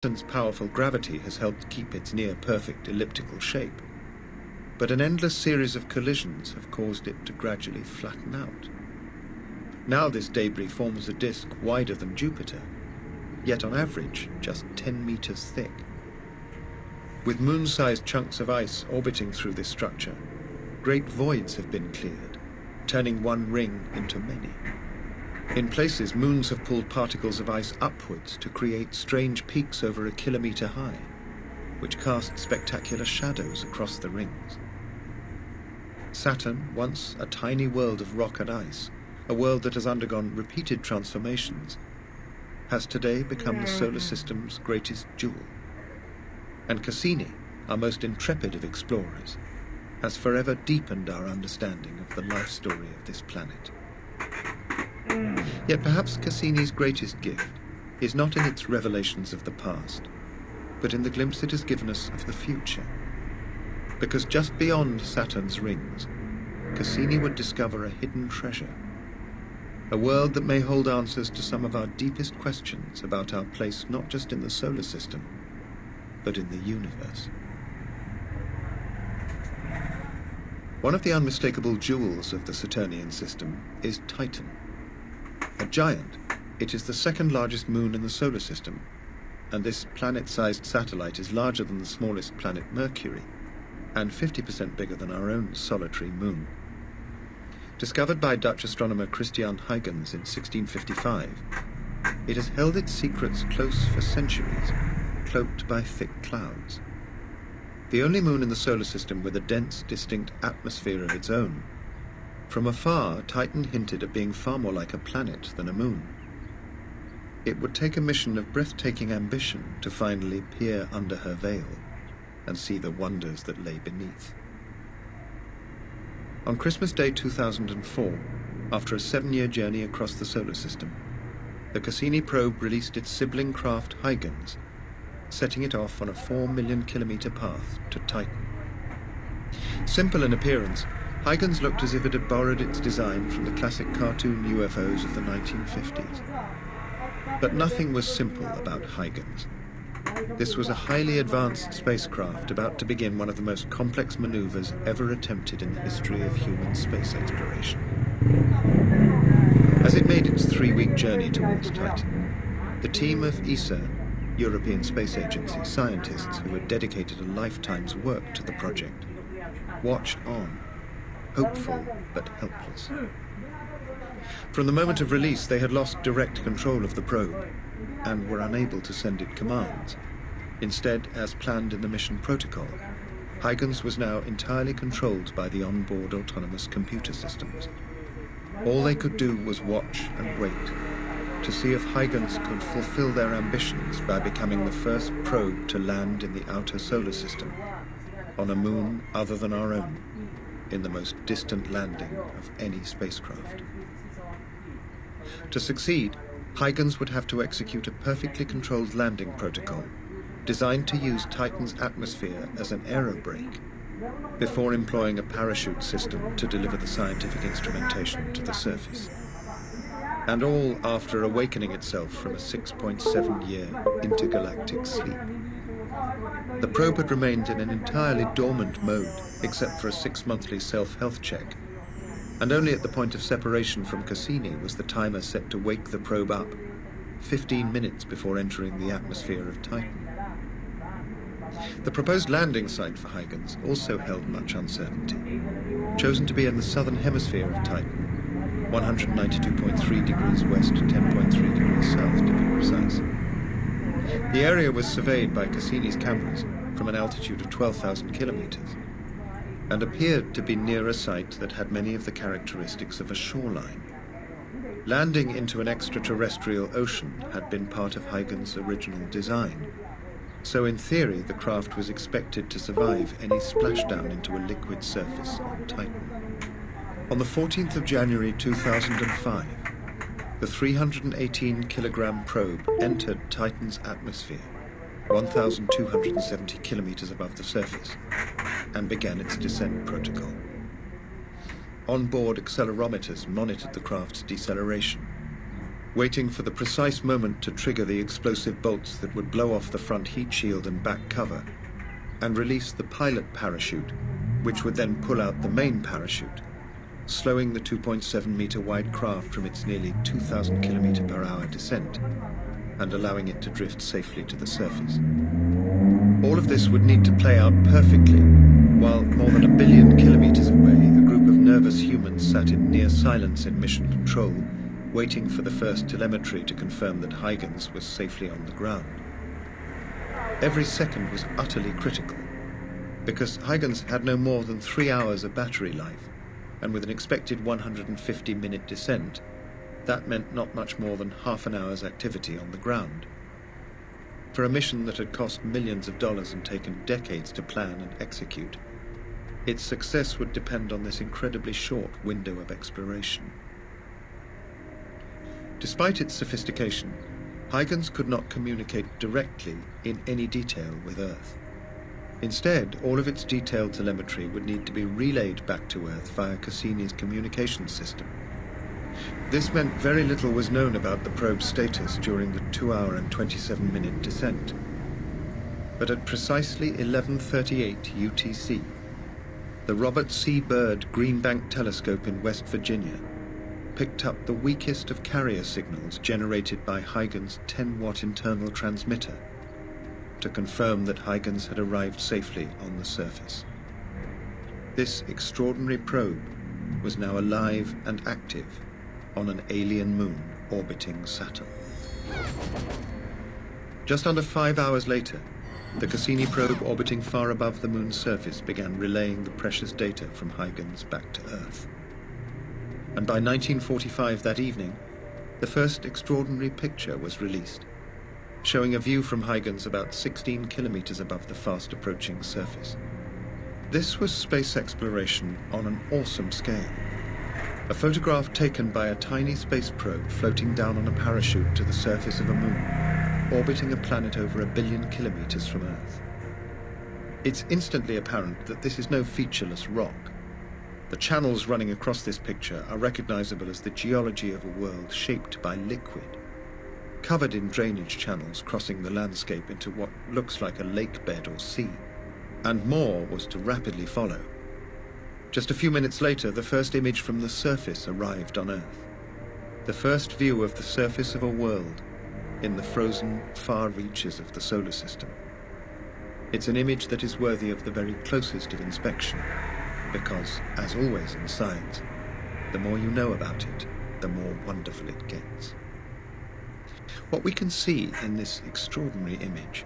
Saturn's powerful gravity has helped keep its near-perfect elliptical shape, but an endless series of collisions have caused it to gradually flatten out. Now this debris forms a disk wider than Jupiter, yet on average just 10 meters thick. With moon-sized chunks of ice orbiting through this structure, great voids have been cleared, turning one ring into many. In places, moons have pulled particles of ice upwards to create strange peaks over a kilometer high, which cast spectacular shadows across the rings. Saturn, once a tiny world of rock and ice, a world that has undergone repeated transformations, has today become the solar system's greatest jewel. And Cassini, our most intrepid of explorers, has forever deepened our understanding of the life story of this planet. Yet perhaps Cassini's greatest gift is not in its revelations of the past, but in the glimpse it has given us of the future. Because just beyond Saturn's rings, Cassini would discover a hidden treasure, a world that may hold answers to some of our deepest questions about our place not just in the solar system, but in the universe. One of the unmistakable jewels of the Saturnian system is Titan. A giant, it is the second largest moon in the solar system, and this planet-sized satellite is larger than the smallest planet Mercury, and 50% bigger than our own solitary moon. Discovered by Dutch astronomer Christian Huygens in 1655, it has held its secrets close for centuries, cloaked by thick clouds. The only moon in the solar system with a dense, distinct atmosphere of its own. From afar, Titan hinted at being far more like a planet than a moon. It would take a mission of breathtaking ambition to finally peer under her veil and see the wonders that lay beneath. On Christmas Day 2004, after a 7-year journey across the solar system, the Cassini probe released its sibling craft Huygens, setting it off on a 4 million kilometer path to Titan. Simple in appearance, Huygens looked as if it had borrowed its design from the classic cartoon UFOs of the 1950s. But nothing was simple about Huygens. This was a highly advanced spacecraft about to begin one of the most complex maneuvers ever attempted in the history of human space exploration. As it made its 3-week journey towards Titan, the team of ESA, European Space Agency scientists who had dedicated a lifetime's work to the project, watched on, hopeful but helpless. From the moment of release, they had lost direct control of the probe and were unable to send it commands. Instead, as planned in the mission protocol, Huygens was now entirely controlled by the onboard autonomous computer systems. All they could do was watch and wait to see if Huygens could fulfill their ambitions by becoming the first probe to land in the outer solar system, on a moon other than our own, in the most distant landing of any spacecraft. To succeed, Huygens would have to execute a perfectly controlled landing protocol designed to use Titan's atmosphere as an aerobrake before employing a parachute system to deliver the scientific instrumentation to the surface. And all after awakening itself from a 6.7-year intergalactic sleep. The probe had remained in an entirely dormant mode, except for a 6-monthly self-health check, and only at the point of separation from Cassini was the timer set to wake the probe up, 15 minutes before entering the atmosphere of Titan. The proposed landing site for Huygens also held much uncertainty, chosen to be in the southern hemisphere of Titan, 192.3 degrees west, 10.3 degrees south to be precise. The area was surveyed by Cassini's cameras from an altitude of 12,000 kilometers and appeared to be near a site that had many of the characteristics of a shoreline. Landing into an extraterrestrial ocean had been part of Huygens' original design, so in theory the craft was expected to survive any splashdown into a liquid surface on Titan. On the 14th of January 2005, the 318-kilogram probe entered Titan's atmosphere, 1,270 kilometers above the surface, and began its descent protocol. On-board accelerometers monitored the craft's deceleration, waiting for the precise moment to trigger the explosive bolts that would blow off the front heat shield and back cover, and release the pilot parachute, which would then pull out the main parachute, slowing the 2.7-meter wide craft from its nearly 2,000 km/h descent, and allowing it to drift safely to the surface. All of this would need to play out perfectly, while more than 1 billion kilometers away, a group of nervous humans sat in near silence in mission control, waiting for the first telemetry to confirm that Huygens was safely on the ground. Every second was utterly critical, because Huygens had no more than 3 hours of battery life, and with an expected 150-minute descent, that meant not much more than half an hour's activity on the ground. For a mission that had cost millions of dollars and taken decades to plan and execute, its success would depend on this incredibly short window of exploration. Despite its sophistication, Huygens could not communicate directly in any detail with Earth. Instead, all of its detailed telemetry would need to be relayed back to Earth via Cassini's communications system. This meant very little was known about the probe's status during the 2-hour and 27-minute descent. But at precisely 11:38 UTC, the Robert C. Byrd Greenbank Telescope in West Virginia picked up the weakest of carrier signals generated by Huygens' 10-watt internal transmitter to confirm that Huygens had arrived safely on the surface. This extraordinary probe was now alive and active on an alien moon orbiting Saturn. Just under 5 hours later, the Cassini probe orbiting far above the moon's surface began relaying the precious data from Huygens back to Earth. And by 1945 that evening, the first extraordinary picture was released, showing a view from Huygens about 16 kilometers above the fast-approaching surface. This was space exploration on an awesome scale. A photograph taken by a tiny space probe floating down on a parachute to the surface of a moon, orbiting a planet over 1 billion kilometers from Earth. It's instantly apparent that this is no featureless rock. The channels running across this picture are recognizable as the geology of a world shaped by liquid, covered in drainage channels crossing the landscape into what looks like a lake bed or sea. And more was to rapidly follow. Just a few minutes later, the first image from the surface arrived on Earth. The first view of the surface of a world in the frozen far reaches of the solar system. It's an image that is worthy of the very closest of inspection, because, as always in science, the more you know about it, the more wonderful it gets. What we can see in this extraordinary image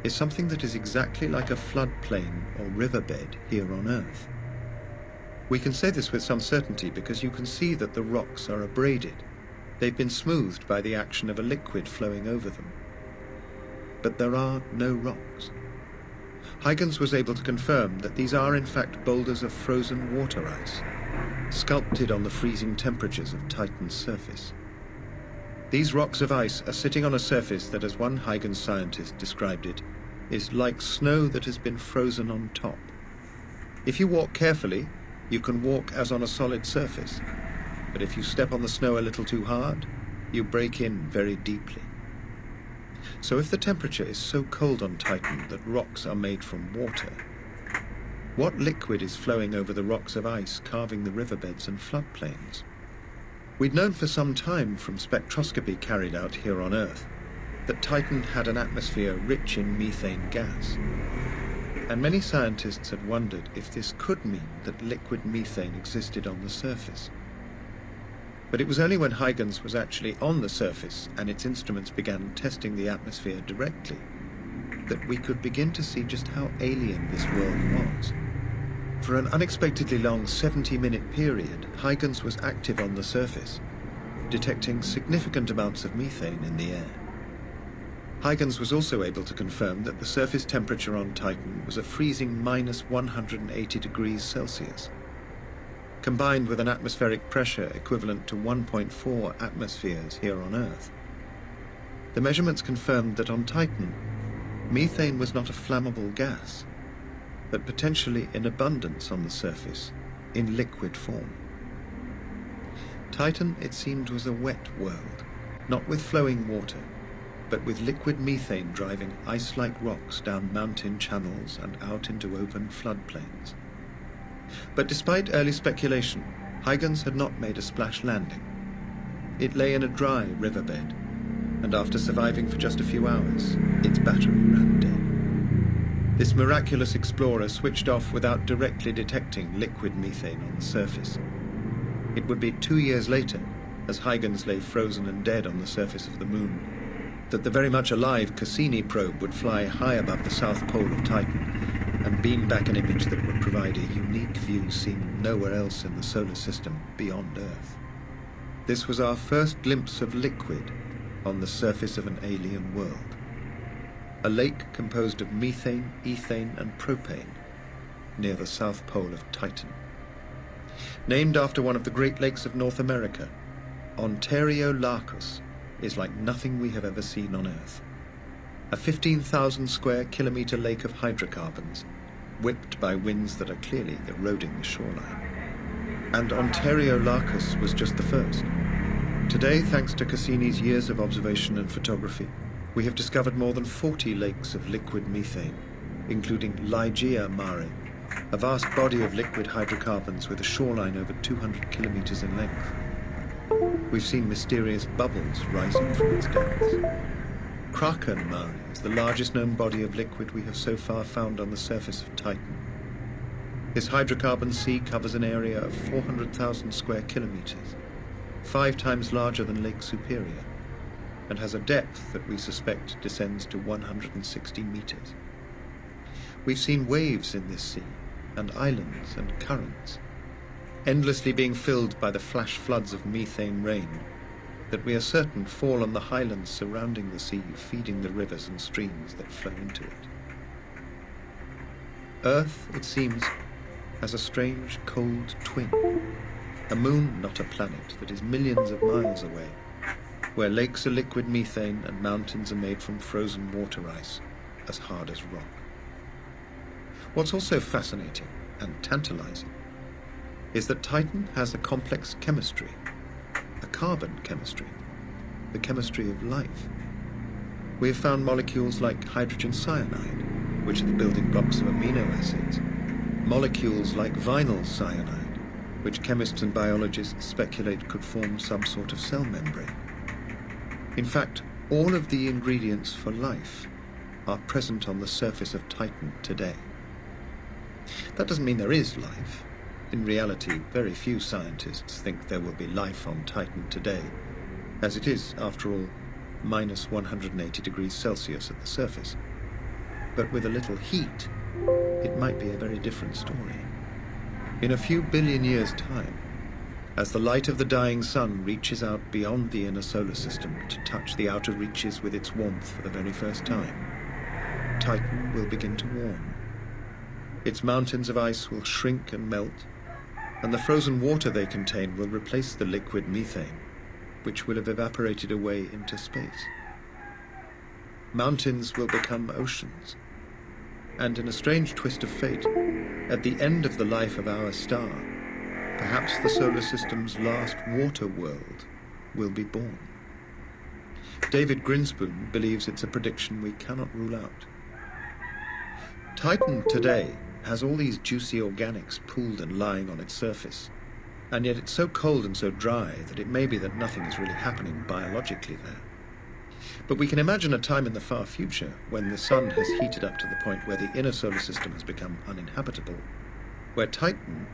is something that is exactly like a floodplain or riverbed here on Earth. We can say this with some certainty because you can see that the rocks are abraded. They've been smoothed by the action of a liquid flowing over them. But there are no rocks. Huygens was able to confirm that these are in fact boulders of frozen water ice, sculpted on the freezing temperatures of Titan's surface. These rocks of ice are sitting on a surface that, as one Huygens scientist described it, is like snow that has been frozen on top. If you walk carefully, you can walk as on a solid surface, but if you step on the snow a little too hard, you break in very deeply. So if the temperature is so cold on Titan that rocks are made from water, what liquid is flowing over the rocks of ice, carving the riverbeds and floodplains? We'd known for some time from spectroscopy carried out here on Earth that Titan had an atmosphere rich in methane gas. And many scientists had wondered if this could mean that liquid methane existed on the surface. But it was only when Huygens was actually on the surface and its instruments began testing the atmosphere directly that we could begin to see just how alien this world was. For an unexpectedly long 70-minute period, Huygens was active on the surface, detecting significant amounts of methane in the air. Huygens was also able to confirm that the surface temperature on Titan was a freezing -180 degrees Celsius, combined with an atmospheric pressure equivalent to 1.4 atmospheres here on Earth. The measurements confirmed that on Titan, methane was not a flammable gas, but potentially in abundance on the surface, in liquid form. Titan, it seemed, was a wet world, not with flowing water, but with liquid methane driving ice-like rocks down mountain channels and out into open floodplains. But despite early speculation, Huygens had not made a splash landing. It lay in a dry riverbed, and after surviving for just a few hours, its battery ran dead. This miraculous explorer switched off without directly detecting liquid methane on the surface. It would be 2 years later, as Huygens lay frozen and dead on the surface of the Moon, that the very much alive Cassini probe would fly high above the south pole of Titan and beam back an image that would provide a unique view seen nowhere else in the solar system beyond Earth. This was our first glimpse of liquid on the surface of an alien world. A lake composed of methane, ethane, and propane near the south pole of Titan. Named after one of the Great Lakes of North America, Ontario Lacus is like nothing we have ever seen on Earth. A 15,000 square kilometer lake of hydrocarbons, whipped by winds that are clearly eroding the shoreline. And Ontario Lacus was just the first. Today, thanks to Cassini's years of observation and photography, we have discovered more than 40 lakes of liquid methane, including Ligeia Mare, a vast body of liquid hydrocarbons with a shoreline over 200 kilometers in length. We've seen mysterious bubbles rising from its depths. Kraken Mare is the largest known body of liquid we have so far found on the surface of Titan. This hydrocarbon sea covers an area of 400,000 square kilometers, 5 times larger than Lake Superior, and has a depth that we suspect descends to 160 meters. We've seen waves in this sea, and islands and currents, endlessly being filled by the flash floods of methane rain that we are certain fall on the highlands surrounding the sea, feeding the rivers and streams that flow into it. Earth, it seems, has a strange, cold twin, a moon, not a planet, that is millions of miles away, where lakes are liquid methane and mountains are made from frozen water ice, as hard as rock. What's also fascinating and tantalizing is that Titan has a complex chemistry, a carbon chemistry, the chemistry of life. We have found molecules like hydrogen cyanide, which are the building blocks of amino acids, molecules like vinyl cyanide, which chemists and biologists speculate could form some sort of cell membrane. In fact, all of the ingredients for life are present on the surface of Titan today. That doesn't mean there is life. In reality, very few scientists think there will be life on Titan today, as it is, after all, minus 180 degrees Celsius at the surface. But with a little heat, it might be a very different story. In a few billion years' time, as the light of the dying sun reaches out beyond the inner solar system to touch the outer reaches with its warmth for the very first time, Titan will begin to warm. Its mountains of ice will shrink and melt, and the frozen water they contain will replace the liquid methane, which will have evaporated away into space. Mountains will become oceans, and in a strange twist of fate, at the end of the life of our star, perhaps the solar system's last water world will be born. David Grinspoon believes it's a prediction we cannot rule out. Titan today has all these juicy organics pooled and lying on its surface, and yet it's so cold and so dry that it may be that nothing is really happening biologically there. But we can imagine a time in the far future when the sun has heated up to the point where the inner solar system has become uninhabitable, where Titan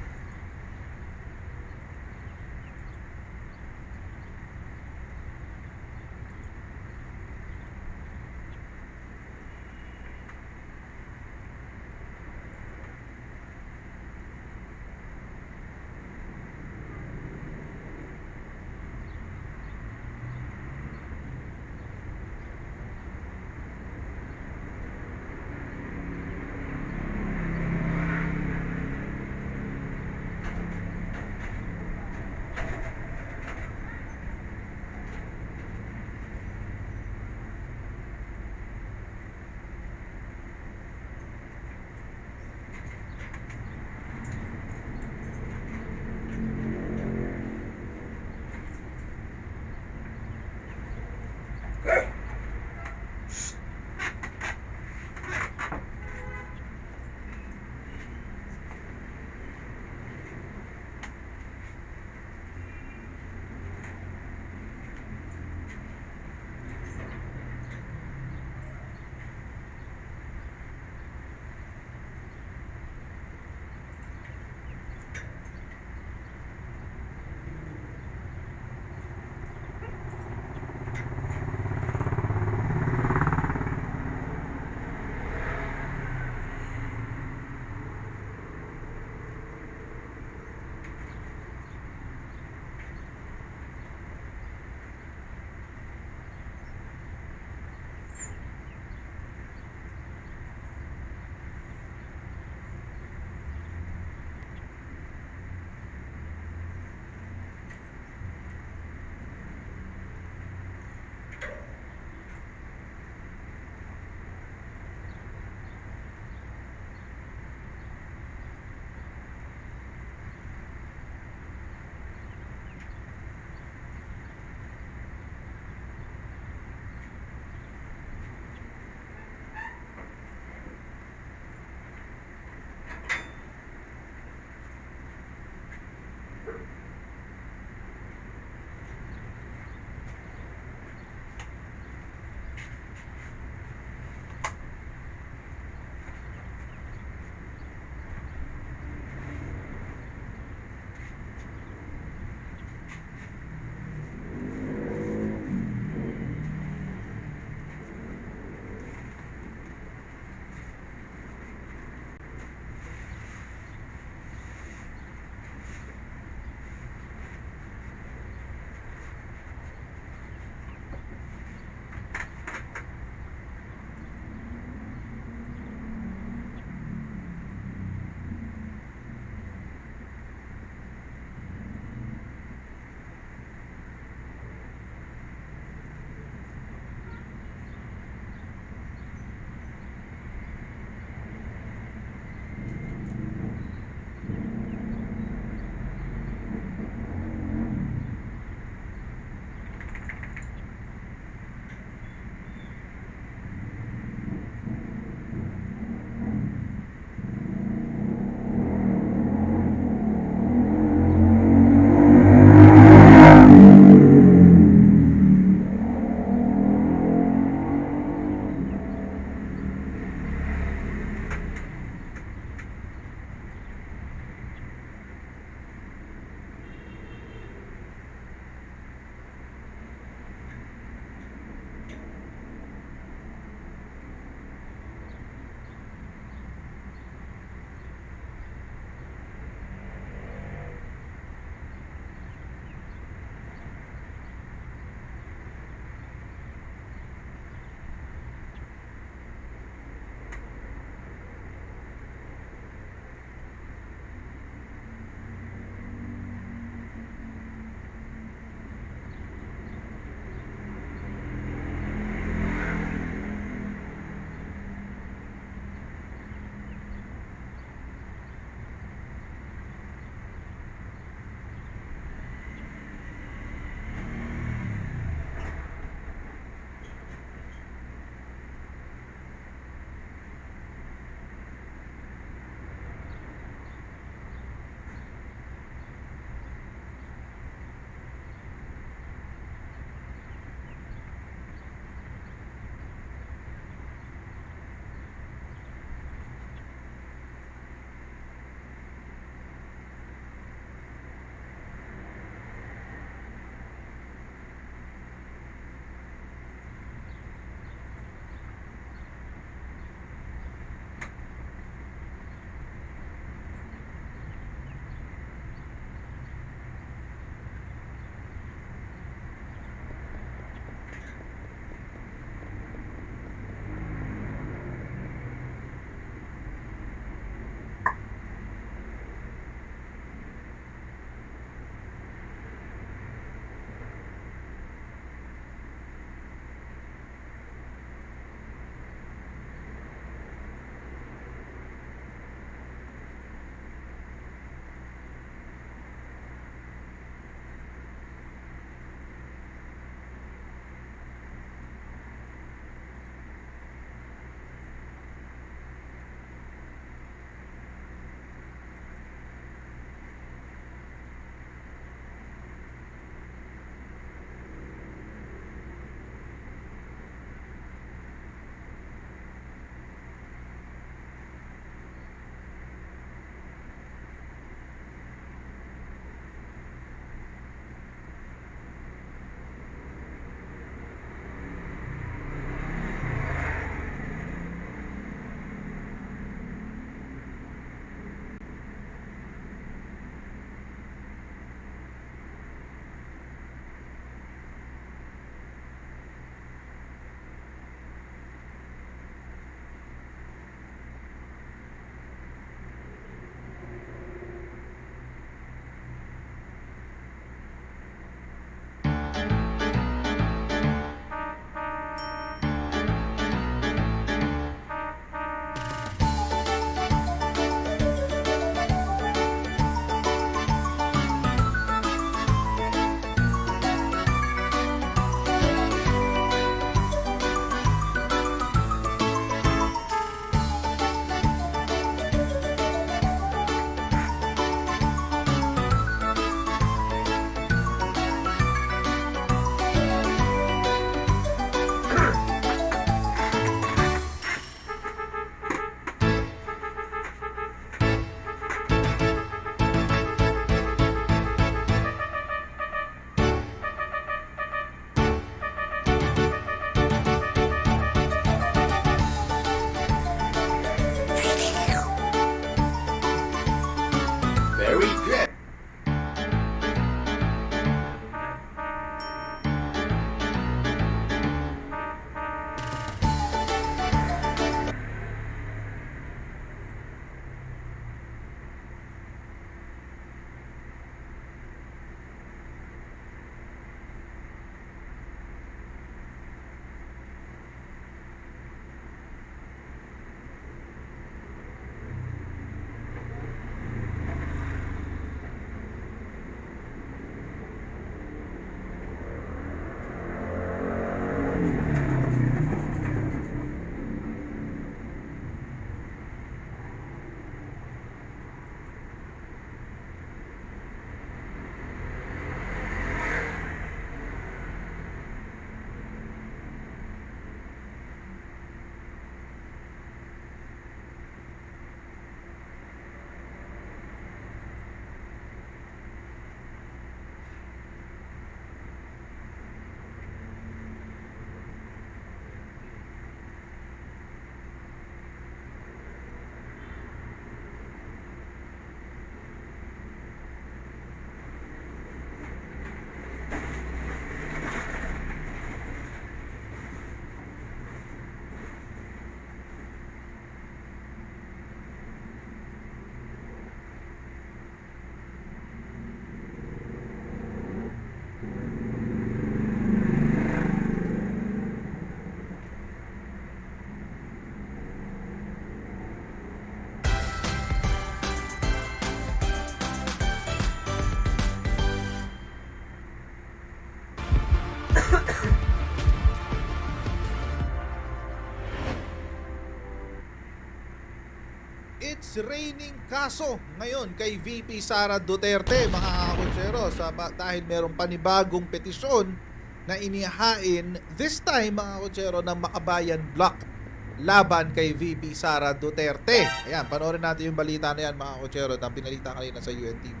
It's raining kaso ngayon kay VP Sara Duterte, mga kakutsero, dahil merong panibagong petisyon na inihain this time, mga kakutsero, ng Makabayan Block laban kay VP Sara Duterte. Ayan, panoorin natin yung balita na yan, mga kakutsero, na pinalita kanina sa UNTV.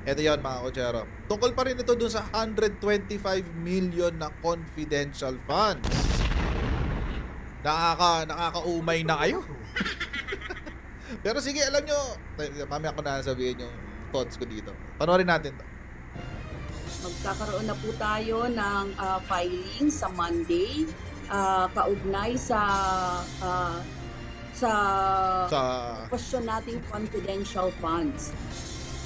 Ito yan, mga kakutsero. Tungkol pa rin ito dun sa 125 million na confidential funds. Nakakaumay na kayo. Pero sige, alam nyo, mamaya ko na sabihin yung thoughts ko dito. Panoorin natin to. Magkakaroon na po tayo ng filing sa Monday, kaugnay sa question nating confidential funds.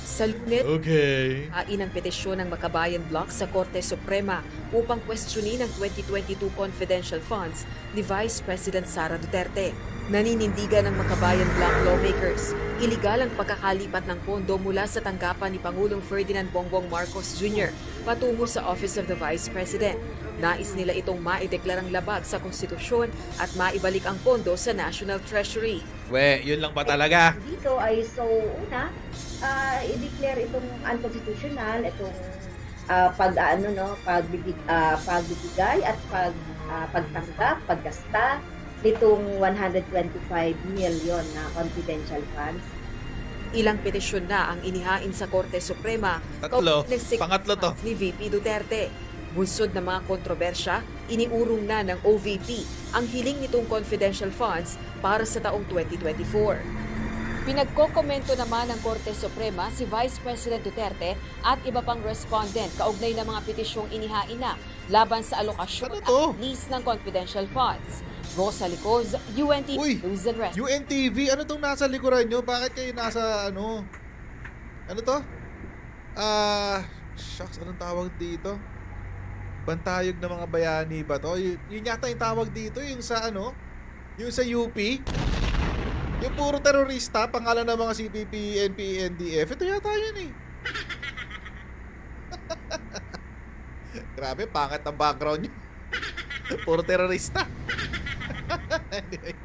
Sa Lunes, Okay. inang petisyon ng Makabayan Block sa Korte Suprema upang questionin ang 2022 confidential funds ni Vice President Sara Duterte. Naninindigan ng Makabayan Block lawmakers, iligal ang pagkakalipat ng pondo mula sa tanggapan ni Pangulong Ferdinand Bongbong Marcos Jr. patungo sa Office of the Vice President. Nais nila itong maideklarang labag sa konstitusyon at maibalik ang pondo sa National Treasury. Yun lang pa talaga. Dito ay una, i-declare itong unconstitutional, itong pagbibigay at pagtanggap, paggasta nitong 125 million na confidential funds. Ilang petisyon na ang inihain sa Korte Suprema Tatlo. kaugnay Pangatlo to. ni VP Duterte. Bunsod ng mga kontrobersya, iniurong na ng OVP ang hiling nitong confidential funds para sa taong 2024. Pinagkokomento naman ng Korte Suprema si Vice President Duterte at iba pang respondent kaugnay ng mga petisyong inihain na laban sa alokasyon Ano to? at release ng confidential funds. Rosa Licoz, UNTV Uy, News and Rest. UNTV, ano tong nasa likuran nyo? Bakit kayo nasa ano? Ano to? Shucks, anong tawag dito? Bantayog ng mga bayani ba to? Yun yata yung tawag dito, yung sa ano? Yung sa UP? Yung puro terorista, pangalan ng mga CPP, NP, NDF. Ito yata yun eh. Grabe, pangit ang background nyo. Puro terorista. Anyway.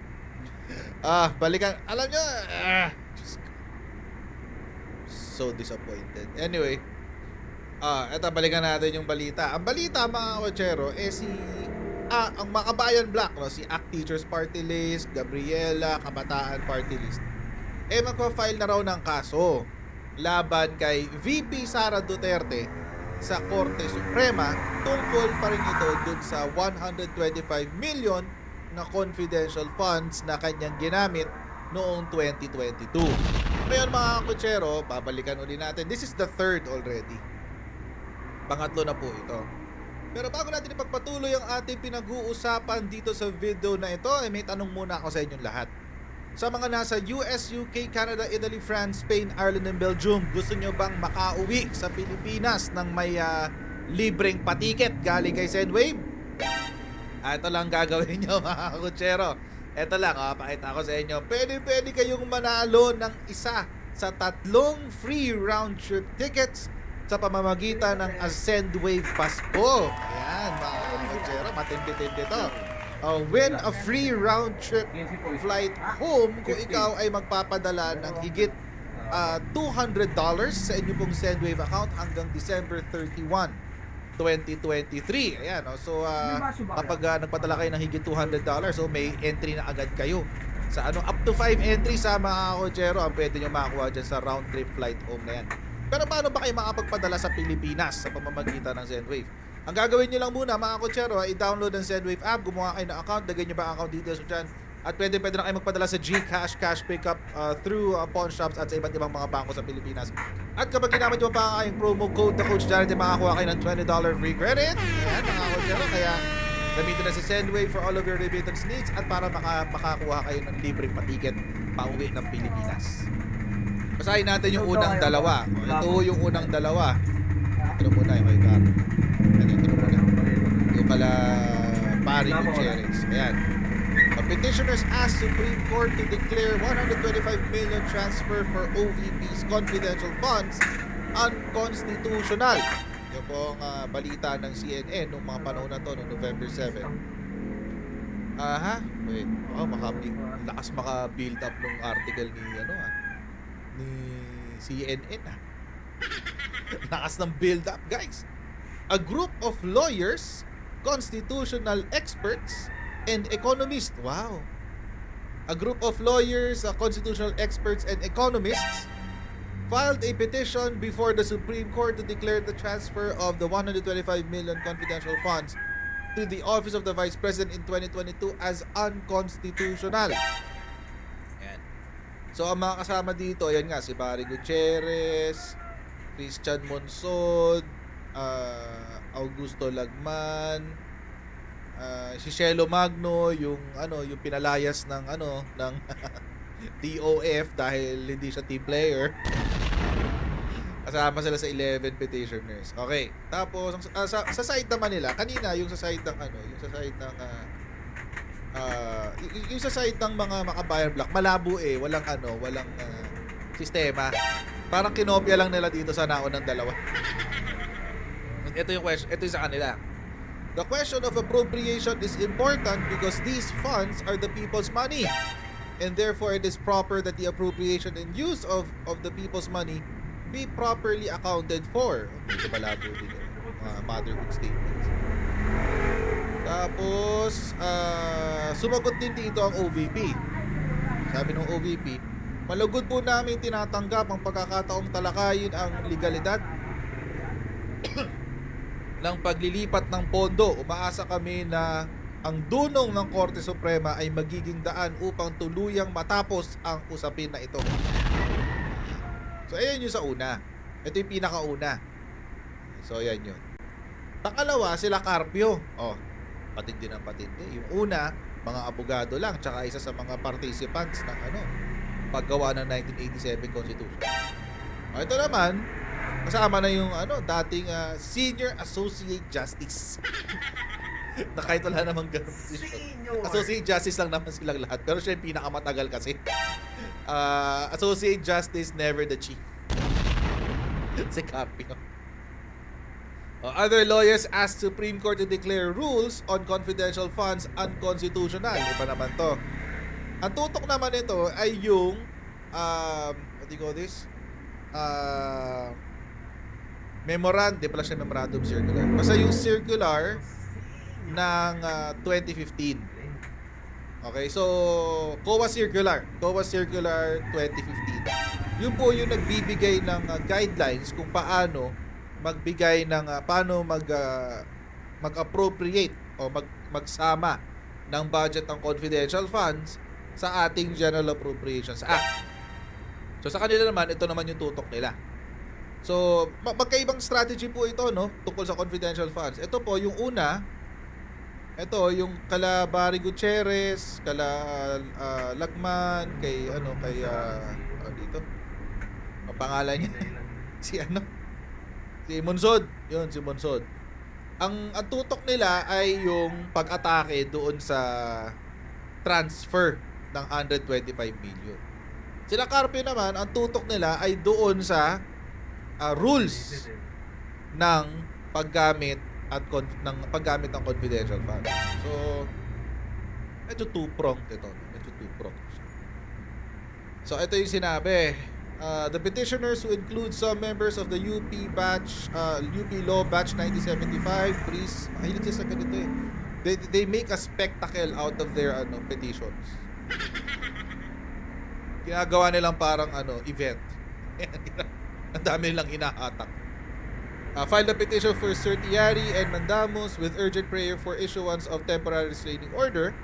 Balikan. Alam nyo, so disappointed. Anyway, eto, balikan natin yung balita. Ang balita, mga kotsero, ang Makabayan Block, no? Si ACT Teachers Party List, Gabriela, Kabataan Party List, magpa-file na raw ng kaso laban kay VP Sara Duterte sa Korte Suprema tungkol pa rin ito dun sa 125 million na confidential funds na kanyang ginamit noong 2022. Ngayon, mga kutsero, babalikan ulit natin. This is the third already. Pangatlo na po ito. Pero bago natin ipagpatuloy ang ating pinag-uusapan dito sa video na ito, may tanong muna ako sa inyong lahat. Sa mga nasa US, UK, Canada, Italy, France, Spain, Ireland, and Belgium, gusto nyo bang makauwi sa Pilipinas ng may libreng patiket galing kay Sendwave? Ito lang gagawin nyo, mga kutsero. Ito lang, pakita ko sa inyo. Pwede kayong manalo ng isa sa 3 free round trip tickets sa pamamagitan ng Sendwave Pasko. Ayan, mga kutsero, matindi-tindi to. Win a free round trip flight home kung ikaw ay magpapadala ng higit $200 sa inyong pong Sendwave account hanggang December 31, 2023. Ayan, so kapag nagpadala kayo ng higit $200, so may entry na agad kayo sa up to 5 entries sa mga kotsero ang pwede nyo makakuha dyan sa round trip flight home na yan. Pero paano ba kayo makapagpadala sa Pilipinas sa pamamagitan ng Sendwave? Ang gagawin nyo lang muna, mga kotsero, i-download ang Sendwave app, gumawa kayo ng account, lagay nyo ba ang account details dyan, at pwede na kayo magpadala sa GCash, cash pickup through pawn shops at sa iba't ibang mga bangko sa Pilipinas. At kapag ginamit nyo pa ang promo code na Coach Jared, makakuha kayo ng $20 free credit. Ayan, mga kotsero, kaya gamitin na si Sendwave for all of your remittance needs at para makakuha kayo ng libreng patiket pauwi ng Pilipinas. Basahin natin yung unang dalawa. Ito yung unang dalawa. Ito muna yung kay Carl. Ito muna. Yung pala Pari Gutierrez. Ayan. Petitioners asked Supreme Court to declare 125 million transfer for OVP's confidential funds unconstitutional. Yung pong balita ng CNN noong mga panahon na to, noong November 7. Aha, wait. Lakas maka-build up ng article ni ni CNN Lakas ng build up, guys. A group of lawyers, constitutional experts, and economists. Wow. A group of lawyers, constitutional experts, and economists filed a petition before the Supreme Court to declare the transfer of the 125 million confidential funds to the Office of the Vice President in 2022 as unconstitutional. Ayan. So, ang mga kasama dito, ayan nga, si Barry Gutierrez, Christian Monsod, Augusto Lagman, si Shelo Magno, yung pinalayas ng ng DOF dahil hindi siya team player. Kasama sila sa 11 petitioners. Okay. Tapos sa side naman nila, kanina yung sa side ng yung sa side ng mga makabayan block, malabo walang sistema. Parang kinopya lang nila dito sa naunang dalawa. Ito yung question, ito yung sa kanila. The question of appropriation is important because these funds are the people's money. And therefore, it is proper that the appropriation and use of the people's money be properly accounted for. Ito malabo din motherhood statements. Tapos, sumagot din dito ang OVP. Sabi ng OVP, malugod po namin tinatanggap ang pagkakataong talakayin ang legalidad ng paglilipat ng pondo. Umaasa kami na ang dunong ng Korte Suprema ay magiging daan upang tuluyang matapos ang usapin na ito. So, ayan yung sa una. Ito yung pinakauna. So, ayan yun. Pangalawa, sila Carpio. Oh, patindi ng patindi. Yung una, mga abogado lang, tsaka isa sa mga participants ng paggawa ng 1987 Constitution. Oh, ito naman, kasama na yung dating Senior Associate Justice. Na kahit wala namang ganun position. Associate Justice lang naman silang lahat. Pero siya yung pinakamatagal kasi. Associate Justice, never the chief. Si Carpio. Other lawyers asked Supreme Court to declare rules on confidential funds unconstitutional. Iba naman to. Ang tutok naman ito ay yung what do you call this? Memorandum, pala siya memorandum circular. Basta yung circular ng 2015. Okay, so COA Circular 2015. Yun po yung nagbibigay ng guidelines kung paano magbigay ng paano mag-appropriate o magsama ng budget ng confidential funds sa ating General Appropriations Act. So sa kanila naman, ito naman yung tutok nila. So magkaibang strategy po ito, no, tungkol sa confidential funds. Ito po yung una. Ito yung kala Barry Gutierrez, kala Lagman, kay dito. Ang pangalan niya si Monsod. 'Yun, si Monsod. Ang tutok nila ay yung pag-atake doon sa transfer ng 125 million. Sila Carpio naman, ang tutok nila ay doon sa rules ng paggamit ng confidential funds. So, medyo two-pronged ito. So, ito yung sinabi. The petitioners who include some members of the UP Law Batch 1975, please, mahilig siya sa ganito They make a spectacle out of their petitions. Ginagawa nilang parang event. Ang dami nilang hinahatak. Filed a petition for certiorari and mandamus with urgent prayer for issuance of temporary restraining order.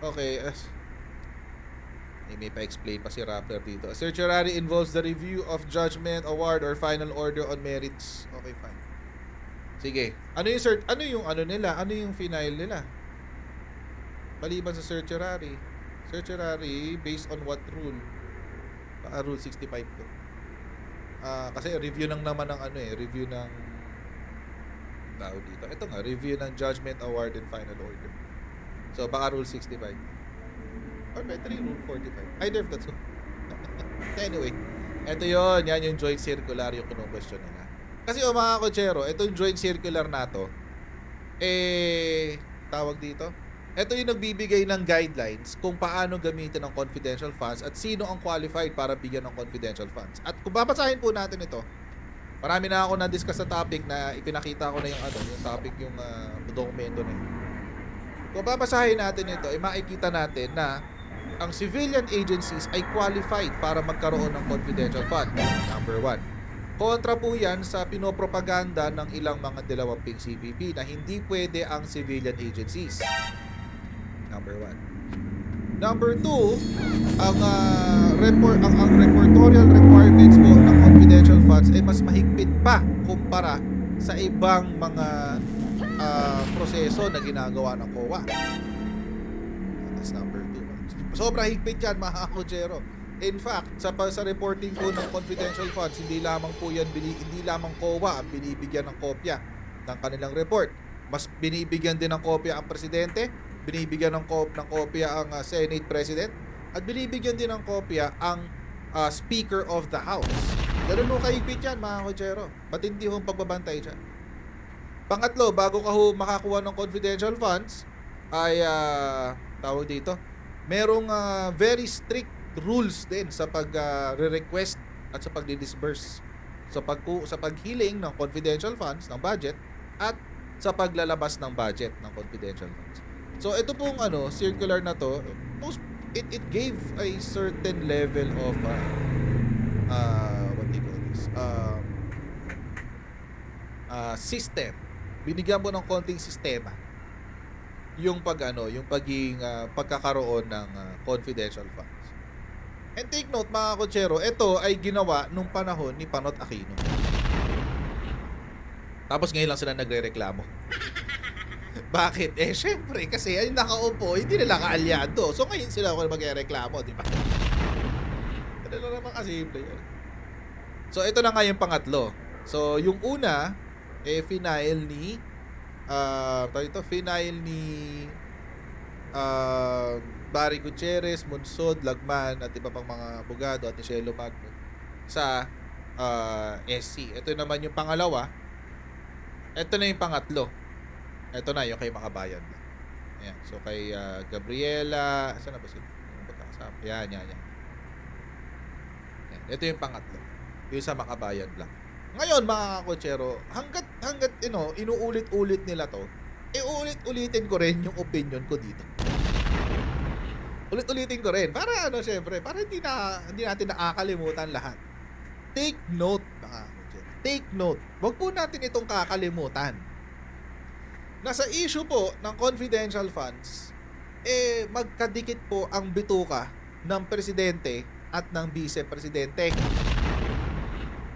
Okay. May pa-explain pa si Rapper dito. A certiorari involves the review of judgment, award, or final order on merits. Okay, fine. Sige. Ano yung nila? Ano yung final nila? Maliban sa certiorari. Certiorari based on what rule? Rule 65 to. Kasi review lang naman ng review ng tao dito. Ito nga, review ng judgment, award, and final order. So, baka rule 65. Or better rule 45. Either of the two. Anyway, ito yon, yan yung joint circular yung kino-question nila. Kasi mga kotsero, ito yung joint circular na to, tawag dito, ito yung nagbibigay ng guidelines kung paano gamitin ang confidential funds at sino ang qualified para bigyan ng confidential funds. At kung babasahin po natin ito, marami na ako na-discuss sa topic na ipinakita ko na yung yung topic, yung dokumento na yun. Kung babasahin natin ito, makikita natin na ang civilian agencies ay qualified para magkaroon ng confidential fund. Number 1. Kontra po yan sa pinopropaganda ng ilang mga dalawamping CVP na hindi pwede ang civilian agencies. Number 1. Number 2, ang reportorial requirements po ng confidential funds ay mas mahigpit pa kumpara sa ibang mga proseso na ginagawa ng COA. That's number 2. Sobrang higpit yan, mga kutsero. In fact, sa reporting po ng confidential funds, hindi lamang COA ang binibigyan ng kopya ng kanilang report. Mas binibigyan din ng kopya ang presidente, binibigyan ng kopya ang Senate President, at binibigyan din ng kopya ang Speaker of the House. Ganun mo kahigpit yan, mga kutsero. Matindi hong pagbabantay dyan. Pangatlo, bago ka makakuha ng confidential funds, ay tawag dito, merong very strict rules din sa pag-request at sa pag-disburse sa paghiling ng confidential funds ng budget at sa paglalabas ng budget ng confidential funds. So ito pong circular na to, it gave a certain level of what do you call this? System. Binigyan mo ng konting sistema yung pagiging pagkakaroon ng confidential funds. And take note, mga kutsero, ito ay ginawa nung panahon ni Panot Aquino. Tapos ngayon lang sila nagrereklamo. Bakit? Syempre, kasi ay nakaupo, hindi nila kaalyado. So ngayon sila ako magrereklamo, di ba? Ano lang naman kasimple yun. So ito na nga yung pangatlo. So yung una, final ni Barry Gutierrez, Monsod, Lagman at iba pang mga abogado at ni Shelo Magno sa SC. Ito naman yung pangalawa. Ito na yung pangatlo. Ito na yung kay Makabayan. Ayan. So kay Gabriela, saan na ba sila? Yan. Ito yung pangatlo. Yung sa Makabayan lang. Ngayon, mga kutsero, hanggat inuulit-ulit nila to, ulit-ulitin ko rin yung opinion ko dito. Ulit-ulitin ko rin. Para syempre, para hindi natin nakakalimutan lahat. Take note, mga kutsero. Take note. Huwag po natin itong kakalimutan. Nasa issue po ng confidential funds, magkadikit po ang bituka ng presidente at ng vice-presidente.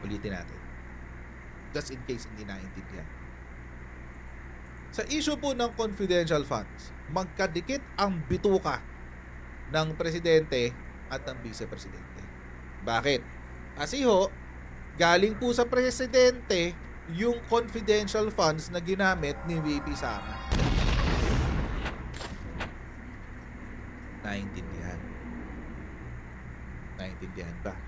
Ulitin natin. Just in case hindi naintindihan. Sa issue po ng confidential funds, magkadikit ang bituka ng presidente at ng vice-presidente. Bakit? Kasi galing po sa presidente yung confidential funds na ginamit ni VP Sara. Naintindihan ba?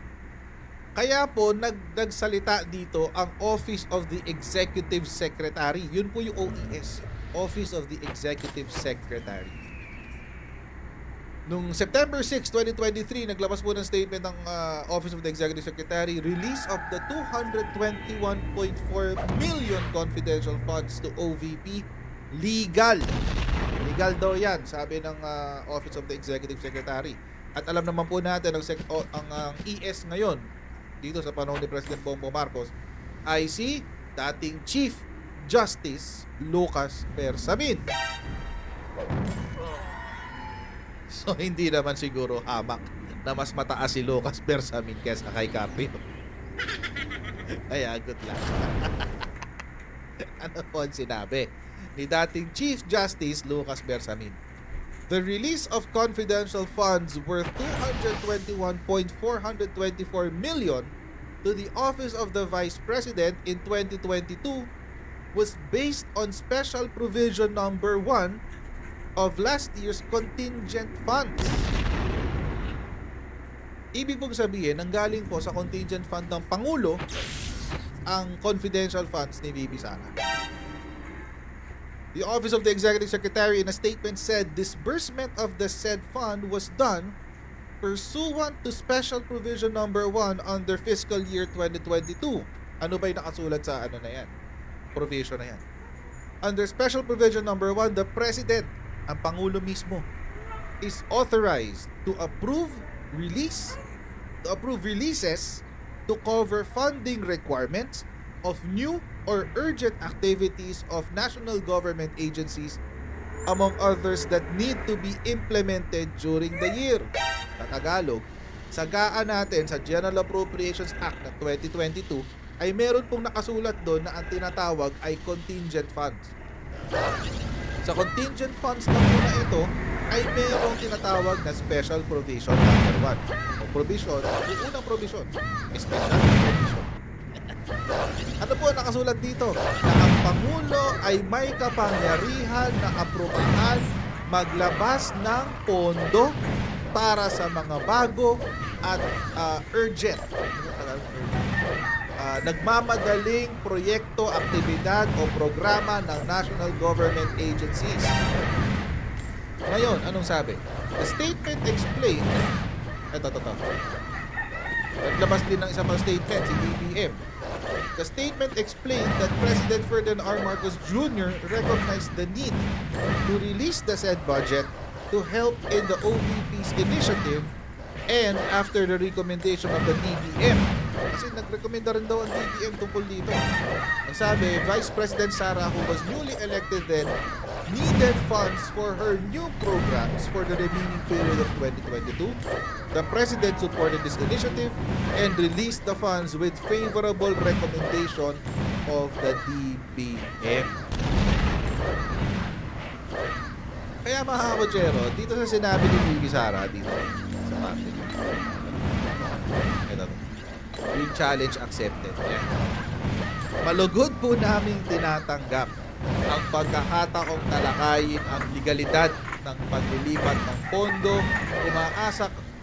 Kaya po nagsalita dito ang Office of the Executive Secretary. Yun po yung OES, Office of the Executive Secretary. Nung September 6, 2023, naglabas po ng statement ng Office of the Executive Secretary, release of the 221.4 million confidential funds to OVP legal. Legal daw yan, sabi ng Office of the Executive Secretary. At alam naman po natin ang ES ngayon dito sa panahon ni President Bongbong Marcos ay si dating Chief Justice Lucas Bersamin. So hindi naman siguro hamak na mas mataas si Lucas Bersamin kaysa kay Caprio. Kaya good luck. Ano po ang sinabi ni dating Chief Justice Lucas Bersamin? The release of confidential funds worth 221.424 million to the Office of the Vice President in 2022 was based on Special Provision Number 1 of last year's contingent funds. Ibig pong sabihin, nanggaling po sa contingent fund ng Pangulo ang confidential funds ni VP Sara. The Office of the Executive Secretary in a statement said disbursement of the said fund was done pursuant to Special Provision Number 1 under Fiscal Year 2022. Ano ba yung nakasulat sa ano na yan? Provision na yan. Under Special Provision Number 1, the President, ang Pangulo mismo, is authorized to approve releases to cover funding requirements of new or urgent activities of national government agencies, among others that need to be implemented during the year. Sa Tagalog, sagaan natin sa General Appropriations Act ng 2022 ay meron pong nakasulat doon na ang tinatawag ay contingent funds. Sa contingent funds na muna ito ay merong tinatawag na special provision number 1 o provision, yung unang provision, special provision. Ano po nakasulat dito? Na ang Pangulo ay may kapangyarihan na aprubahan maglabas ng pondo para sa mga bago at urgent nagmamadaling proyekto, aktibidad o programa ng national government agencies. Ngayon, anong sabi? The statement explained, naglabas din ng isa pang statement, si BBM. The statement explained that President Ferdinand R. Marcos Jr. recognized the need to release the said budget to help in the OVP's initiative and after the recommendation of the DBM. Kasi nagrekomenda rin daw ang DBM tungkol dito. Ang sabi, Vice President Sara, who was newly elected then, needed funds for her new programs for the remaining period of 2022. The President supported this initiative and released the funds with favorable recommendation of the DBM. Kaya mga kakotsero, dito sa sinabi ni Bibi Sara, dito sa parte niya. Ito. Yung challenge accepted. Yan. Malugod po namin tinatanggap ang pagkakataong talakayin ang legalidad ng paglilipat ng pondo.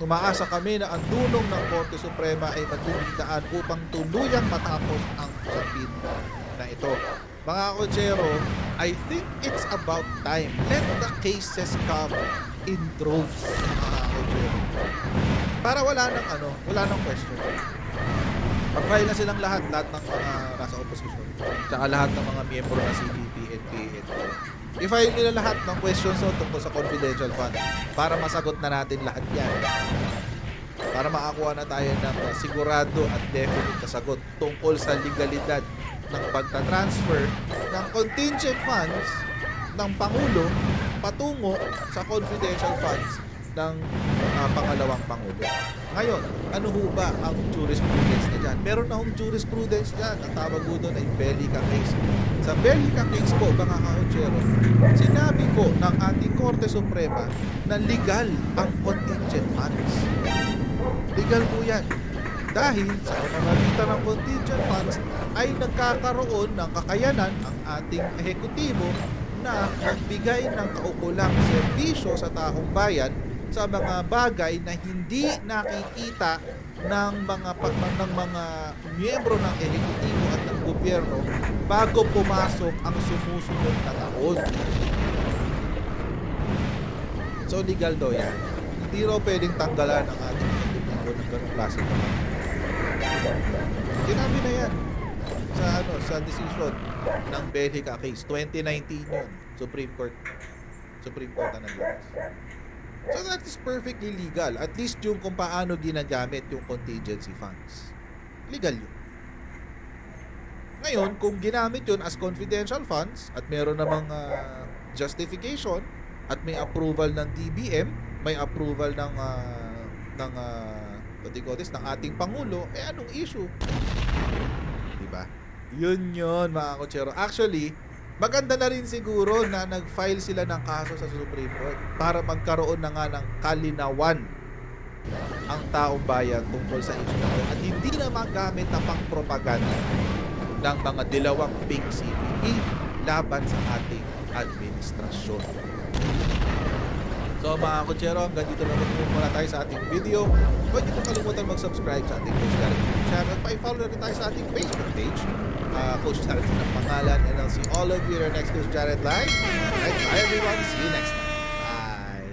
Umaasa kami na ang tulong ng Korte Suprema ay magiging upang tuluyang matapos ang usapin na ito. Mga kotsero, I think it's about time. Let the cases come in droves, mga kotsero. Para wala nang question. Pag-file na silang lahat ng mga nasa opposition, tsaka lahat ng mga miyembro ng CBP, NPA, i-file nila lahat ng questions tungkol sa confidential fund para masagot na natin lahat yan. Para makakuha na tayo ng sigurado at definite na sagot tungkol sa legalidad ng pagta-transfer ng contingent funds ng Pangulo patungo sa confidential funds ng pangalawang Pangulo. Ngayon, ano ho ba ang jurisprudence na dyan? Meron na hong jurisprudence dyan. Ang tawag po doon ay Bellica case. Sa Bellica case po, mga kakotsero, sinabi po ng ating Korte Suprema na legal ang contingent funds. Legal po yan. Dahil sa pamamagitan ng contingent funds ay nagkakaroon ng kakayanan ang ating ehekutibo na magbigay ng kaukulang serbisyo sa taong bayan sa mga bagay na hindi nakikita ng mga miyembro ng ehekutibo at ng gobyerno bago pumasok ang sumusunod na taon. So legal daw yan. Hindi raw pwedeng tanggalan ng ating ehekutibo ng ganung klase. Sinabi na yan sa decision ng Bellica case 2019 yun, Supreme Court na naglabas. So that is perfectly legal. At least yung kung paano ginagamit yung contingency funds. Legal yun. Ngayon, kung ginamit yun as confidential funds at meron namang justification at may approval ng DBM, may approval ng ating Pangulo, anong issue? Diba? Yun mga kotsero. Actually, maganda na rin siguro na nag-file sila ng kaso sa Supreme Court para magkaroon na nga ng kalinawan ang taong bayan tungkol sa issue na at hindi na magamit na pang-propaganda ng mga dilawang pink CPP laban sa ating administrasyon. So mga kotsero, hanggang dito na muna tayo sa ating video. Huwag niyo kalimutan mag-subscribe sa ating YouTube channel at pa-follow na rin tayo sa ating Facebook page Coach Jared ng pangalan, and I'll see all of you in our next Coach Jared Live. Alright, bye everyone. See you next time. Bye.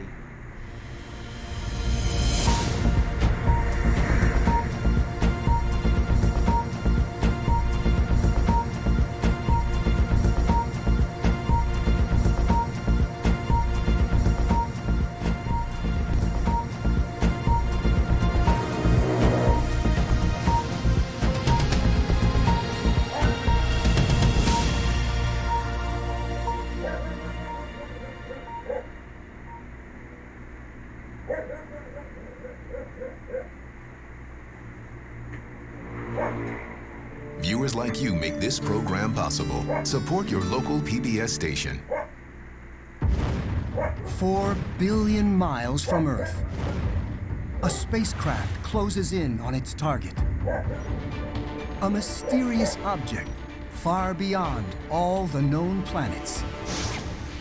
Viewers like you make this program possible. Support your local PBS station. 4 billion miles from Earth. A spacecraft closes in on its target. A mysterious object far beyond all the known planets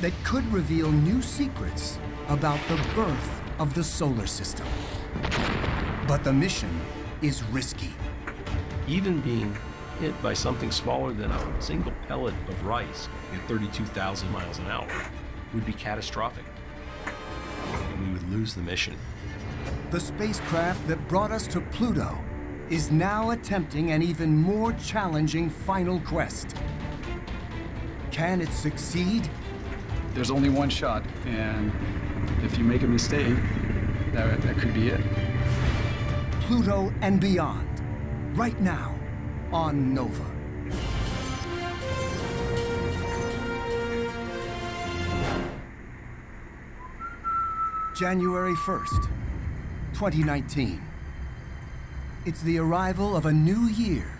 that could reveal new secrets about the birth of the solar system. But the mission is risky. Even being hit by something smaller than a single pellet of rice at 32,000 miles an hour would be catastrophic. And we would lose the mission. The spacecraft that brought us to Pluto is now attempting an even more challenging final quest. Can it succeed? There's only one shot, and if you make a mistake, that could be it. Pluto and beyond, right now on Nova. January 1st, 2019. It's the arrival of a new year.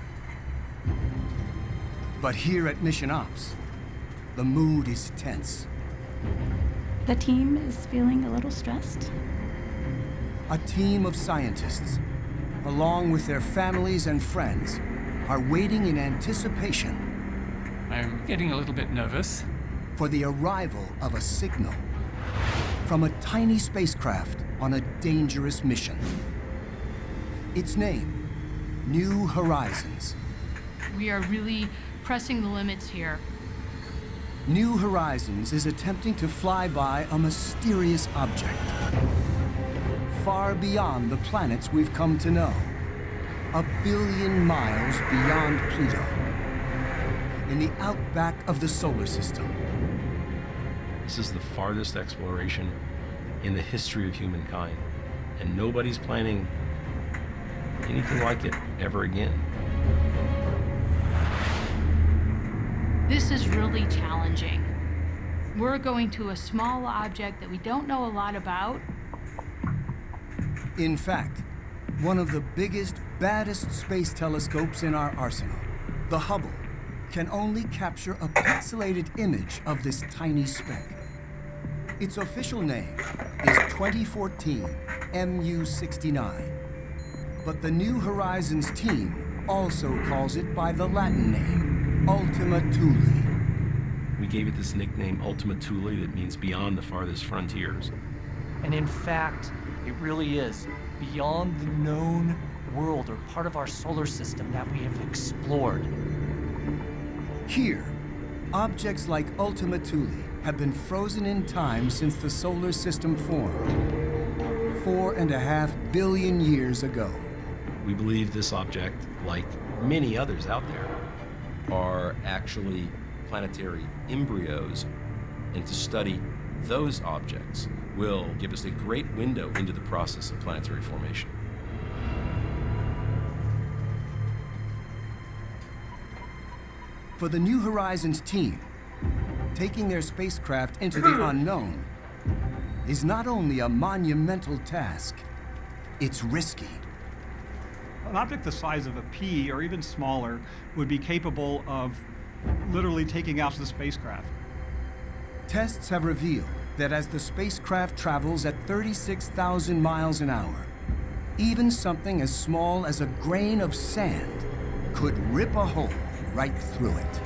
But here at Mission Ops, the mood is tense. The team is feeling a little stressed. A team of scientists, along with their families and friends, are waiting in anticipation I'm getting a little bit nervous. for the arrival of a signal from a tiny spacecraft on a dangerous mission. Its name, New Horizons. We are really pressing the limits here. New Horizons is attempting to fly by a mysterious object far beyond the planets we've come to know. 1 billion miles beyond Pluto, in the outback of the solar system. This is the farthest exploration in the history of humankind, and nobody's planning anything like it ever again. This is really challenging. We're going to a small object that we don't know a lot about. In fact, one of the biggest, baddest space telescopes in our arsenal, the Hubble, can only capture a pixelated image of this tiny speck. Its official name is 2014 MU69, but the New Horizons team also calls it by the Latin name, Ultima Thule. We gave it this nickname, Ultima Thule, that means beyond the farthest frontiers. And in fact, it really is beyond the known world or part of our solar system that we have explored. Here, objects like Ultima Thule have been frozen in time since the solar system formed, 4.5 billion years ago. We believe this object, like many others out there, are actually planetary embryos, and to study those objects will give us a great window into the process of planetary formation. For the New Horizons team, taking their spacecraft into the unknown is not only a monumental task, it's risky. An object the size of a pea or even smaller would be capable of literally taking out the spacecraft. Tests have revealed that as the spacecraft travels at 36,000 miles an hour, even something as small as a grain of sand could rip a hole right through it.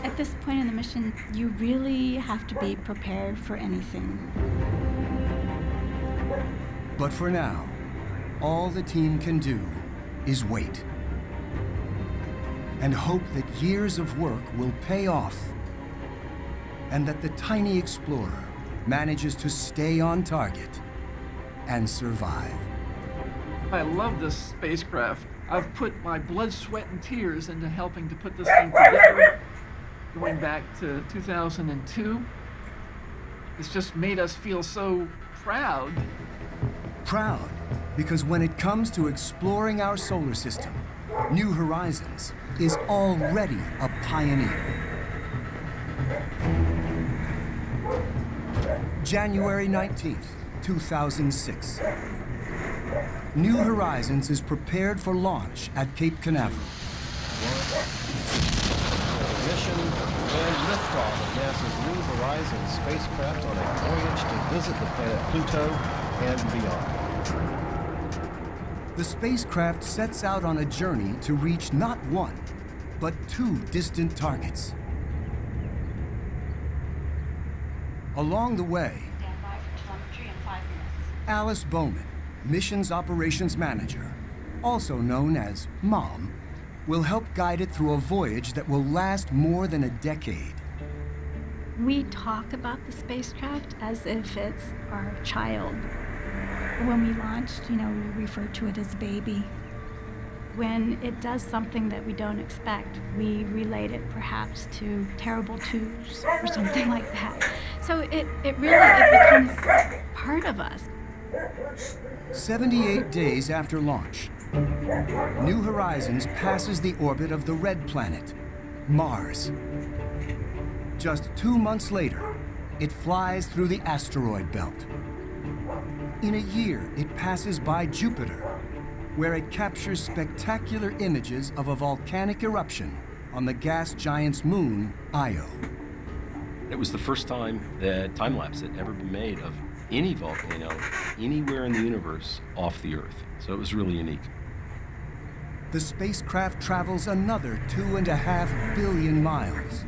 At this point in the mission, you really have to be prepared for anything. But for now, all the team can do is wait. and hope that years of work will pay off and that the tiny explorer manages to stay on target and survive. I love this spacecraft. I've put my blood, sweat, and tears into helping to put this thing together, going back to 2002. It's just made us feel so proud. Proud because when it comes to exploring our solar system, New Horizons is already a pioneer. January 19th, 2006. New Horizons is prepared for launch at Cape Canaveral. Ignition and liftoff of NASA's New Horizons spacecraft on a voyage to visit the planet Pluto and beyond. The spacecraft sets out on a journey to reach not one, but two distant targets. Along the way, Stand by for telemetry in 5 minutes. Alice Bowman, Missions Operations Manager, also known as Mom, will help guide it through a voyage that will last more than a decade. We talk about the spacecraft as if it's our child. When we launched, we refer to it as baby. When it does something that we don't expect, we relate it perhaps to terrible twos or something like that. So it becomes part of us. 78 days after launch, New Horizons passes the orbit of the red planet, Mars. Just 2 months later, it flies through the asteroid belt. In a year, it passes by Jupiter, where it captures spectacular images of a volcanic eruption on the gas giant's moon, Io. It was the first time that time-lapse had ever been made of any volcano anywhere in the universe off the Earth. So it was really unique. The spacecraft travels another 2.5 billion miles,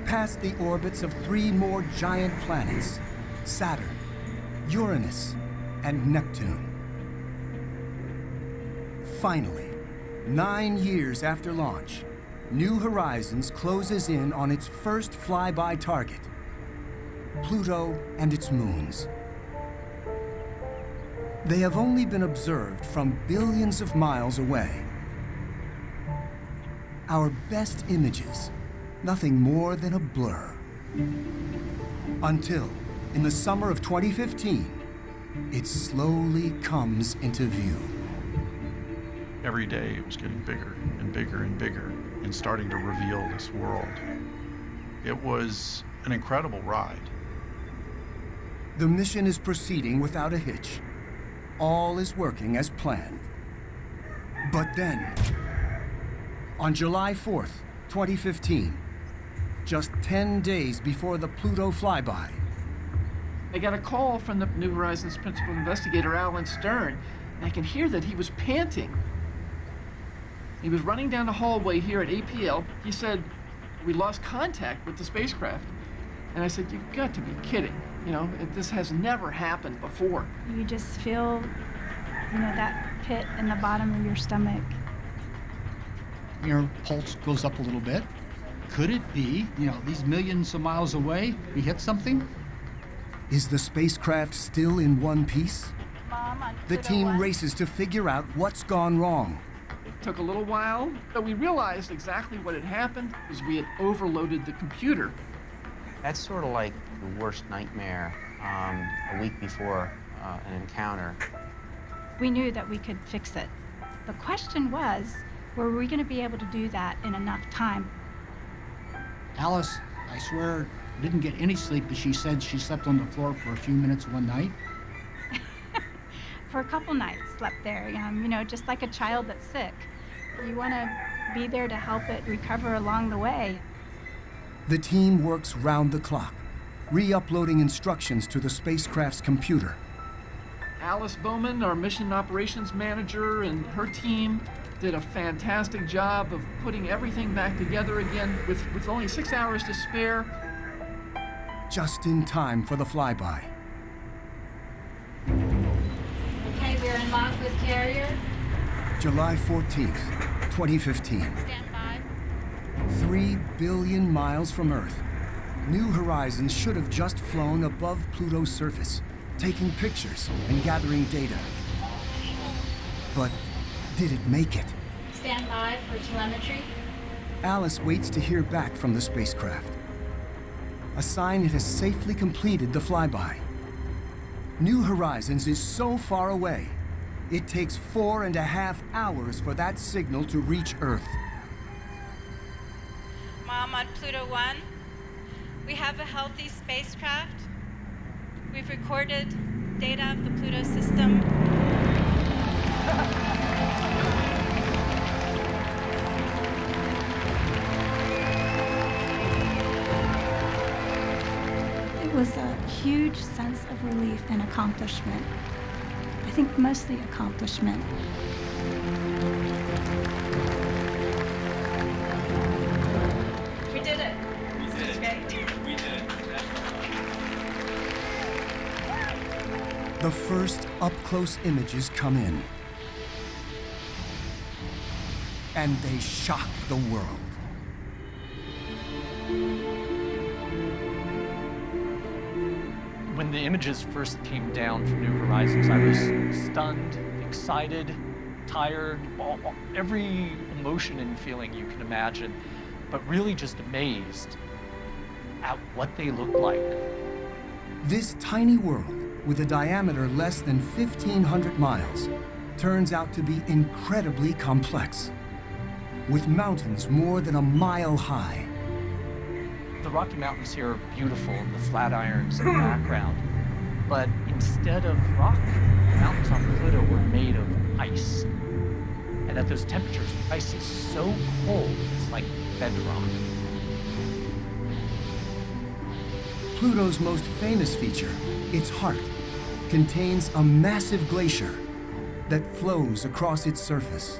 past the orbits of 3 more giant planets, Saturn, Uranus, and Neptune. Finally, 9 years after launch, New Horizons closes in on its first flyby target, Pluto and its moons. They have only been observed from billions of miles away. Our best images, nothing more than a blur. Until, in the summer of 2015, it slowly comes into view. Every day it was getting bigger and bigger and bigger and starting to reveal this world. It was an incredible ride. The mission is proceeding without a hitch. All is working as planned. But then, on July 4th, 2015, just 10 days before the Pluto flyby, I got a call from the New Horizons principal investigator, Alan Stern, and I can hear that he was panting. He was running down the hallway here at APL. He said, "We lost contact with the spacecraft." And I said, "You've got to be kidding. This has never happened before." You just feel, that pit in the bottom of your stomach. Your pulse goes up a little bit. Could it be, these millions of miles away, we hit something? is the spacecraft still in one piece? Mom, The team races to figure out what's gone wrong. It took a little while, but we realized exactly what had happened is we had overloaded the computer. That's sort of like the worst nightmare a week before an encounter. We knew that we could fix it. The question was, were we going to be able to do that in enough time? Alice, I swear, didn't get any sleep, but she said she slept on the floor for a few minutes one night. For a couple nights, slept there, just like a child that's sick. You want to be there to help it recover along the way. The team works round the clock, re-uploading instructions to the spacecraft's computer. Alice Bowman, our mission operations manager, and her team did a fantastic job of putting everything back together again with only 6 hours to spare. Just in time for the flyby. Okay, we're in lock with carrier. July 14th, 2015. Stand by. 3 billion miles from Earth, New Horizons should have just flown above Pluto's surface, taking pictures and gathering data. But did it make it? Stand by for telemetry. Alice waits to hear back from the spacecraft. A sign it has safely completed the flyby. New Horizons is so far away, it takes 4.5 hours for that signal to reach Earth. Mom, on Pluto 1, we have a healthy spacecraft. We've recorded data of the Pluto system. It was a huge sense of relief and accomplishment. I think mostly accomplishment. We did it. We did it. Okay. We did it. The first up-close images come in. And they shock the world. When the images first came down from New Horizons, I was stunned, excited, tired, every emotion and feeling you can imagine, but really just amazed at what they look like. This tiny world, with a diameter less than 1,500 miles, turns out to be incredibly complex, with mountains more than a mile high. The Rocky Mountains here are beautiful, and the Flatirons in the background. But instead of rock, the mountains on Pluto were made of ice. And at those temperatures, ice is so cold, it's like bedrock. Pluto's most famous feature, its heart, contains a massive glacier that flows across its surface.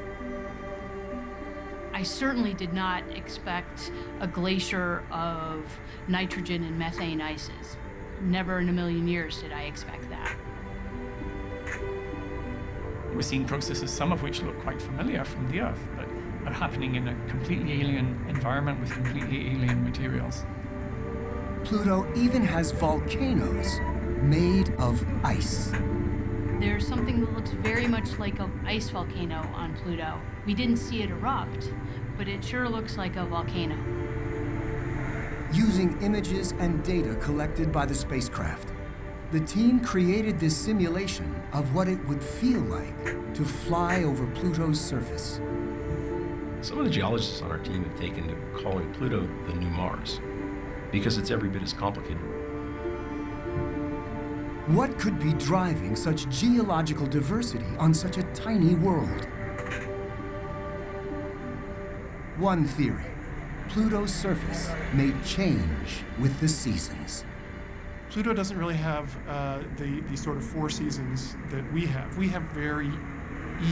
I certainly did not expect a glacier of nitrogen and methane ices. Never in a million years did I expect that. We're seeing processes, some of which look quite familiar from the Earth, but are happening in a completely alien environment with completely alien materials. Pluto even has volcanoes made of ice. There's something that looks very much like an ice volcano on Pluto. We didn't see it erupt, but it sure looks like a volcano. Using images and data collected by the spacecraft, the team created this simulation of what it would feel like to fly over Pluto's surface. Some of the geologists on our team have taken to calling Pluto the new Mars, because it's every bit as complicated. What could be driving such geological diversity on such a tiny world? One theory, Pluto's surface may change with the seasons. Pluto doesn't really have the sort of 4 seasons that we have. We have very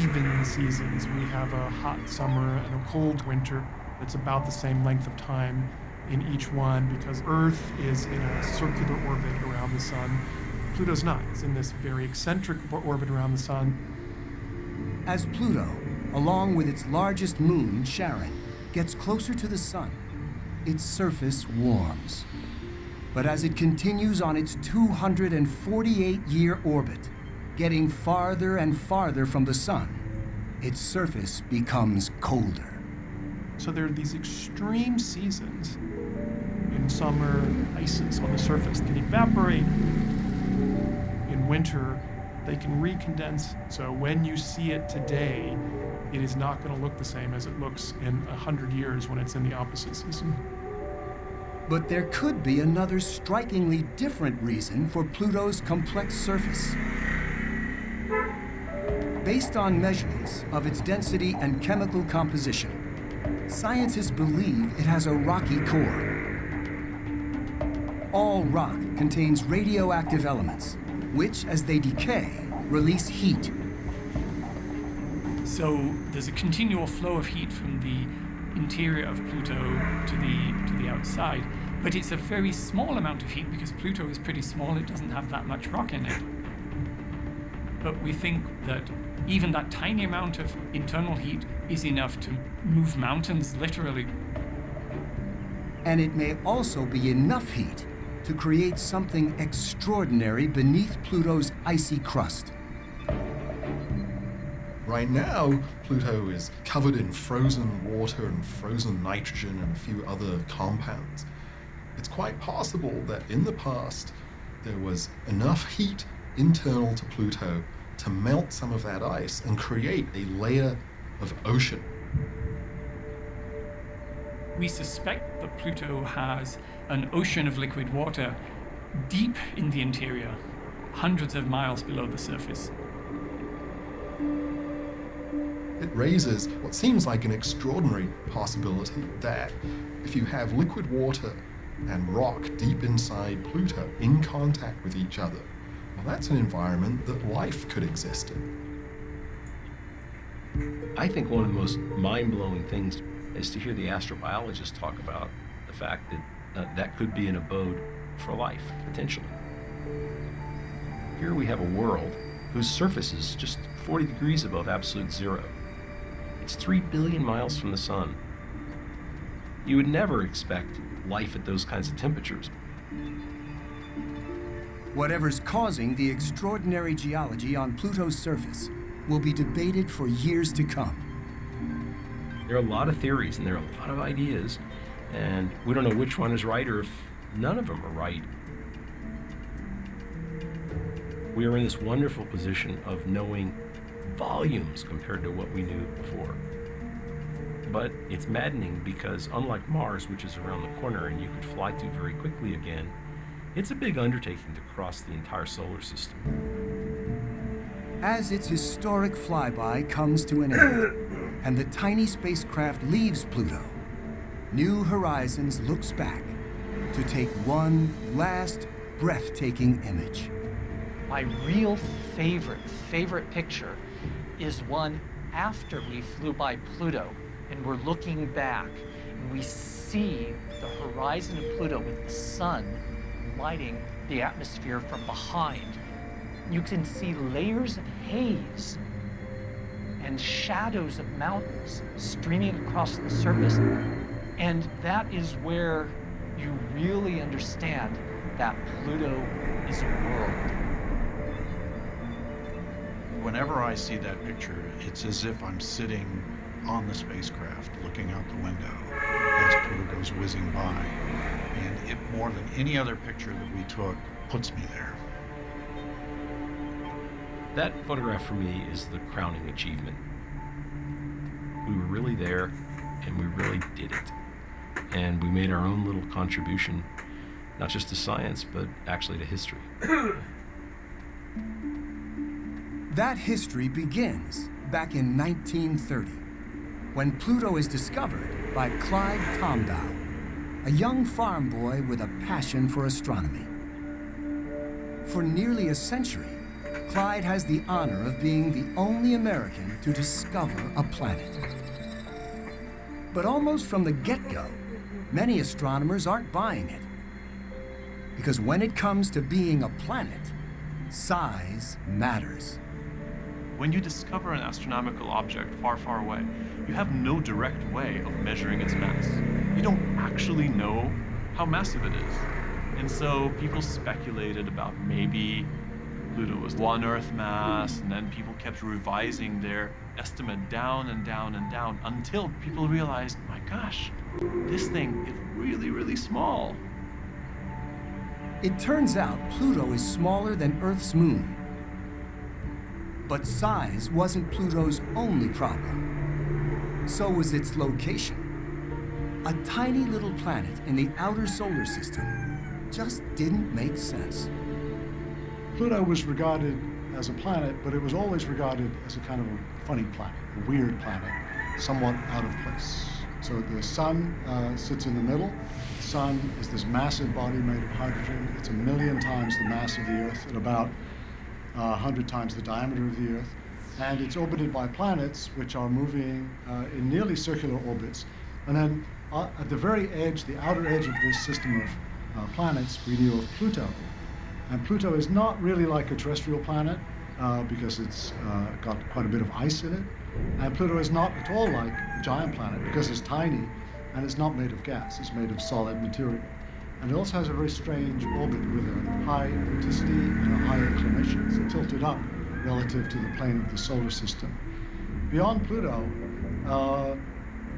even seasons. We have a hot summer and a cold winter that's about the same length of time in each one, because Earth is in a circular orbit around the sun. Pluto's not. It's in this very eccentric orbit around the sun. As Pluto, along with its largest moon, Charon, gets closer to the sun, its surface warms. But as it continues on its 248-year orbit, getting farther and farther from the sun, its surface becomes colder. So there are these extreme seasons. In summer, ices on the surface can evaporate. In winter, they can recondense. So when you see it today, it is not going to look the same as it looks in 100 years when it's in the opposite season. But there could be another strikingly different reason for Pluto's complex surface. Based on measurements of its density and chemical composition, scientists believe it has a rocky core. All rock contains radioactive elements, which, as they decay, release heat. So there's a continual flow of heat from the interior of Pluto to the outside, but it's a very small amount of heat because Pluto is pretty small. It doesn't have that much rock in it. But we think that even that tiny amount of internal heat is enough to move mountains, literally. And it may also be enough heat to create something extraordinary beneath Pluto's icy crust. Right now, Pluto is covered in frozen water and frozen nitrogen and a few other compounds. It's quite possible that in the past, there was enough heat internal to Pluto to melt some of that ice and create a layer of ocean. We suspect that Pluto has an ocean of liquid water deep in the interior, hundreds of miles below the surface. It raises what seems like an extraordinary possibility that if you have liquid water and rock deep inside Pluto in contact with each other, well, that's an environment that life could exist in. I think one of the most mind-blowing things is to hear the astrobiologists talk about the fact that that could be an abode for life, potentially. Here we have a world whose surface is just 40 degrees above absolute zero. It's 3 billion miles from the sun. You would never expect life at those kinds of temperatures. Whatever's causing the extraordinary geology on Pluto's surface will be debated for years to come. There are a lot of theories and there are a lot of ideas, and we don't know which one is right or if none of them are right. We are in this wonderful position of knowing volumes compared to what we knew before. But it's maddening because unlike Mars, which is around the corner and you could fly to very quickly again, it's a big undertaking to cross the entire solar system. As its historic flyby comes to an end, and the tiny spacecraft leaves Pluto, New Horizons looks back to take one last breathtaking image. My real favorite picture is one after we flew by Pluto and we're looking back and we see the horizon of Pluto with the sun lighting the atmosphere from behind. You can see layers of haze and shadows of mountains streaming across the surface. And that is where you really understand that Pluto is a world. Whenever I see that picture, it's as if I'm sitting on the spacecraft looking out the window as Pluto goes whizzing by. And it, more than any other picture that we took, puts me there. That photograph for me is the crowning achievement. We were really there and we really did it. And we made our own little contribution, not just to science, but actually to history. That history begins back in 1930, when Pluto is discovered by Clyde Tombaugh, a young farm boy with a passion for astronomy. For nearly a century, Clyde has the honor of being the only American to discover a planet. But almost from the get-go, many astronomers aren't buying it. Because when it comes to being a planet, size matters. When you discover an astronomical object far, far away, you have no direct way of measuring its mass. You don't actually know how massive it is. And so people speculated about maybe Pluto was 1 Earth mass, and then people kept revising their estimate down and down and down until people realized, my gosh, this thing is really, really small. It turns out Pluto is smaller than Earth's moon. But size wasn't Pluto's only problem. So was its location. A tiny little planet in the outer solar system just didn't make sense. Pluto was regarded as a planet, but it was always regarded as a kind of a funny planet, a weird planet, somewhat out of place. So the sun sits in the middle. The sun is this massive body made of hydrogen. It's 1 million times the mass of the Earth and about 100 times the diameter of the Earth. And it's orbited by planets which are moving in nearly circular orbits. And then at the very edge, the outer edge of this system of planets, we knew of Pluto. And Pluto is not really like a terrestrial planet because it's got quite a bit of ice in it. And Pluto is not at all like a giant planet because it's tiny and it's not made of gas, it's made of solid material. And it also has a very strange orbit with a high eccentricity and a high inclination. It's tilted up relative to the plane of the solar system. Beyond Pluto,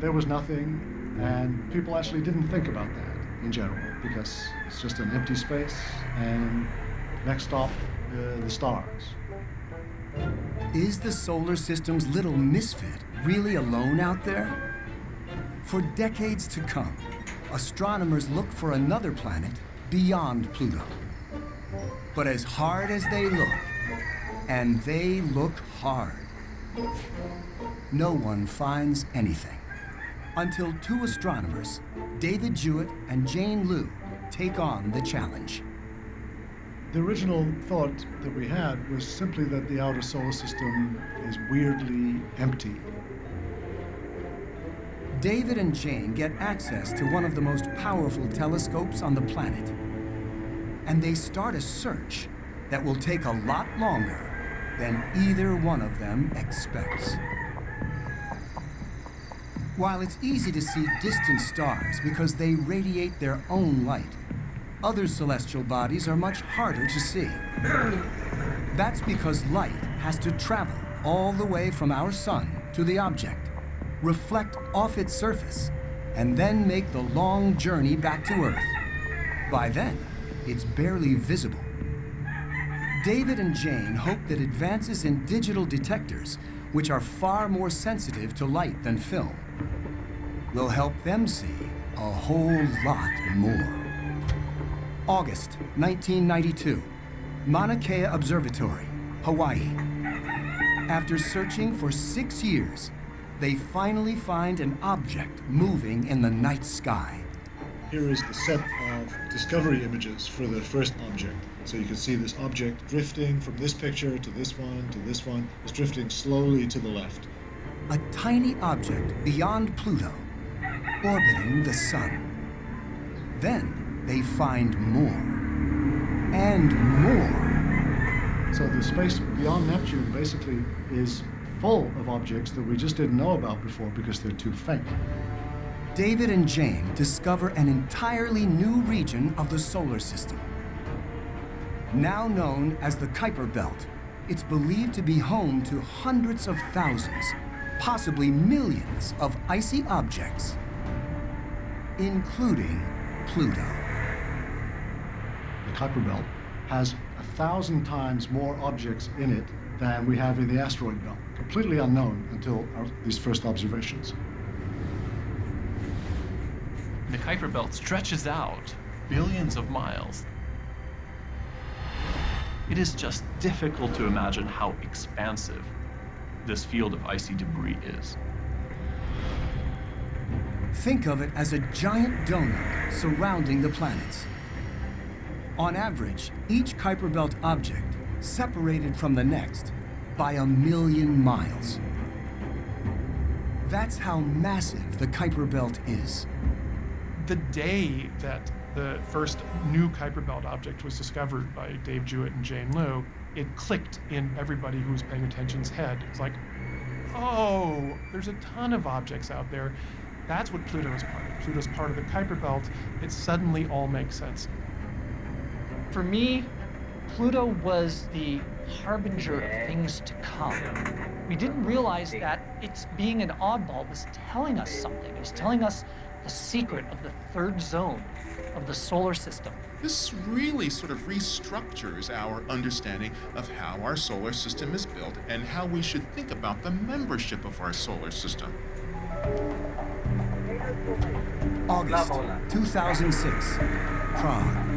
there was nothing, and people actually didn't think about that in general, because it's just an empty space, and next stop, the stars. Is the solar system's little misfit really alone out there? For decades to come, astronomers look for another planet beyond Pluto. But as hard as they look, and they look hard, no one finds anything. Until two astronomers, David Jewett and Jane Liu, take on the challenge. The original thought that we had was simply that the outer solar system is weirdly empty. David and Jane get access to one of the most powerful telescopes on the planet. And they start a search that will take a lot longer than either one of them expects. While it's easy to see distant stars because they radiate their own light, other celestial bodies are much harder to see. That's because light has to travel all the way from our sun to the object, reflect off its surface, and then make the long journey back to Earth. By then, it's barely visible. David and Jane hope that advances in digital detectors, which are far more sensitive to light than film, will help them see a whole lot more. August 1992, Mauna Kea Observatory, Hawaii. After searching for 6 years, they finally find an object moving in the night sky. Here is the set of discovery images for the first object. So you can see this object drifting from this picture to this one to this one. It's drifting slowly to the left. A tiny object beyond Pluto, orbiting the sun. Then they find more, and more. So the space beyond Neptune basically is full of objects that we just didn't know about before because they're too faint. David and Jane discover an entirely new region of the solar system. Now known as the Kuiper Belt, it's believed to be home to hundreds of thousands, possibly millions of icy objects, including Pluto. The Kuiper Belt has 1,000 times more objects in it than we have in the asteroid belt. Completely unknown until these first observations. The Kuiper Belt stretches out billions of miles. It is just difficult to imagine how expansive this field of icy debris is. Think of it as a giant donut surrounding the planets. On average, each Kuiper Belt object separated from the next by 1 million miles. That's how massive the Kuiper Belt is. The day that the first new Kuiper Belt object was discovered by Dave Jewett and Jane Liu, it clicked in everybody who was paying attention's head. It's like, oh, there's a ton of objects out there. That's what Pluto is part of. Pluto's part of the Kuiper Belt. It suddenly all makes sense. For me, Pluto was the harbinger of things to come. We didn't realize that its being an oddball was telling us something. It was telling us the secret of the third zone of the solar system. This really sort of restructures our understanding of how our solar system is built and how we should think about the membership of our solar system. August 2006, Prague.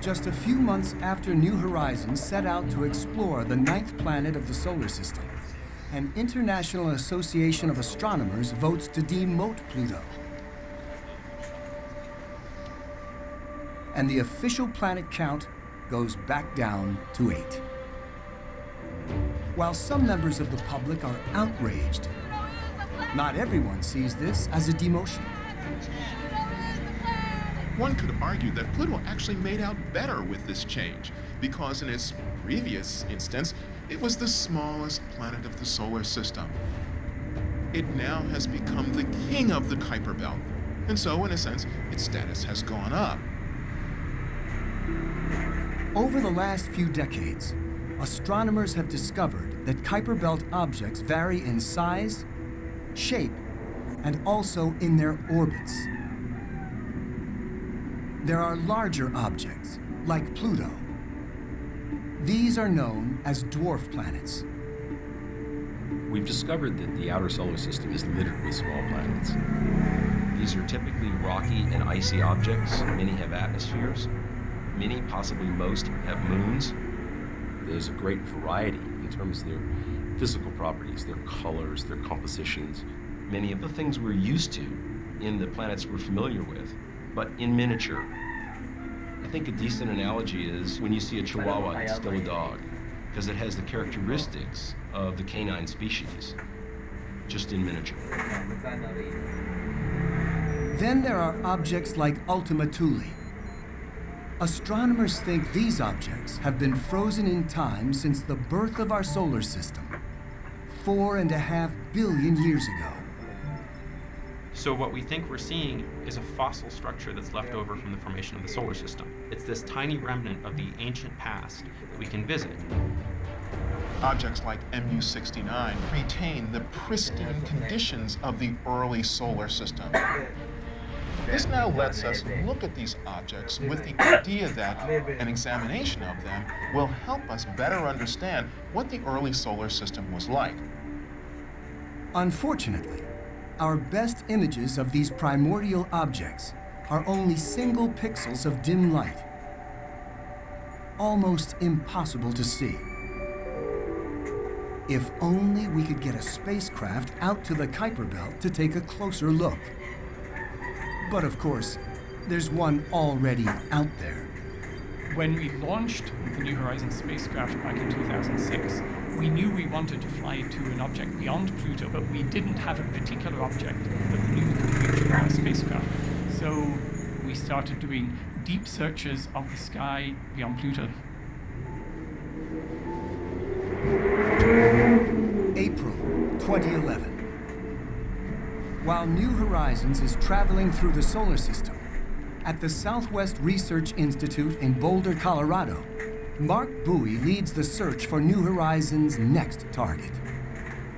Just a few months after New Horizons set out to explore the 9th planet of the solar system, an International Association of Astronomers votes to demote Pluto. And the official planet count goes back down to 8. While some members of the public are outraged, not everyone sees this as a demotion. One could argue that Pluto actually made out better with this change, because in its previous instance, it was the smallest planet of the solar system. it now has become the king of the Kuiper Belt. And so, in a sense, its status has gone up. Over the last few decades, astronomers have discovered that Kuiper Belt objects vary in size, shape, and also in their orbits. There are larger objects, like Pluto. These are known as dwarf planets. We've discovered that the outer solar system is littered with small planets. These are typically rocky and icy objects. Many have atmospheres. Many, possibly most, have moons. There's a great variety in terms of their physical properties, their colors, their compositions. Many of the things we're used to in the planets we're familiar with, but in miniature. I think a decent analogy is when you see a Chihuahua that's still a dog, because it has the characteristics of the canine species, just in miniature. Then there are objects like Ultima Thule. Astronomers think these objects have been frozen in time since the birth of our solar system, 4.5 billion years ago. So what we think we're seeing is a fossil structure that's left over from the formation of the solar system. It's this tiny remnant of the ancient past that we can visit. Objects like MU-69 retain the pristine conditions of the early solar system. This now lets us look at these objects with the idea that an examination of them will help us better understand what the early solar system was like. Unfortunately, our best images of these primordial objects are only single pixels of dim light, almost impossible to see. If only we could get a spacecraft out to the Kuiper Belt to take a closer look. But of course, there's one already out there. When we launched the New Horizons spacecraft back in 2006, we knew we wanted to fly to an object beyond Pluto, but we didn't have a particular object that we knew could reach our spacecraft. So we started doing deep searches of the sky beyond Pluto. April 2011. While New Horizons is traveling through the solar system, at the Southwest Research Institute in Boulder, Colorado, Mark Bowie leads the search for New Horizons' next target.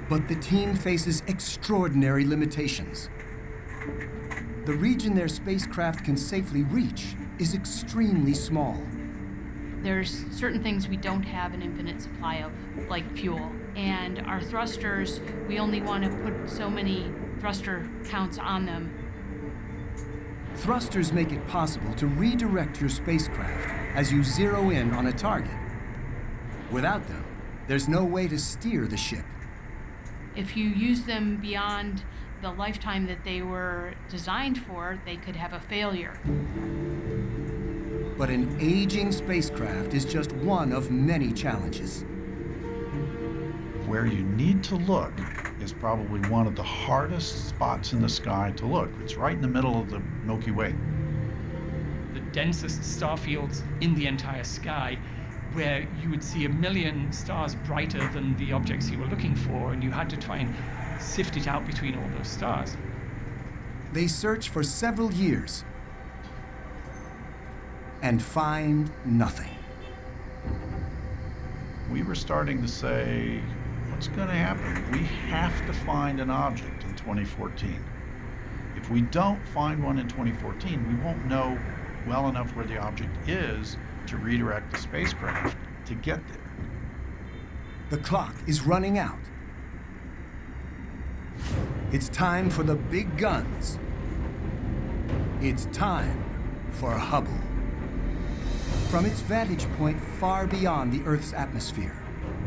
But the team faces extraordinary limitations. The region their spacecraft can safely reach is extremely small. There's certain things we don't have an infinite supply of, like fuel. And our thrusters, we only want to put so many thruster counts on them. Thrusters make it possible to redirect your spacecraft as you zero in on a target. Without them, there's no way to steer the ship. If you use them beyond the lifetime that they were designed for, they could have a failure. But an aging spacecraft is just one of many challenges. Where you need to look is probably one of the hardest spots in the sky to look. It's right in the middle of the Milky Way. The densest star fields in the entire sky, where you would see 1 million stars brighter than the objects you were looking for, and you had to try and sift it out between all those stars. They search for several years and find nothing. We were starting to say, what's going to happen? We have to find an object in 2014. If we don't find one in 2014, we won't know well enough where the object is to redirect the spacecraft to get there. The clock is running out. It's time for the big guns. It's time for Hubble. From its vantage point far beyond the Earth's atmosphere,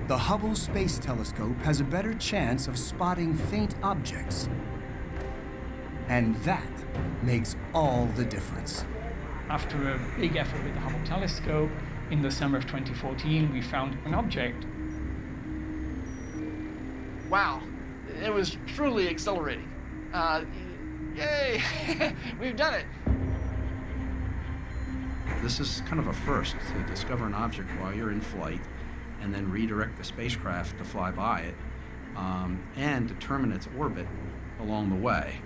the Hubble Space Telescope has a better chance of spotting faint objects. And that makes all the difference. After a big effort with the Hubble telescope, in the summer of 2014, we found an object. Wow, it was truly exhilarating. Yay, we've done it. This is kind of a first, to discover an object while you're in flight and then redirect the spacecraft to fly by it and determine its orbit along the way.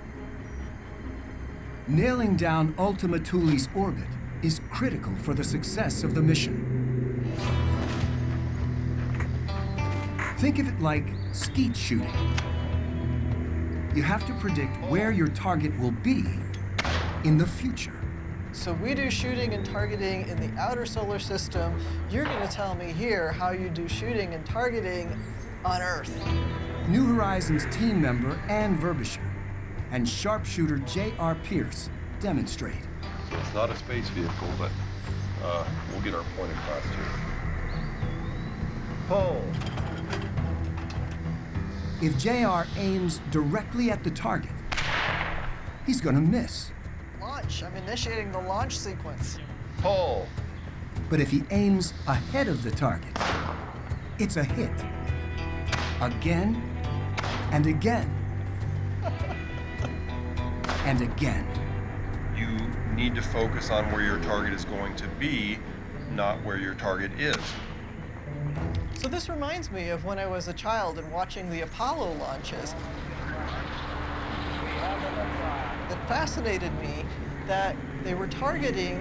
Nailing down Ultima Thule's orbit is critical for the success of the mission. Think of it like skeet shooting. You have to predict where your target will be in the future. So we do shooting and targeting in the outer solar system. You're going to tell me here how you do shooting and targeting on Earth. New Horizons team member Ann Verbisher and sharpshooter J.R. Pierce demonstrate. So it's not a space vehicle, but we'll get our point across here. Pull. If J.R. aims directly at the target, he's gonna miss. Launch. I'm initiating the launch sequence. Pull. But if he aims ahead of the target, it's a hit. Again, and again, and again. You need to focus on where your target is going to be, not where your target is. So this reminds me of when I was a child and watching the Apollo launches. It fascinated me that they were targeting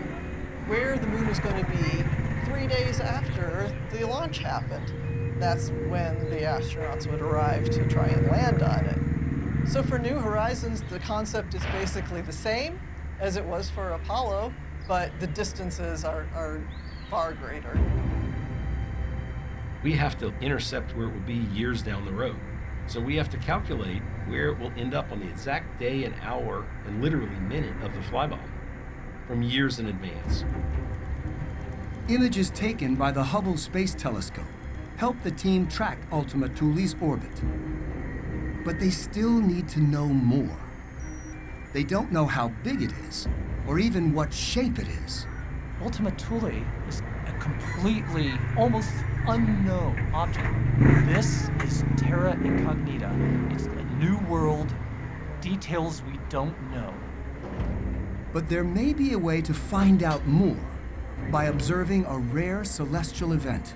where the moon was going to be 3 days after the launch happened. That's when the astronauts would arrive to try and land on it. So for New Horizons, the concept is basically the same as it was for Apollo, but the distances are far greater. We have to intercept where it will be years down the road. So we have to calculate where it will end up on the exact day and hour and literally minute of the flyby from years in advance. Images taken by the Hubble Space Telescope help the team track Ultima Thule's orbit. But they still need to know more. They don't know how big it is, or even what shape it is. Ultima Thule is a completely, almost unknown object. This is terra incognita. It's a new world, details we don't know. But there may be a way to find out more by observing a rare celestial event.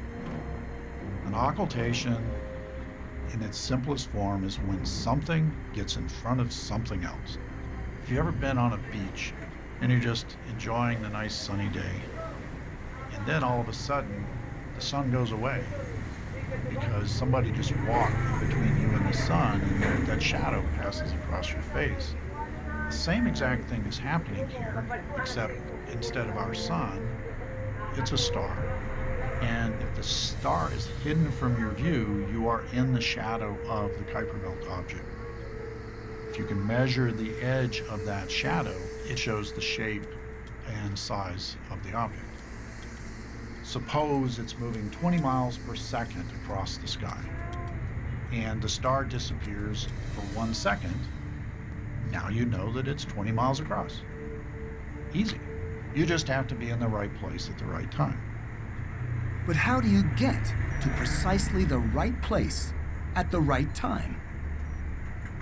An occultation, in its simplest form, is when something gets in front of something else. If you've ever been on a beach and you're just enjoying the nice sunny day, and then all of a sudden, the sun goes away because somebody just walked between you and the sun, and that shadow passes across your face. The same exact thing is happening here, except instead of our sun, it's a star. And if the star is hidden from your view, you are in the shadow of the Kuiper Belt object. If you can measure the edge of that shadow, it shows the shape and size of the object. Suppose it's moving 20 miles per second across the sky, and the star disappears for 1 second. Now you know that it's 20 miles across. Easy. You just have to be in the right place at the right time. But how do you get to precisely the right place at the right time?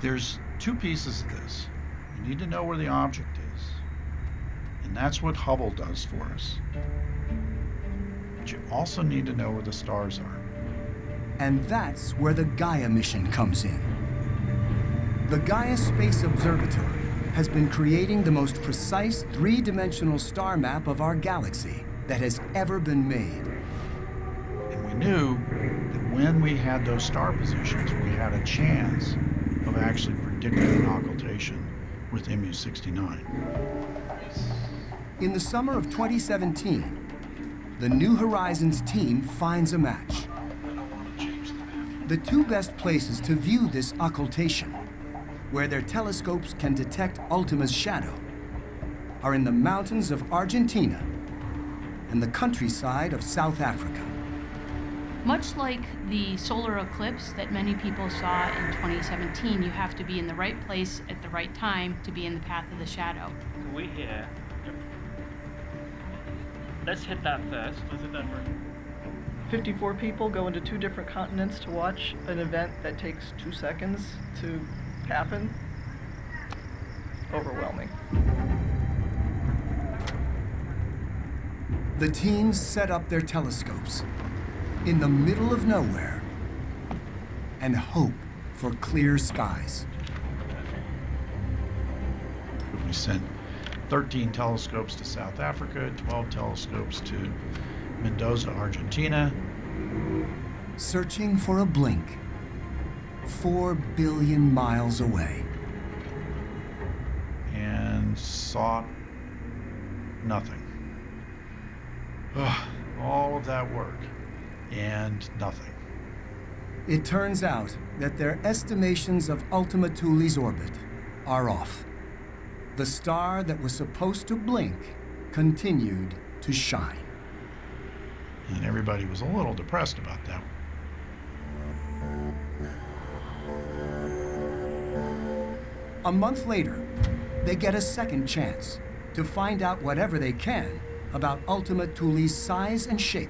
There's two pieces of this. You need to know where the object is, and that's what Hubble does for us. But you also need to know where the stars are. And that's where the Gaia mission comes in. The Gaia Space Observatory has been creating the most precise three-dimensional star map of our galaxy that has ever been made. And we knew that when we had those star positions, we had a chance of actually predicting an occultation with MU-69. In the summer of 2017, the New Horizons team finds a match. The two best places to view this occultation, where their telescopes can detect Ultima's shadow, are in the mountains of Argentina and the countryside of South Africa. Much like the solar eclipse that many people saw in 2017, you have to be in the right place at the right time to be in the path of the shadow. We're here. Let's hit that first. Let's hit that first. 54 people go into 2 different continents to watch an event that takes 2 seconds to happen. Overwhelming. The teams set up their telescopes in the middle of nowhere and hope for clear skies. We sent 13 telescopes to South Africa, 12 telescopes to Mendoza, Argentina. Searching for a blink 4 billion miles away. And saw nothing. All of that work and nothing. It turns out that their estimations of Ultima Thule's orbit are off. The star that was supposed to blink continued to shine. And everybody was a little depressed about that. A month later, they get a second chance to find out whatever they can about Ultima Thule's size and shape.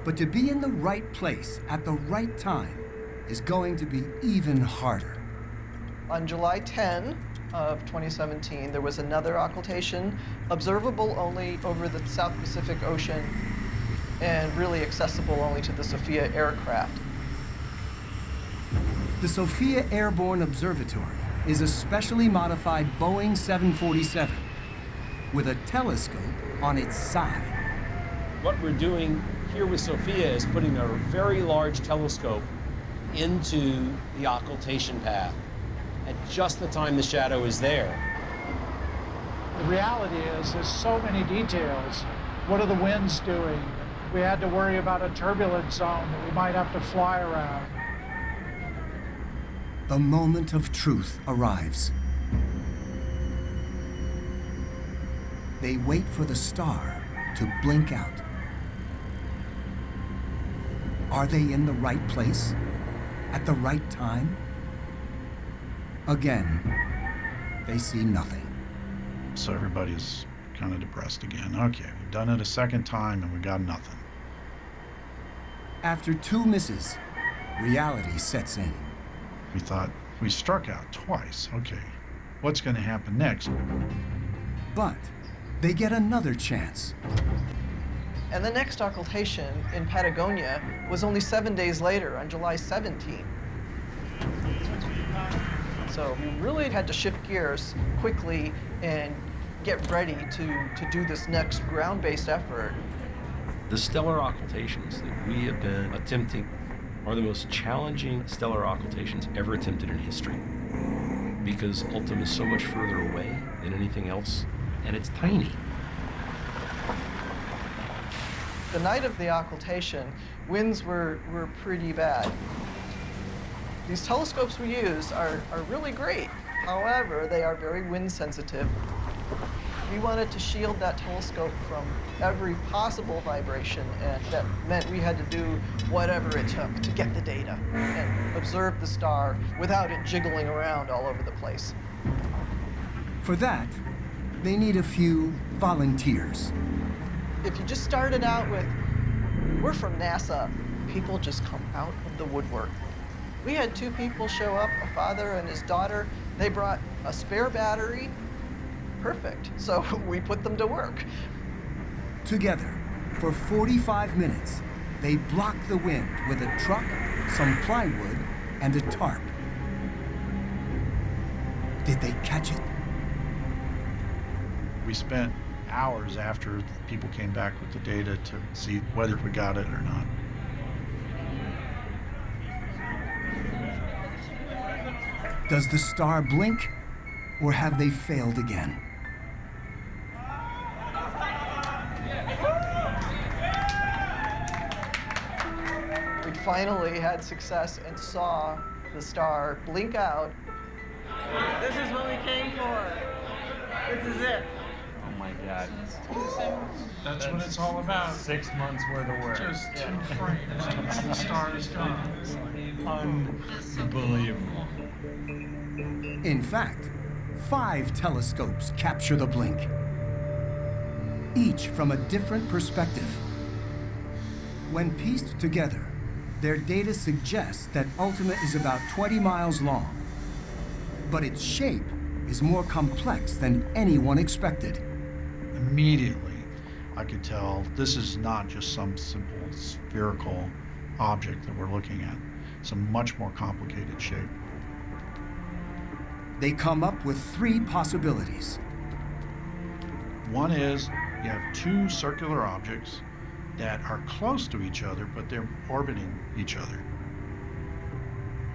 But to be in the right place at the right time is going to be even harder. On July 10 of 2017, there was another occultation, observable only over the South Pacific Ocean and really accessible only to the Sophia aircraft. The Sophia Airborne Observatory is a specially modified Boeing 747 with a telescope on its side. What we're doing here with Sophia is putting a very large telescope into the occultation path at just the time the shadow is there. The reality is there's so many details. What are the winds doing? We had to worry about a turbulence zone that we might have to fly around. The moment of truth arrives. They wait for the star to blink out. Are they in the right place? At the right time? Again, they see nothing. So everybody's kind of depressed again. Okay, we've done it a second time and we got nothing. After 2 misses, reality sets in. We thought, we struck out twice. Okay, what's going to happen next? But they get another chance. And the next occultation in Patagonia was only 7 days later, on July 17. So we really had to shift gears quickly and get ready to do this next ground-based effort. The stellar occultations that we have been attempting are the most challenging stellar occultations ever attempted in history, because Ultima is so much further away than anything else, and it's tiny. The night of the occultation, winds were pretty bad. These telescopes we use are really great. However, they are very wind sensitive. We wanted to shield that telescope from every possible vibration, and that meant we had to do whatever it took to get the data and observe the star without it jiggling around all over the place. For that, they need a few volunteers. If you just started out with, we're from NASA, people just come out of the woodwork. We had 2 people show up, a father and his daughter. They brought a spare battery. Perfect. So we put them to work. Together, for 45 minutes, they block the wind with a truck, some plywood, and a tarp. Did they catch it? We spent hours after people came back with the data to see whether we got it or not. Does the star blink, or have they failed again? We finally had success and saw the star blink out. This is what we came for. This is it. Oh my God. That's what it's all about. 6 months worth of work. Just 2 frames. The star is gone. Unbelievable. In fact, 5 telescopes capture the blink, each from a different perspective. When pieced together, their data suggests that Ultima is about 20 miles long, but its shape is more complex than anyone expected. Immediately, I could tell this is not just some simple spherical object that we're looking at. It's a much more complicated shape. They come up with 3 possibilities. One is you have 2 circular objects that are close to each other, but they're orbiting each other.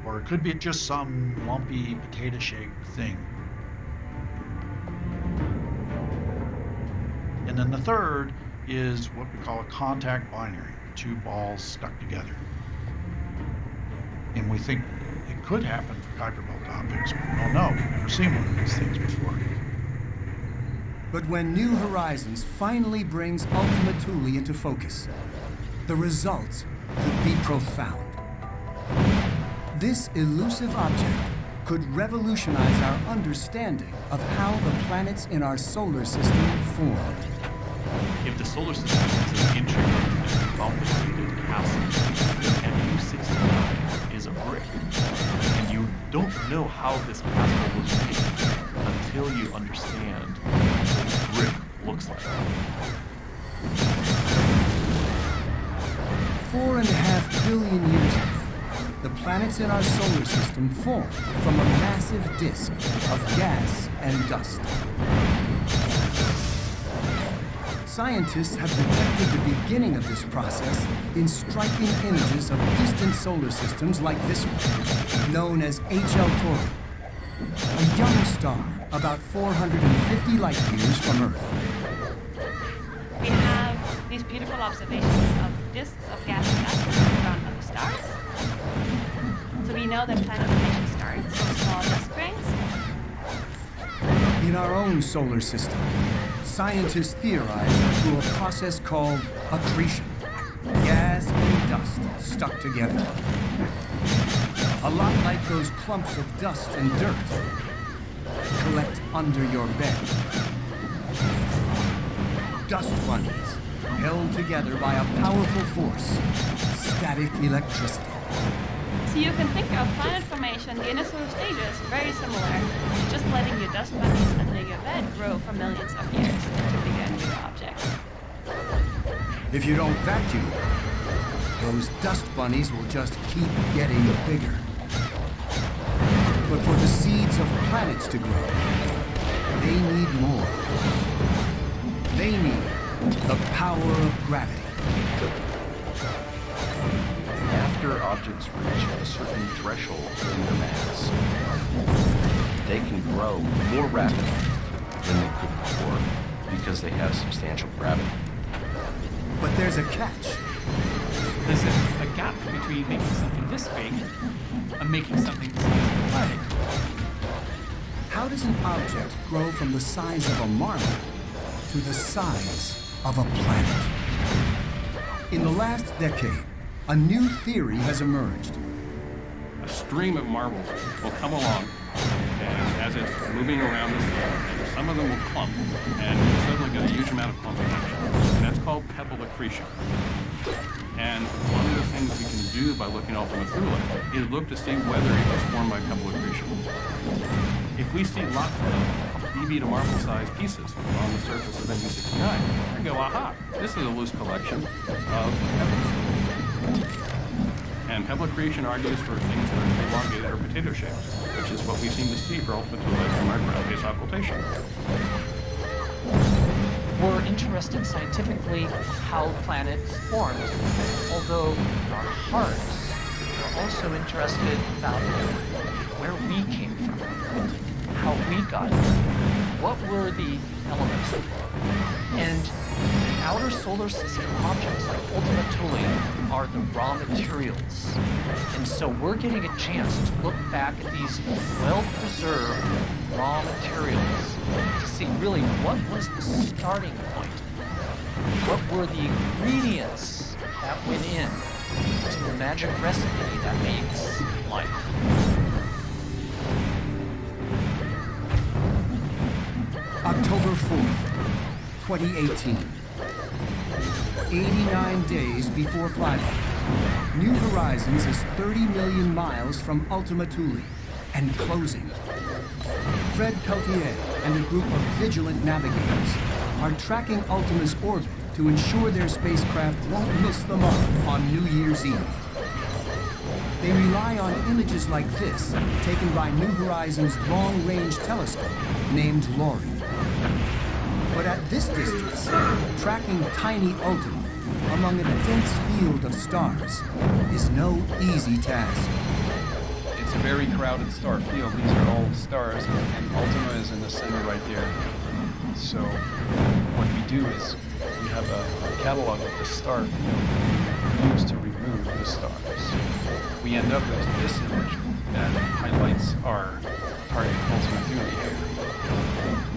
Or it could be just some lumpy potato-shaped thing. And then the third is what we call a contact binary, 2 balls stuck together. And we think it could happen for Kuiper Belt objects, but we don't know. We've never seen one of these things before. But when New Horizons finally brings Ultima Thule into focus, the results could be profound. This elusive object could revolutionize our understanding of how the planets in our solar system formed. If the solar system is an intricate and complicated castle, then MU-69 is a brick. And you don't know how this castle was made until you understand what a brick looks like. 4.5 billion years ago, the planets in our solar system formed from a massive disk of gas and dust. Scientists have detected the beginning of this process in striking images of distant solar systems like this one, known as HL Tauri, a young star about 450 light years from Earth. We have these beautiful observations of disks of gas and dust in the background of the stars. So we know that planet formation starts from small dust grains. In our own solar system, scientists theorize that through a process called accretion, gas and dust stuck together. A lot like those clumps of dust and dirt collect under your bed. Dust bunnies, held together by a powerful force, static electricity. So you can think of planet formation, the initial stages, very similar, just letting your dust bunnies under your bed grow for millions of years into bigger and bigger objects. If you don't vacuum, those dust bunnies will just keep getting bigger. But for the seeds of planets to grow, they need more. They need the power of gravity. After objects reach a certain threshold in their mass, they can grow more rapidly than they could before because they have substantial gravity. But there's a catch. There's a gap between making something this big and making something the size of a planet. How does an object grow from the size of a marble to the size of a planet? In the last decade, a new theory has emerged. A stream of marbles will come along, and as it's moving around the floor, and some of them will clump, and you suddenly get a huge amount of clumping action. And that's called pebble accretion. And one of the things we can do by looking at Ultima Thule is look to see whether it was formed by pebble accretion. If we see lots of BB to marble sized pieces on the surface of MU-69, we go, aha, this is a loose collection of pebbles. And pebble accretion argues for things that are elongated or potato shaped, which is what we seem to see for Ultima Thule from our ground-based occultation. We're interested scientifically how planets formed, although our hearts are also interested about where we came from, how we got here, what were the elements, and outer solar system objects like Ultima Thule are the raw materials. And so we're getting a chance to look back at these well-preserved raw materials to see really what was the starting point. What were the ingredients that went in to the magic recipe that makes life? October 4th, 2018. 89 days before flyby, New Horizons is 30 million miles from Ultima Thule and closing. Fred Peltier and a group of vigilant navigators are tracking Ultima's orbit to ensure their spacecraft won't miss the mark on New Year's Eve. They rely on images like this, taken by New Horizons' long-range telescope, named LORRI. But at this distance, tracking tiny Ultima among a dense field of stars is no easy task. It's a very crowded star field. These are all stars, and Ultima is in the center right here. So what we do is we have a catalog of the star field used to remove the stars. We end up with this image that highlights our target Ultima Thule here.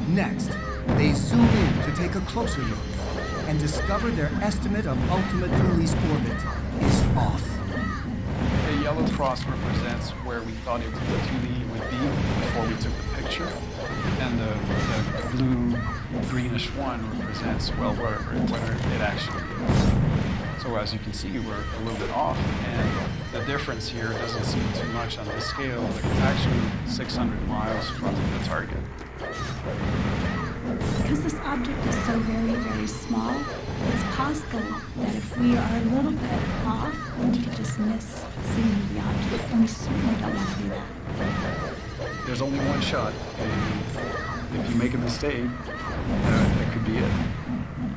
Next, they zoom in to take a closer look and discover their estimate of Ultima Thule's orbit is off. The yellow cross represents where we thought Ultima Thule would be before we took the picture, and the blue greenish one represents, well, where it actually is. So as you can see, we're a little bit off, and the difference here doesn't seem too much on this scale, but it's actually 600 miles from the target. Because this object is so very, very small, it's possible that if we are a little bit off, we could just miss seeing the object, and we certainly don't want to do that. There's only one shot, and if you make a mistake, that could be it.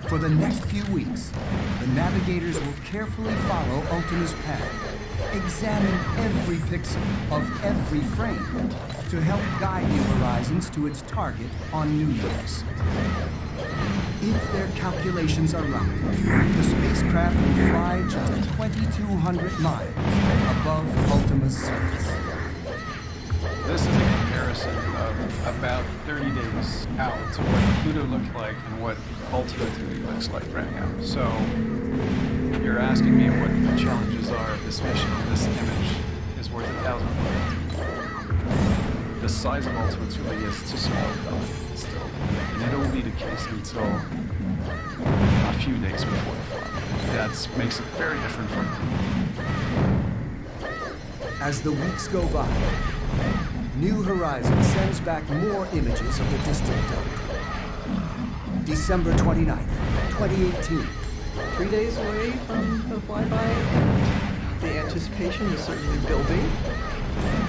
For the next few weeks, the navigators will carefully follow Ultima's path, examine every pixel of every frame to help guide New Horizons to its target on New Year's. If their calculations are right, the spacecraft will fly just 2,200 miles above Ultima's surface. This is a comparison of about 30 days out to what Pluto looked like and what Ultima Thule looks like right now. So you're asking me what the challenges are of this mission. This image is worth 1,000 words. The size of Ultima Thule is too small still, and it will be the case until a few days before the flight. That makes it very different from As the weeks go by, New Horizons sends back more images of the distant dome. December 29th, 2018. 3 days away from the flyby, and the anticipation is certainly building.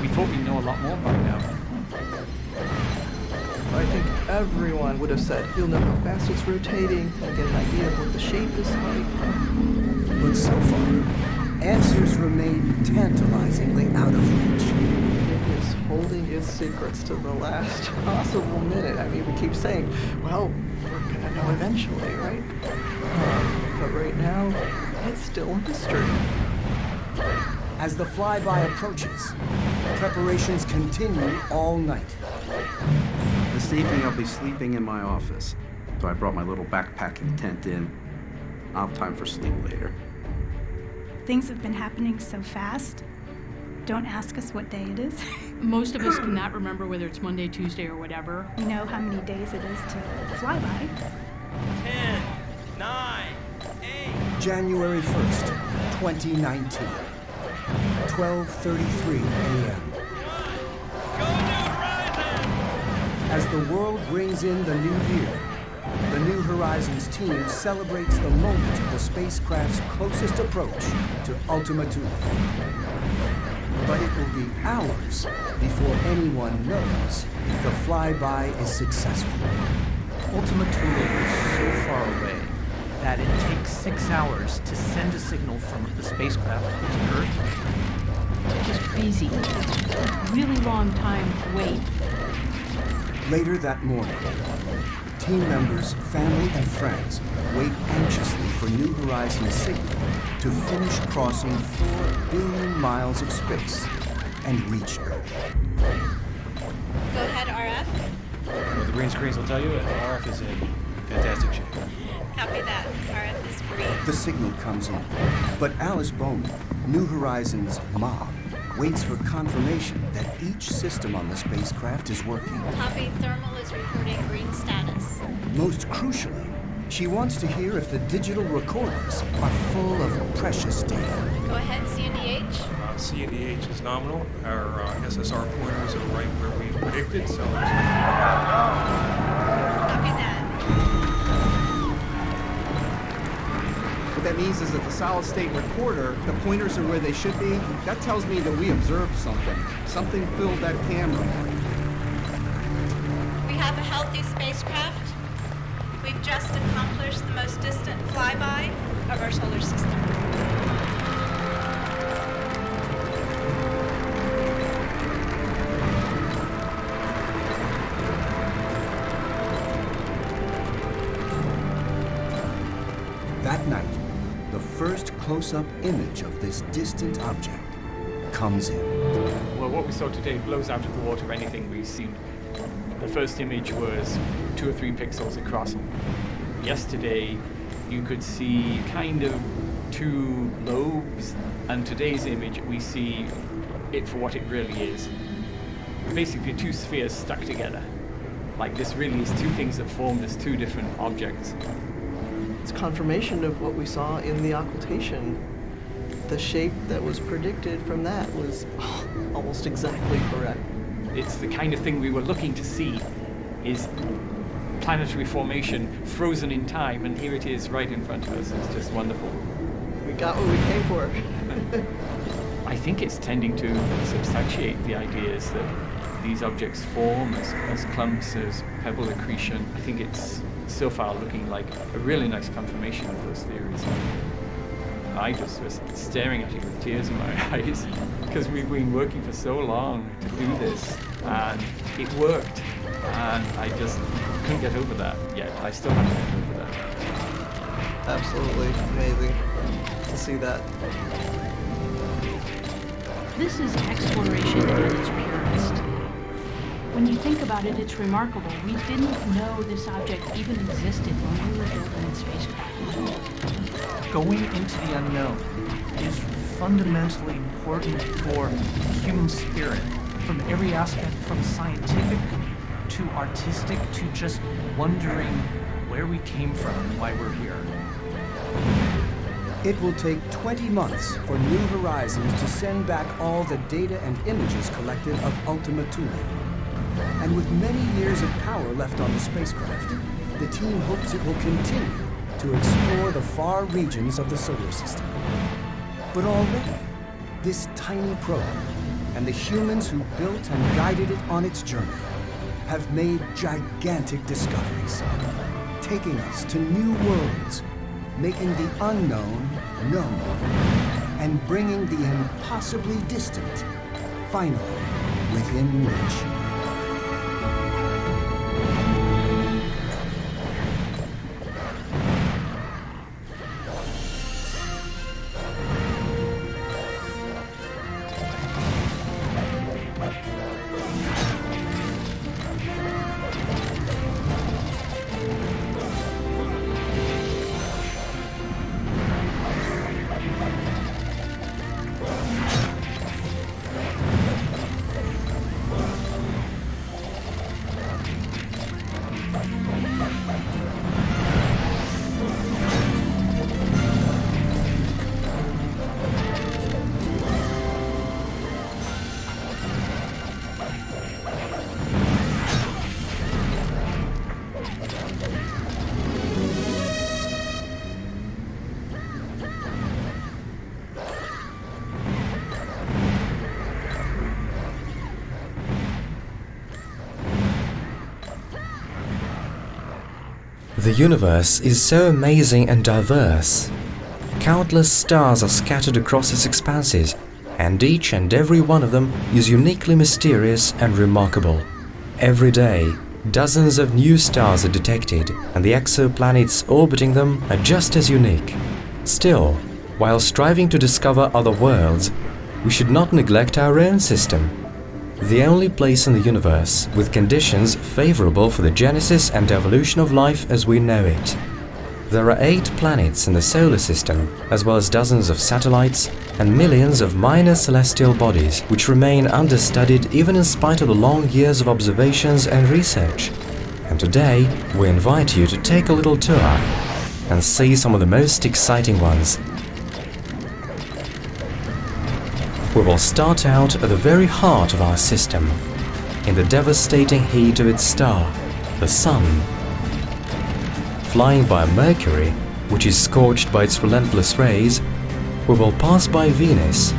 We thought we'd know a lot more by now. I think everyone would have said, you'll know how fast it's rotating and get an idea of what the shape is like. But so far, answers remain tantalizingly out of reach. It is holding its secrets to the last possible minute. I mean, we keep saying, well, we're gonna know eventually, right? But right now, it's still a mystery. As the flyby approaches, preparations continue all night. This evening I'll be sleeping in my office. So I brought my little backpacking tent in. I'll have time for sleep later. Things have been happening so fast. Don't ask us what day it is. Most of us cannot remember whether it's Monday, Tuesday, or whatever. We know how many days it is to fly by. 10, 9, 8. January 1st, 2019. 12:33 a.m. As the world brings in the new year, the New Horizons team celebrates the moment of the spacecraft's closest approach to Ultima Thule. But it will be hours before anyone knows the flyby is successful. Ultima Thule is so far away that it takes 6 hours to send a signal from the spacecraft to Earth. It's just crazy. It's a really long time to wait. Later that morning, team members, family, and friends wait anxiously for New Horizons' signal to finish crossing 4 billion miles of space and reach Earth. Go ahead, RF. Well, the green screens will tell you it. RF is in fantastic shape. Copy that. RF is green. The signal comes in, but Alice Bowman, New Horizons' mom, waits for confirmation that each system on the spacecraft is working. Copy. Thermal is reporting green status. Most crucially, she wants to hear if the digital recorders are full of precious data. Go ahead, CNDH. CNDH is nominal. Our SSR pointers are right where we predicted, so Copy that. The that means is that the solid state recorder, the pointers are where they should be. That tells me that we observed something. Something filled that camera. We have a healthy spacecraft. We've just accomplished the most distant flyby of our solar system. That night, the first close-up image of this distant object comes in. Well, what we saw today blows out of the water anything we've seen. The first image was 2 or 3 pixels across. Yesterday, you could see kind of 2 lobes, and today's image, we see it for what it really is. Basically, 2 spheres stuck together. Like this really is 2 things that formed as 2 different objects. It's confirmation of what we saw in the occultation. The shape that was predicted from that was almost exactly correct. It's the kind of thing we were looking to see, is planetary formation frozen in time, and here it is right in front of us. It's just wonderful. We got what we came for. I think it's tending to substantiate the ideas that these objects form as clumps, as pebble accretion. I think it's so far looking like a really nice confirmation of those theories. I just was staring at it with tears in my eyes because we've been working for so long to do this, and it worked, and I just couldn't get over that yet. I still haven't got over that. Absolutely amazing to see that. This is exploration at its purest. When you think about it, it's remarkable. We didn't know this object even existed when we were building the spacecraft. Going into the unknown is fundamentally important for human spirit, from every aspect, from scientific to artistic to just wondering where we came from and why we're here. It will take 20 months for New Horizons to send back all the data and images collected of Ultima Thule. And with many years of power left on the spacecraft, the team hopes it will continue to explore the far regions of the solar system. But already, this tiny probe and the humans who built and guided it on its journey have made gigantic discoveries, taking us to new worlds, making the unknown known, and bringing the impossibly distant finally within reach. The universe is so amazing and diverse. Countless stars are scattered across its expanses, and each and every one of them is uniquely mysterious and remarkable. Every day, dozens of new stars are detected, and the exoplanets orbiting them are just as unique. Still, while striving to discover other worlds, we should not neglect our own system. The only place in the universe with conditions favorable for the genesis and evolution of life as we know it. There are 8 planets in the solar system, as well as dozens of satellites and millions of minor celestial bodies which remain understudied even in spite of the long years of observations and research. And today, we invite you to take a little tour and see some of the most exciting ones. We will start out at the very heart of our system, in the devastating heat of its star, the Sun. Flying by Mercury, which is scorched by its relentless rays, we will pass by Venus,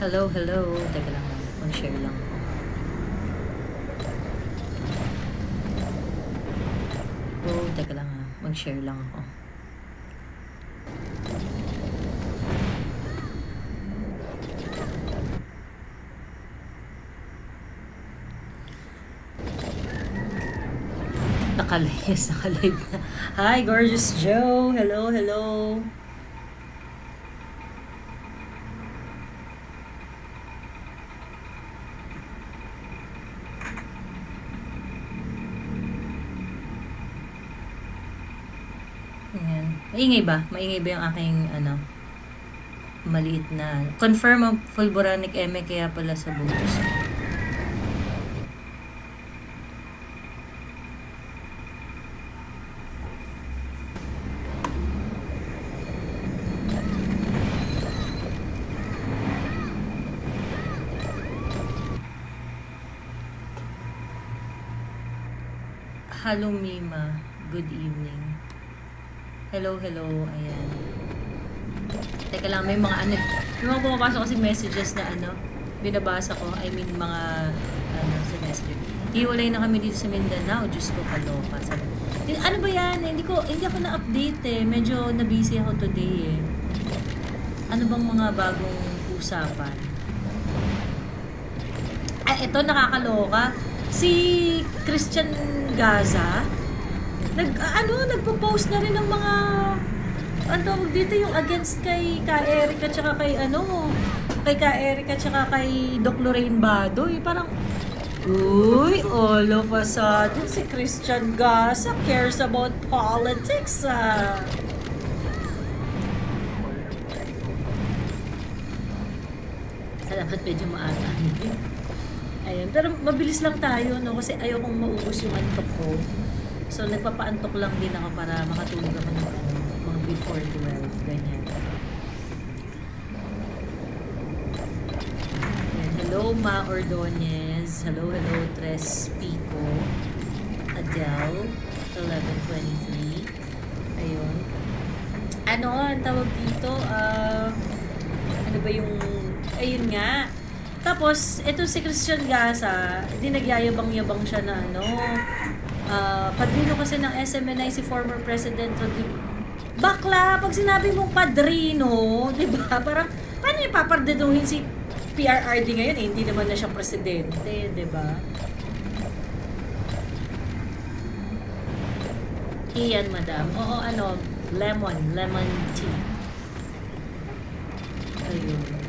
Hello, hello. Teka lang, mag-share lang ako. Oh, teka lang ha. Mag-share lang ako. Nakalive na. Hi, Gorgeous Joe. Hello, hello. Ayan. Maingay ba? Maingay ba yung aking, maliit na... Confirm ang fulboranic eme kaya pala sa butos. Hello, Mima. Good evening. Hello, hello. Ayan. Teka lang, may mga may mga pumapasok kasi messages na binabasa ko. I mean, mga sa messenger. Hiwalay na kami dito sa Mindanao. Diyos ko, kaloka. Ano ba yan? Hindi ako na-update eh. Medyo na-busy ako today eh. Ano bang mga bagong usapan? Ito nakakaloka. Si Christian Gaza, nagpo-post na rin ng mga dito yung against kay Eric at saka kay Doc Lorraine Badoy. Parang all of a sudden si Christian Gaza cares about politics Dapat medyo maata. Ayan, pero mabilis lang tayo, no? Kasi ayaw kong maubos yung antok ko. So, nagpapaantok lang din ako para makatulog ako ng mga before 12, ganyan. Ayan, hello, Ma Ordonez. Hello, Tres Pico. Adele, 1123. Ayun. Ang tawag dito? Ano ba yung... Ayun nga. Tapos, ito si Christian Gaza, hindi nagyayabang-yabang siya na padrino kasi ng SMNI si former President Rodrigo. Bakla, pag sinabi mong padrino, di ba? Parang, paano yung papardinuhin si PRRD ngayon? Hindi naman na siya presidente, di ba? Iyan, madam. Oo, lemon tea. Ayun.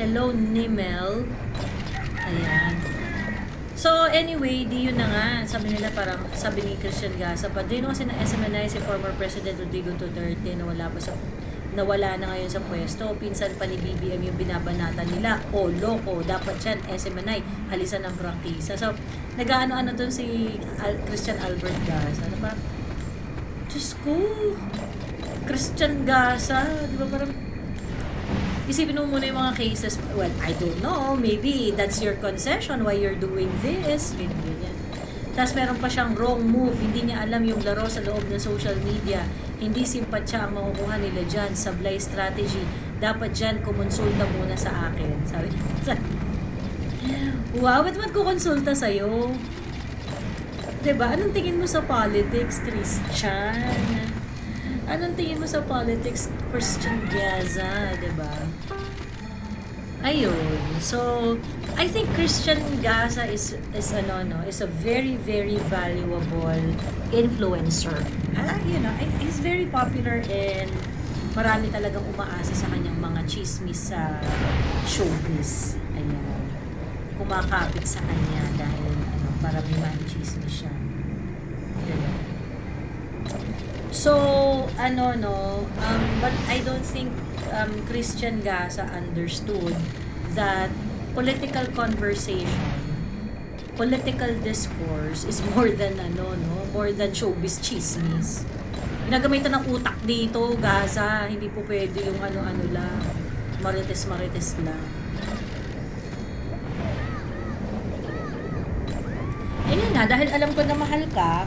Hello, Nimel. Ayan. So, anyway, di yun na nga. Sabi ni Christian Gaza, padrino kasi ng SMNI si former President Rodrigo Duterte nawala na ngayon sa pwesto. Pinsan pa ni BBM yung binabanatan nila. Loko. Dapat yan, SMNI, halisan ng prangkisa. So, nag-ano dun si Christian Albert Gaza. Diyos ko, Christian Gaza, di ba parang, isipin mo muna yung mga cases. Well, I don't know. Maybe that's your concession why you're doing this. Ganyan. Tapos meron pa siyang wrong move. Hindi niya alam yung laro sa loob ng social media. Hindi simpatya ang makukuha nila dyan. Sablay strategy. Dapat dyan kumonsulta muna sa akin. Sabi niya. Wow, ba't kukonsulta sa'yo? Diba? Anong tingin mo sa politics, Christian? Anong tingin mo sa politics, Christian Gaza, diba? Ayun. So, I think Christian Gaza is a very, very valuable influencer. He's very popular and marami talagang umaasa sa kanyang mga chismis sa showbiz. Ayan. Kumakapit sa kanya dahil para may ma-chismis siya. Diba? So, but I don't think Christian Gaza understood that political conversation, political discourse is more than more than showbiz chismis. Ginagamitan ng utak dito, Gaza, hindi po pwede yung lang, marites lang. Ayun nga, dahil alam ko na mahal ka,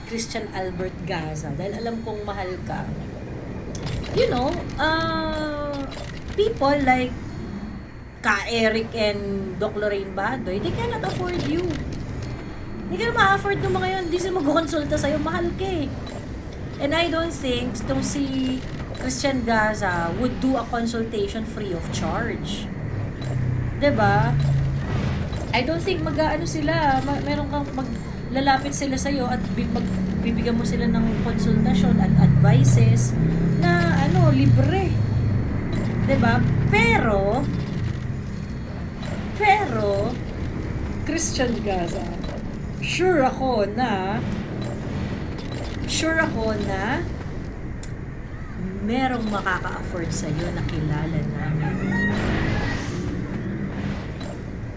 Christian Albert Gaza, dahil alam kong mahal ka, people like Ka Eric and Doc Lorraine Badoy, they cannot afford you. Hindi ka na ma-afford ng mga yun. Hindi sila mag-consulta sa'yo. Mahal ka eh. And I don't think itong si Christian Gaza would do a consultation free of charge. 'Di ba? I don't think mag-aano sila, meron kang maglalapit sila sa iyo at bibigyan mo sila ng konsultasyon at advices na libre. 'Di ba? Pero Christian Gaza, sure ako na merong makaka-afford sa'yo na kilala namin.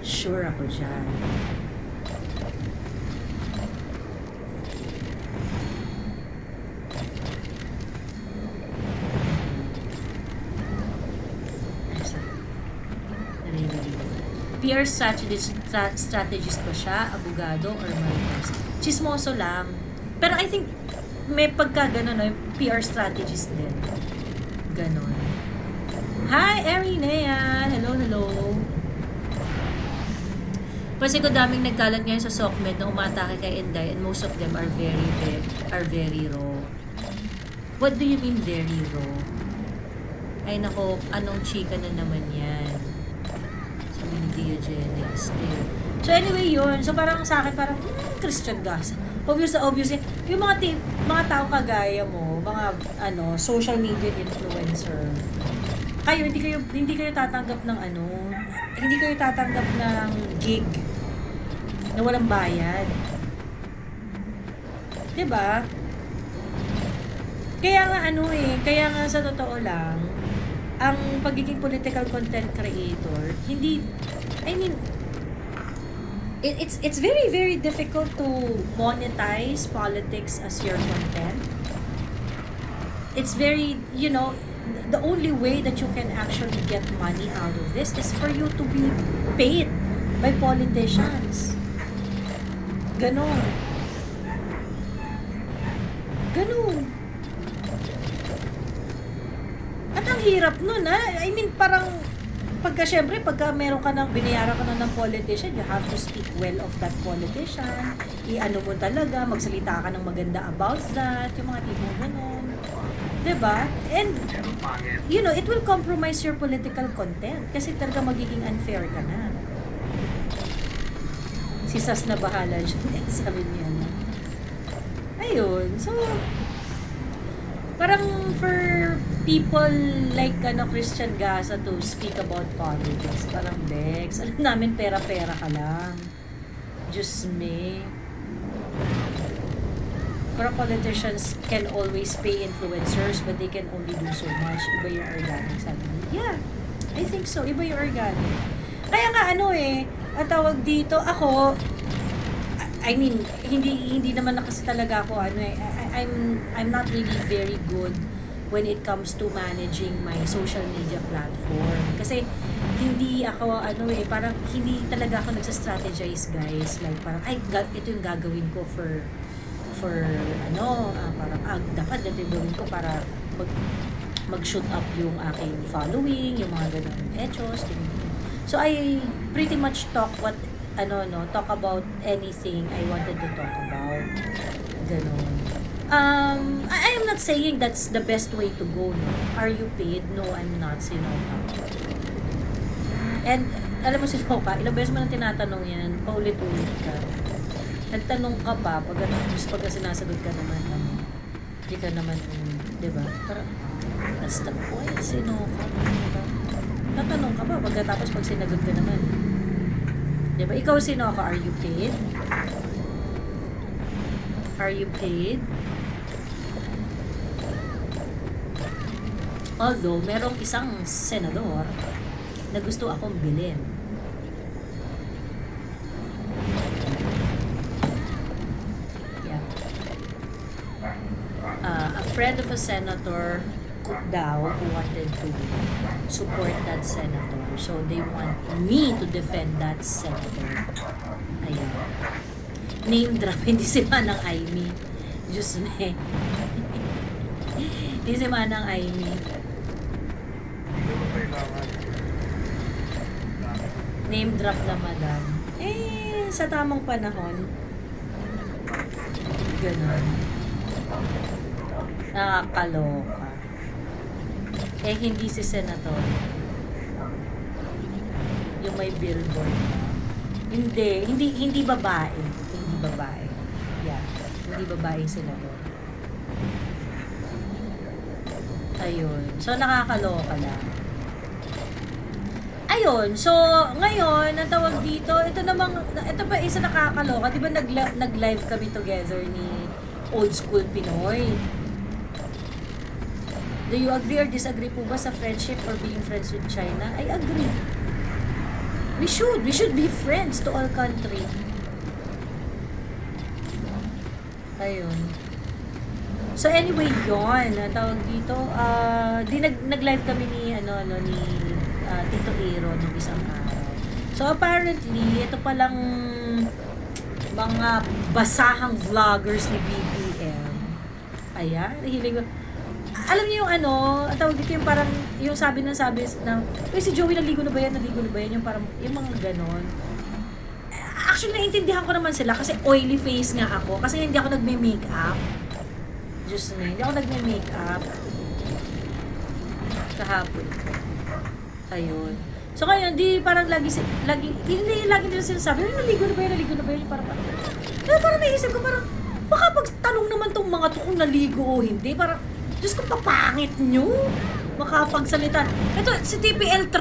Sure ako dyan. PR strategist ba siya? Abogado or marites? Chismoso lang. Pero I think may pagka gano'n, PR strategist din. Ganon. Hi, Erinea! Hello. Kasi ko daming nagkalat ngayon sa SOCMED na umatake kay Inday and most of them are very raw. What do you mean very raw? Ay nako, anong chika na naman yan? Sabi ni Diogenes. So anyway yun. So parang sa akin, parang Christian Gaza. Obviously, yung mga tao kagaya mo, mga social media influencer, hindi kayo tatanggap ng hindi kayo tatanggap ng gig na walang bayad. 'Di ba? Kaya nga sa totoo lang, ang pagiging political content creator, it's very, very difficult to monetize politics as your content. It's very, the only way that you can actually get money out of this is for you to be paid by politicians. Ganon. At ang hirap nun, parang pagka meron ka binayaran ka na ng politician, you have to speak well of that politician. Mo talaga, magsalita ka ng maganda about that, yung mga tipong ganun. Diba? And, it will compromise your political content kasi talaga magiging unfair ka na. Si Sas na bahala dyan, sabi niya na. Ayun, so, parang for people like Christian Gaza to speak about politics, parang Bex, alam namin pera-pera ka lang. Diyos me. Pero politicians can always pay influencers but they can only do so much. Iba yung organic, sabi niya. Yeah, I think so. Iba yung organic. Kaya nga ang tawag dito, ako, hindi naman na kasi talaga ako, I'm not really very good when it comes to managing my social media platform. Kasi, hindi ako, parang hindi talaga ako nagsa-strategize, guys. Like, parang, ito yung gagawin ko for parang, dapat ito yung gawin ko para mag-shoot up yung aking following, yung mga ganun etos. So, I pretty much talk about anything I wanted to talk about. Ganun. I am not saying that's the best way to go, no? Are you paid? No, I'm not, Sinoka. And, alam mo, Sinoka, ilang beses mo nang tinatanong yan, paulit-ulit ka. Nagtanong ka pa, pagka sinasagot ka naman, hindi ka naman, di ba? Parang, that's the point, Sinoka. Tatanong ka pa, pagkatapos pag sinagot ka naman. Di ba? Ikaw, Sinoka, are you paid? Are you paid? Although, merong isang senador na gusto akong bilhin. Yeah. A friend of a senator daw who wanted to support that senator. So, they want me to defend that senator. Ayan. Name drop, hindi si Manang Aimee. Diyos me. Hindi si Manang Aimee. Name drop na madam. Eh, sa tamang panahon, ganun. Nakakaloka. Eh, hindi si Senator. Yung may billboard. Hindi babae. Hindi babae. Yeah, hindi babae yung Senator. Ayun. So, nakakaloka lang. Ayun. So, ngayon, ang tawag dito, ito pa isa nakakaloka. Di ba nag-live kami together ni Old School Pinoy? Do you agree or disagree po ba sa friendship or being friends with China? I agree. We should be friends to all country. Ayun. So anyway, yon ang tawag dito, nag-live kami ni Tito Aaron ng isang araw. So apparently, ito palang mga basahang vloggers ni BBM. Ayan, nahilig ko. Alam niyo yung ang tawag dito yung parang, yung sabi na, si Joey naligo na ba yan, yung parang, yung mga ganon. Actually, naiintindihan ko naman sila kasi oily face nga ako, kasi hindi ako nagme-makeup. Diyos na, hindi ako nagme-makeup. Kahapon. Ayun. So ngayon, di parang lagi nila sinasabi, naligo na ba yan, parang naisip ko, parang, baka pagtanong naman tong mga to kung naligo o hindi, parang, Diyos ko, papangit nyo. Makapagsalita. Ito, si TPL3,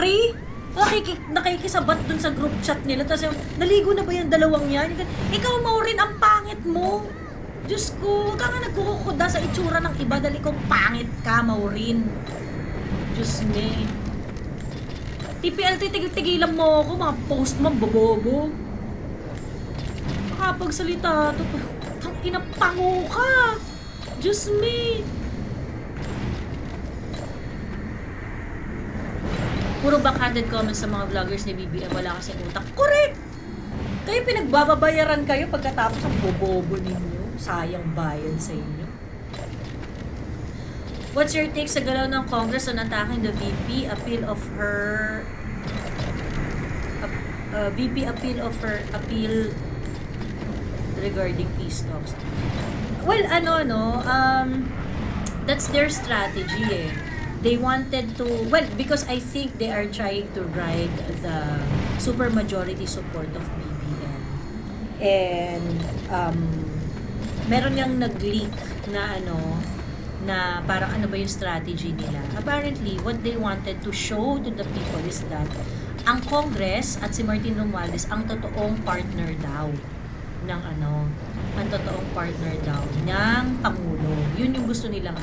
nakikisabat dun sa group chat nila. Tapos yung, naligo na ba yung dalawang yan? Ikaw, Maureen, ang pangit mo. Diyos ko, huwag ka nga nagkukukuda sa itsura ng iba dahil ikaw pangit ka, Maureen. Diyos me. TPL3, tigil-tigilan mo ako. Mga post mo, bobobo. Makapagsalita. Tang inapango ka. Diyos me. Puro backhanded comments sa mga vloggers ni BBM, wala kasing utak. Correct! Kayo pinagbababayaran kayo pagkatapos ang bobobo ninyo. Sayang bayad sa inyo. What's your take sa galaw ng Congress on attacking the VP? Appeal of her appeal regarding peace talks. Well, that's their strategy eh. They wanted to, well, because I think they are trying to ride the supermajority support of BBM. And, meron yung nag-leak na na parang ano ba yung strategy nila. Apparently, what they wanted to show to the people is that ang Congress at si Martin Romualdez ang totoong partner daw ng ang totoong partner daw ng Pangulo. Yun yung gusto nilang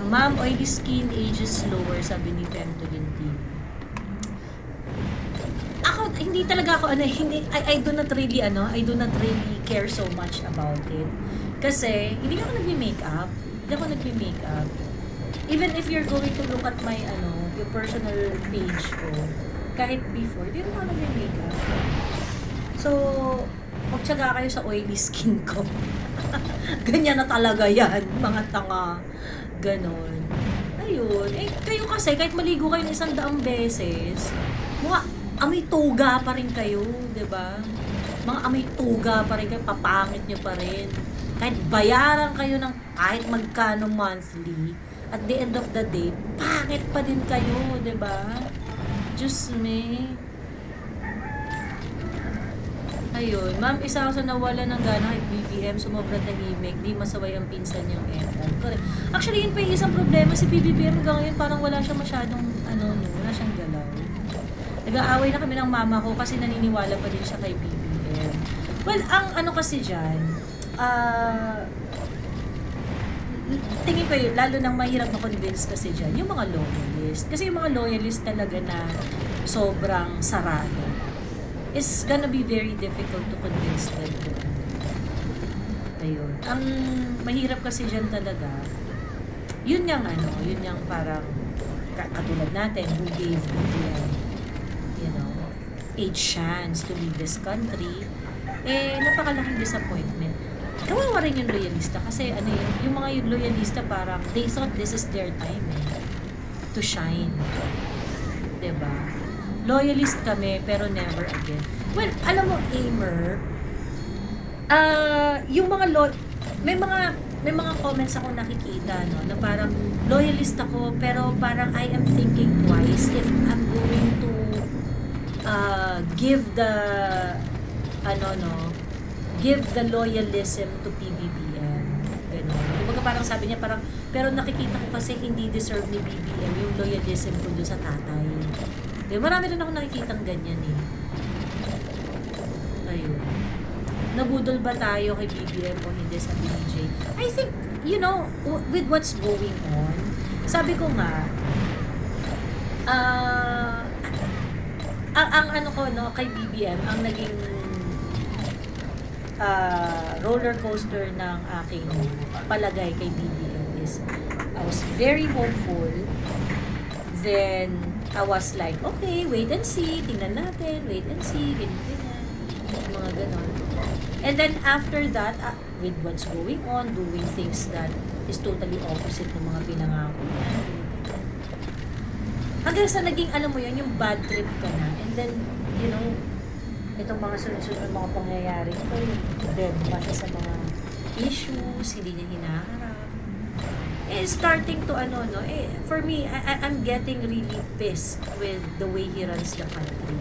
ma'am, oily skin ages slower, sabi ni Femtolin TV. Ako, hindi talaga ako, I do not really care so much about it. Kasi, hindi ako nagme-makeup. Even if you're going to look at my, yung personal page ko, kahit before, hindi ako nagme-makeup. So, magtiyaga kayo sa oily skin ko. Ganyan na talaga yan, mga tanga. Ganon. Ayun. Eh, kayo kasi, kahit maligo kayo ng 100 beses, mga amoy tuga pa rin kayo, diba? Mga amoy tuga pa rin kayo, papangit nyo pa rin. Kahit bayaran kayo ng kahit magkano monthly, at the end of the day, pangit pa din kayo, diba? Diyos me. Ayun, ma'am, isa ako sa nawala ng gana kay BBM, sumobra tahimik, di masaway ang pinsan niyang Etan. Correct. Actually, yun pa yung isang problema si BBM hanggang ngayon, parang wala siya masyadong, wala siyang galaw. Nag-aaway na kami ng mama ko kasi naniniwala pa din siya kay BBM. Well, ang kasi dyan, tingin ko yun, lalo nang mahirap na-convince kasi dyan, yung mga loyalist. Kasi yung mga loyalist talaga na sobrang sarado. It's gonna be very difficult to convince them to. Ayun. Ang mahirap kasi dyan talaga, yun yung parang katulad natin, who gave BBM, a chance to lead this country, napakalaking disappointment. Kawawa rin yung loyalista kasi yung mga loyalista parang they thought this is their time to shine. Diba? Loyalist kami, pero never again. Well, alam mo, Aimer, yung mga may mga comments ako nakikita, no, na parang loyalist ako, pero parang I am thinking twice if I'm going to give the loyalism to PBBM. Ganon. Kumbaga parang sabi niya, parang, pero nakikita ko kasi hindi deserve ni BBM yung loyalism ko doon sa tatay. Diba? Marami rin ako nakikitang ganyan eh. Ayun. Nabudol ba tayo kay BBM o hindi, sabi ni Jay? I think, you know, with what's going on, sabi ko nga, ang ano ko, no, kay BBM, ang naging roller coaster ng aking palagay kay BBM is, I was very hopeful, then I was like, okay, wait and see, tingnan natin, wait and see, ganyan, mga ganon. And then after that, with what's going on, doing things that is totally opposite ng mga pinangako niya. Hanggang sa naging, alam mo yun, yung bad trip ka na. And then, you know, itong mga sunod-sunod mga pangyayari, ito yung dead pa siya sa mga issues, hindi niya hinaharap. Starting to for me, I'm getting really pissed with the way he runs the country.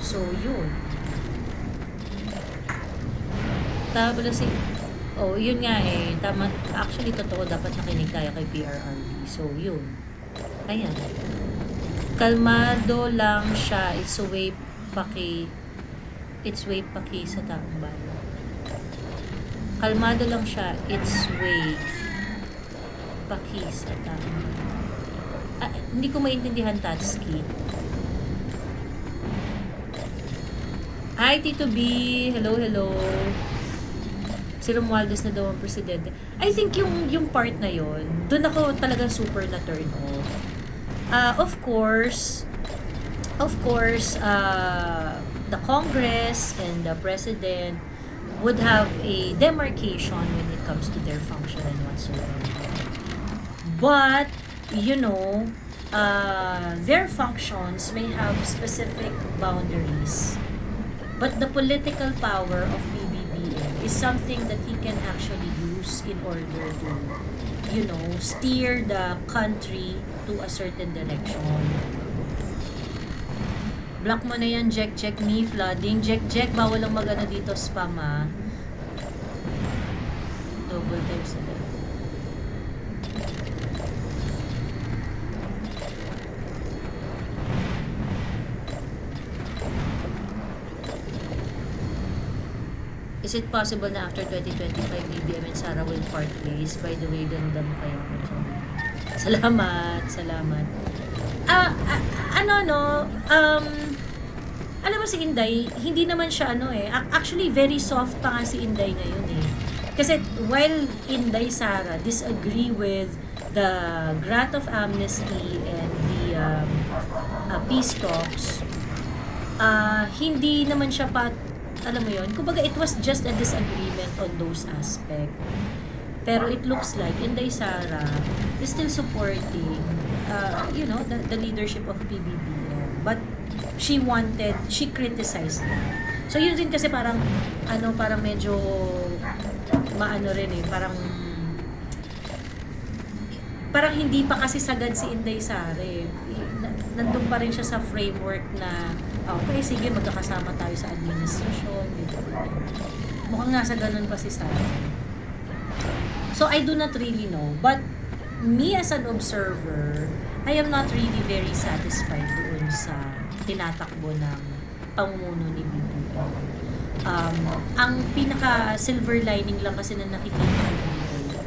So, yun. Tapos yun nga eh, tama, actually totoo, dapat nakinig tayo kay PRRD. So, yun. Ayan. Kalmado lang siya, it's way paki sa taong bayan. Kalmado lang siya, it's way paki sa taong bayan. Hindi ko maintindihan, Tatsuki. Hi, Tito B. Hello, hello. Si Romualdez na daw ang presidente. I think yung part na yon, doon ako talagang super na turn off. Of course, the Congress and the President would have a demarcation when it comes to their function and whatsoever. But, you know, their functions may have specific boundaries. But the political power of is something that he can actually use in order to, you know, steer the country to a certain direction. Block mo na yan, Jack, me, flooding. Jack, bawal lang magano dito, spam ah. Double times na. Is it possible na after 2025, BBM and Sarah will part ways? By the way, gandam kaya ako. Salamat. Alam mo si Inday, hindi naman siya actually very soft pa nga si Inday ngayon eh. Kasi while Inday Sara disagree with the grant of amnesty and the peace talks, hindi naman siya alam mo yun, kumbaga it was just a disagreement on those aspects. Pero it looks like Inday Sara is still supporting you know, the leadership of PBBM. But she criticized that. So yun din kasi parang medyo maano rin eh, parang hindi pa kasi sagad si Inday Sara eh. Nandun pa rin siya sa framework na okay, sige, magkakasama tayo sa administrasyon. Mukhang nasa ganun pa si Sara. So, I do not really know. But, me as an observer, I am not really very satisfied doon sa tinatakbo ng pamumuno ni BBM. Ang pinaka-silver lining lang kasi na nakikita ko dito,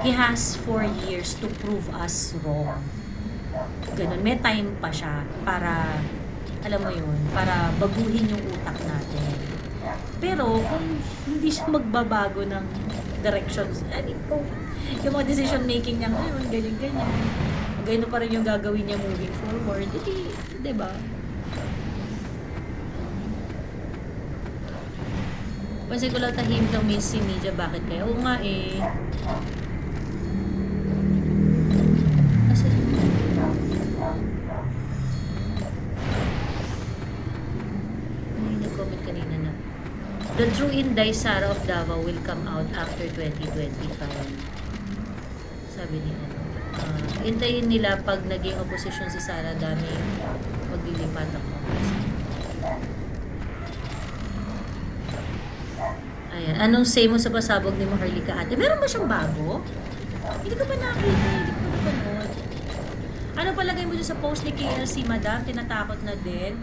he has 4 years to prove us wrong. Ganun. May time pa siya para alam mo yun, para baguhin yung utak natin. Pero, kung hindi siya magbabago ng directions, kung yung mga decision making niya ngayon, ganyan, ganyan pa rin yung gagawin niya moving forward, diba? Pansin ko lang tahimik ng mainstream media, bakit kaya? Oo nga eh. Kasi, nag-comment kanina na the true Inday Sara of Davao will come out after 2025. Sabi niya. Hintayin nila pag naging opposition si Sara, dami maglilipat ang Congress. Ayan. Anong say mo sa pasabog ni Maharlika ate? Meron ba siyang bago? Hindi ko pa nakita. Hindi ko pa napanood. Ano palagay mo dyan sa post ni KLC, madam? Tinatakot na din.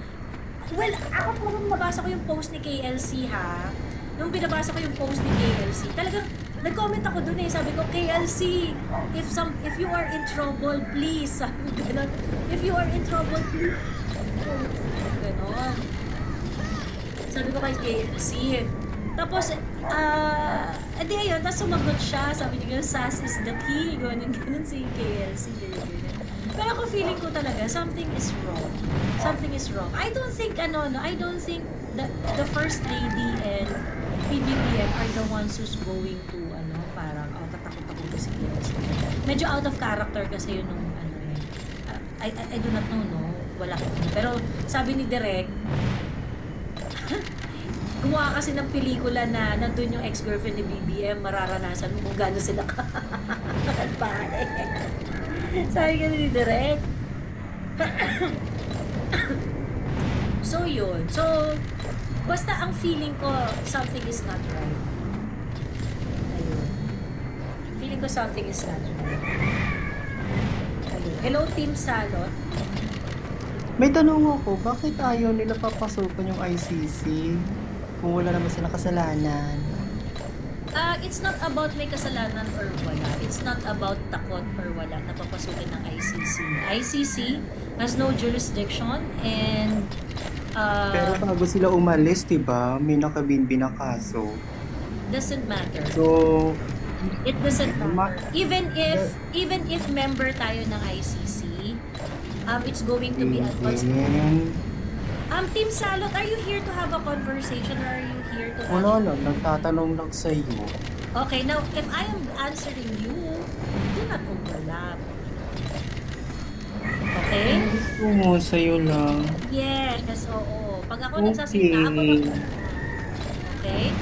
Well, ako po nung nabasa ko yung post ni KLC, ha? Nung binabasa ko yung post ni KLC, talagang nag-comment ako dun eh. Sabi ko, KLC, if you are in trouble, please. Sabi ko ganun. If you are in trouble, please. Ganon. Sabi ko kay KLC. Tapos, edi ayun, tapos sumagot siya. Sabi niya, SAS is the key. Ganun si KLC. Ganun. Pero ako feeling ko talaga, something is wrong. Something is wrong. I don't think the First Lady and PBBM are the ones who's going to, parang, tatakot-takot ko si KLC. Medyo out of character kasi yun nung, I do not know, no? Wala ko. Pero, sabi ni Direk, gumawa kasi ng pelikula na nandun yung ex-girlfriend ni BBM, mararanasan mo kung gano'n sila pare. Sabi ka ni Direk. So, yun. So, basta ang feeling ko, something is not right. Ayun. Feeling ko something is not right. Ayun. Hello, Team Salot. May tanong ako, bakit ayaw nila papasukan yung ICC kung wala naman silang kasalanan? It's not about may kasalanan or wala. It's not about takot or wala na papasukin ng ICC. ICC has no jurisdiction and pero bago sila umalis, diba, may nakabinbi na kaso. Doesn't matter. So, it doesn't matter. Even if member tayo ng ICC, it's going to be unconstitutional. Team Salot, are you here to have a conversation or are you here to... Wala lang, nagtatanong lang sa iyo. Okay, now, if I am answering you, do not overlap. Okay? Gusto mo, sa'yo lang. Yes, oo. Pag ako nagsasalita, ako mag... Okay?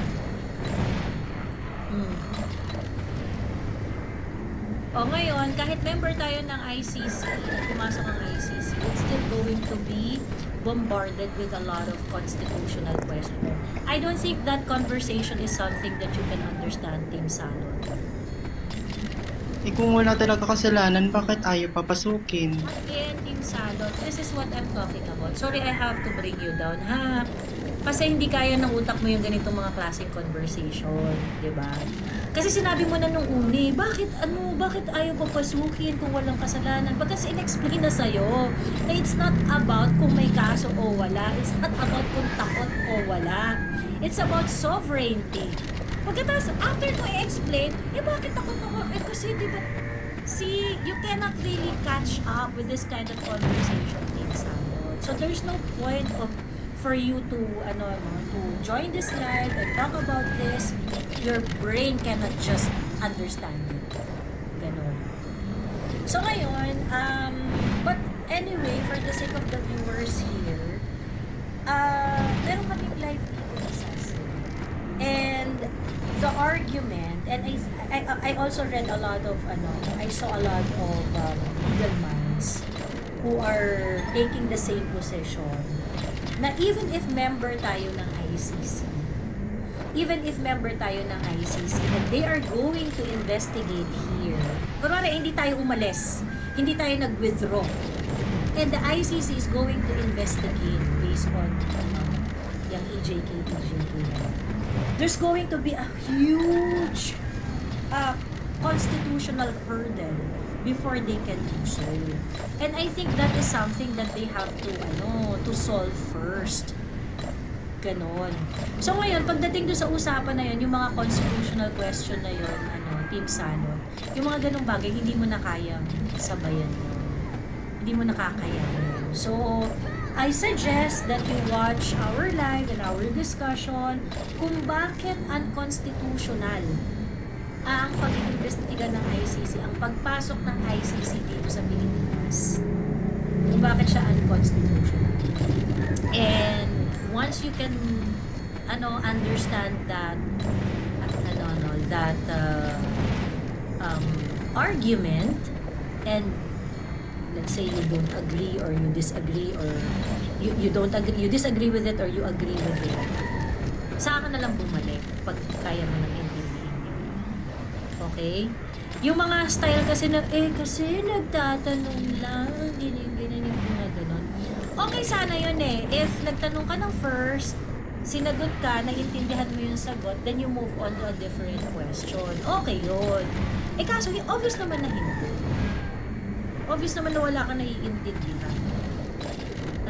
O ngayon, kahit member tayo ng ICC at pumasok ang ICC, it's still going to be bombarded with a lot of constitutional questions. I don't think that conversation is something that you can understand, Team Salon. Kung wala talaga kasalanan, bakit ayaw papasukin? Again, Team Salon, this is what I'm talking about. Sorry, I have to bring you down, ha? Kasi hindi kaya ng utak mo yung ganitong mga klaseng conversation, di ba? Kasi sinabi mo na nung uni, bakit ayaw papasukin kung walang kasalanan? Kasi in-explain na sa'yo na it's not about kung may kaso o wala. It's not about kung takot o wala. It's about sovereignty. Pagkatapos, after ko i-explain, bakit takot ako? Kasi di ba, see, you cannot really catch up with this kind of conversation in Salon. So there's no point for you to join this live and talk about this. Your brain cannot just understand it. Ganon. So ngayon, but anyway, for the sake of the viewers here, meron kaming live dito sa and the argument, and I also read a lot of I saw a lot of legal minds who are taking the same position na even if member tayo ng ICC, and they are going to investigate here, kunwari hindi tayo umalis, hindi tayo nag-withdraw, and the ICC is going to investigate based on yung EJK, there's going to be a huge constitutional hurdle before they can do so. And I think that is something that they have to solve first. Ganon. So ngayon, pagdating doon sa usapan na yun, yung mga constitutional question na yun, Team Salon, yung mga ganong bagay, hindi mo na kayang sabayan yun. Hindi mo nakakayanan. So, I suggest that you watch our live and our discussion kung bakit unconstitutional ang pag-iimbestiga ng ICC, ang pagpasok ng ICC dito sa Pilipinas. Kung bakit siya unconstitutional. And once you can understand that argument, and let's say you don't agree or you disagree, or you don't agree, you disagree with it or you agree with it, saan ka na lang bumalik pag kaya mo nang intindihin yun. Okay? Yung mga style kasi na, kasi nagtatanong lang, ganyan yung mga ganon. Okay sana yun eh. If nagtanong ka ng first, sinagot ka, naiintindihan mo yung sagot, then you move on to a different question. Okay yun. Kaso, obvious naman na hindi. Obvious naman na wala ka naiintindihan.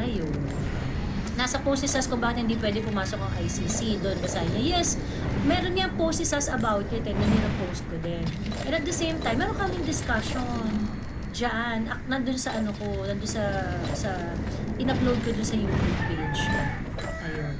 Ayun. Nasa processes kung bakit hindi pwede pumasok ang ICC. Doon basahin niya, yes, meron niyang processes about it, and nire-post ko din. And at the same time, meron kaming discussion dyan. Nandun sa nandun sa in-upload ko dun sa YouTube page. Ayun.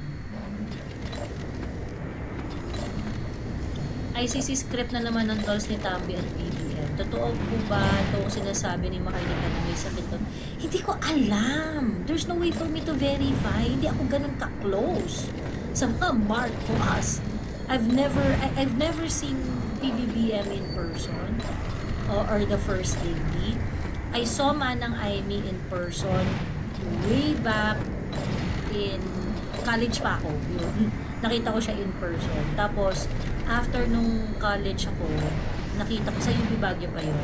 ICC script na naman ng tolls ni Tambi at BBM. Totoo po ba itong sinasabi ni Macarnica na may sakit to? Hindi ko alam. There's no way for me to verify. Hindi ako ganun ka-close sa mga Marcos. I've never seen PBBM in person or the First Lady. I saw Manang Aimee in person way back in college pa ako. Yun. Nakita ko siya in person. Tapos, after nung college ako, nakita ko sa UP Baguio pa yun.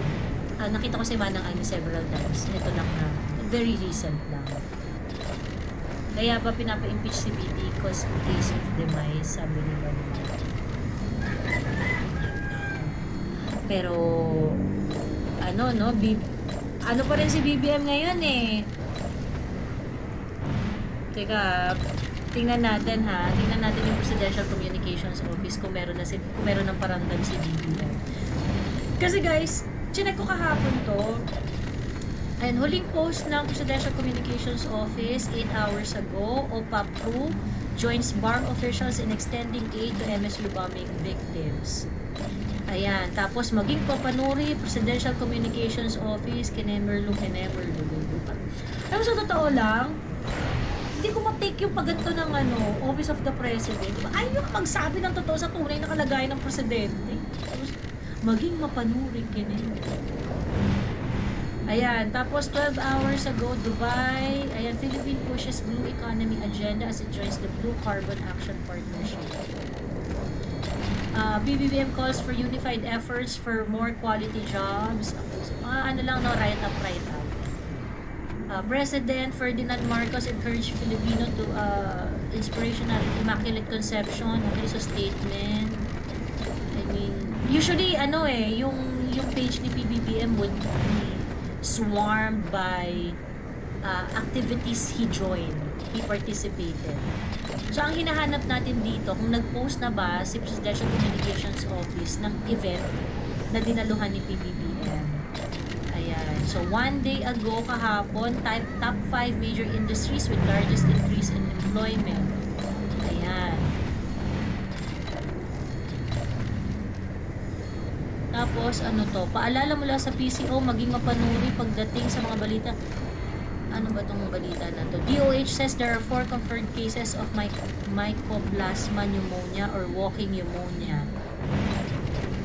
Nakita ko si Manang Aimee several times. Ito lang na, very recent lang. Kaya ba pinapa-impeach si BB because in case of demise, sabi ni Manang. Pero, ano pa rin si BBM ngayon eh. Teka, tingnan natin yung Presidential Communications Office kung meron ng paramdam si BBM. Kasi guys, chinek ko kahapon to. And huling post ng Presidential Communications Office 8 hours ago, OPAPRU joins bar officials in extending aid to MSU bombing victims. Ayan, tapos maging papanuri, Presidential Communications Office, kinemerlo. Alam mo, sa totoo lang, hindi ko ma-take yung pagganto ng Office of the President. Ayaw nyo magsabi ng totoo sa tunay na kalagayan ng Presidente. Tapos, maging mapanuri, kinemerlo. Ayan, tapos 12 hours ago, Dubai, ayan, Philippine pushes Blue Economy agenda as it joins the Blue Carbon Action Partnership. BBM calls for unified efforts for more quality jobs. Right up. President Ferdinand Marcos encouraged Filipino to inspirational immaculate conception. Okay, so statement. I mean, usually yung page ni PBBM would be swarmed by activities he joined, he participated. So, ang hinahanap natin dito, kung nag-post na ba si Presidential Communications Office ng event na dinaluhan ni PBBM. Ayan. So, one day ago, kahapon, top 5 major industries with largest increase in employment. Ayan. Tapos, paalala mula sa PCO, maging mapanuri pagdating sa mga balita. Ano ba itong balita na to? DOH says there are 4 confirmed cases of mycoplasma pneumonia or walking pneumonia.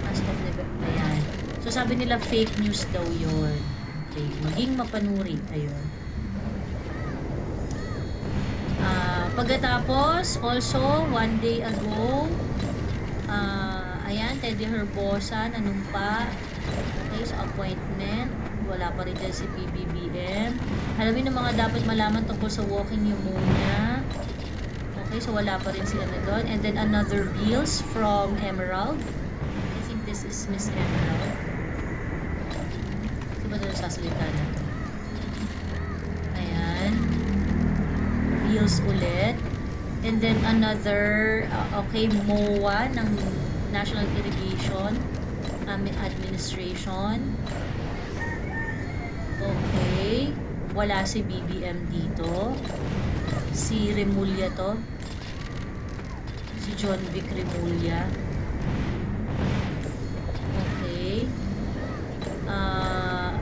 As of ayan. So sabi nila fake news daw yun. Okay. Maging mapanuri. Ayun. Pagkatapos, also, one day ago, ayan, Teddy Herbosa, nanumpa. Okay, so appointment. Wala pa rin dyan si PBBM. Alamin ng mga dapat malaman tungkol sa walking pneumonia. Okay, so wala pa rin sila na doon. And then another reels from Emerald. I think this is Miss Emerald. Ito ba doon sasalita na? Ayan. Reels ulit. And then another, MOA ng National Irrigation Administration. Okay. Wala si BBM dito. Si Remulla to. Si John Vic Remulla. Okay.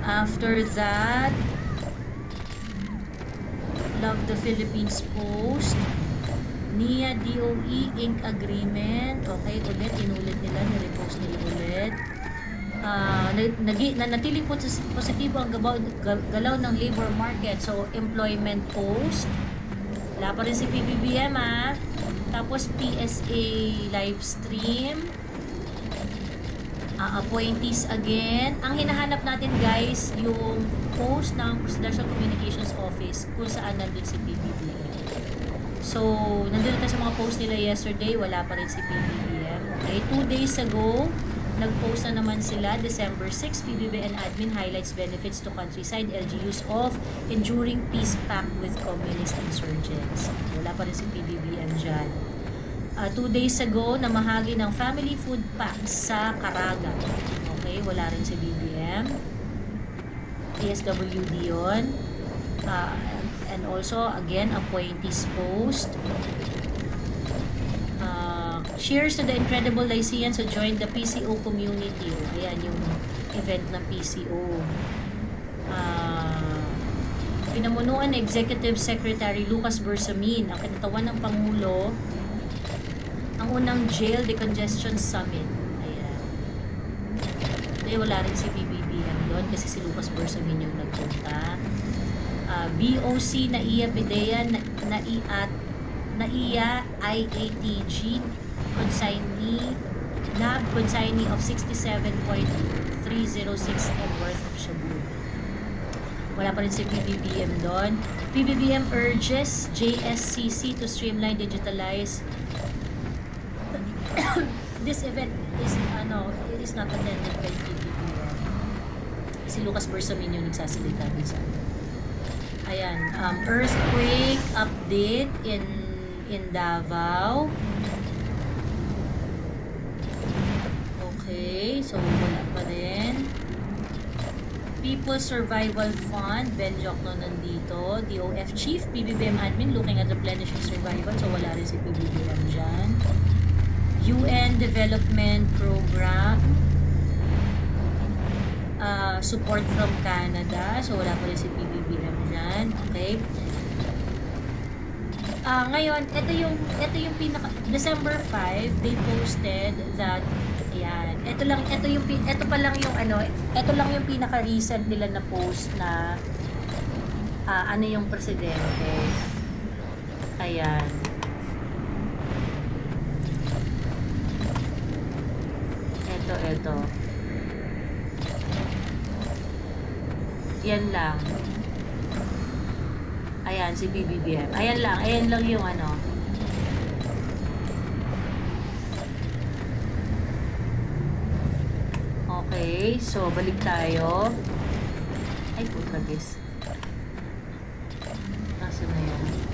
After that, Love the Philippines Post. NIA DOE Inc. Agreement. Okay, ulit, inulit nila, nirepost nila ulit. Nanatiling positibo ang galaw ng labor market. So, employment post. Wala pa rin si PBBM Tapos, PSA live stream. Appointees again. Ang hinahanap natin guys, yung post ng Presidential Communications Office kung saan nandun si PBBM. So, nandun tayo sa mga post nila yesterday, wala pa rin si PBBM. Okay, 2 days ago, nag-post na naman sila, December 6, PBBM admin highlights benefits to countryside LGUs of enduring peace pact with communist insurgents. Wala pa rin si PBBM dyan. 2 days ago, namahagi ng family food packs sa Caraga. Okay, wala rin si BBM. PSWD yun. And also, again, appointees post. Cheers to the incredible Lyceans who joined the PCO community. Ayan, yung event ng PCO. Pinamunuan ni Executive Secretary Lucas Bersamin ang kinatawan ng Pangulo ang unang jail decongestion summit. Ayan. Dahil wala rin si PBBM doon kasi si Lucas Bersamin yung nagpunta. BOC na iya PDEA na iya IATG consignee of 67.306 and worth of shabu. Wala pa rin si PBBM doon. PBBM urges JSCC to streamline, digitalize. This event is it is not attended by PBBM. Si Lucas Bersamin yung nagsasalita dito. Ayan, earthquake update in Davao. Okay, so wala pa rin. People Survival Fund, Ben Jokno nandito. DOF Chief, PBBM admin looking at replenishing survival. So wala rin si PBBM dyan. UN Development Program. Support from Canada. So wala pa rin si PBBM dyan. Okay. Ngayon, ito yung pinaka December 5, they posted that ayan, ito pa lang yung pinaka recent nila na post na ano yung presidente. Ayan. Ito. Yan lang. Ayan, si BBBM. Ayan lang yung ano. Okay, so balik tayo. Ay, puta guys. Nasaan na yan?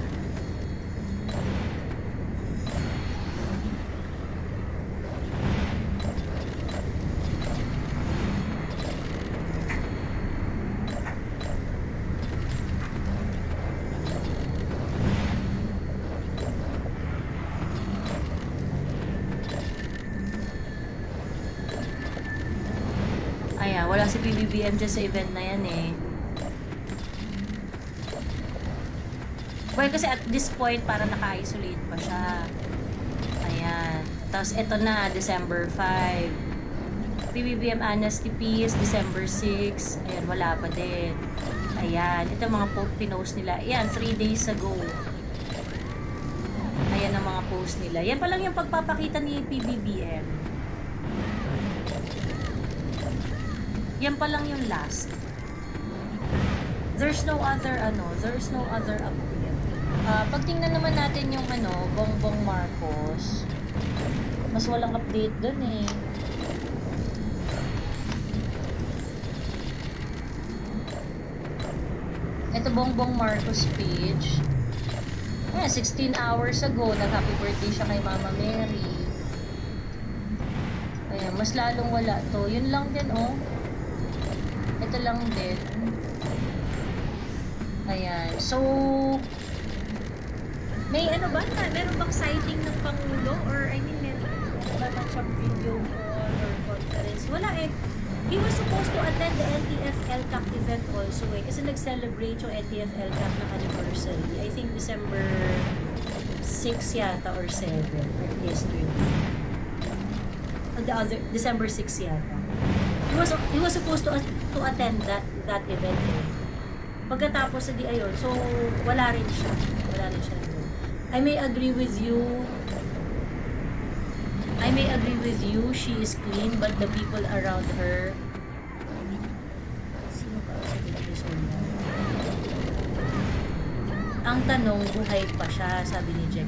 Wala si PBBM dyan sa event na yan eh. Well, kasi at this point, para naka-isolate pa siya. Ayan. Tapos, eto na, December 5. PBBM Amnesty Peace, December 6. Ayan, wala pa din. Ayan. Ito mga pinost nila. Ayan, 3 days ago. Ayan ang mga post nila. Yan pa lang yung pagpapakita ni PBBM. Yan pa lang yung last. There's no other update. Pag tingnan naman natin yung Bongbong Marcos, mas walang update dun eh. Ito Bongbong Marcos page. 16 hours ago, nag-happy birthday siya kay Mama Mary. Ayan, mas lalong wala to. Yun lang din oh. Ito lang din. Ayan. So, may ano ba? Meron bang sighting ng Pangulo? Or, I mean, meron ba siyang video call or conference? Wala eh. He was supposed to attend the NTF-LCAC event also eh. Kasi nag-celebrate yung NTF-LCAC na anniversary. I think December 6 yata or 7 yesterday. The other December 6 yata. He was supposed to attend that event. Eh. Pagkatapos di ayun, so wala rin siya doon. I may agree with you. She is clean, but the people around her. Sino ka sa Sonia? Ang tanong, buhay pa siya, sabi ni Jack.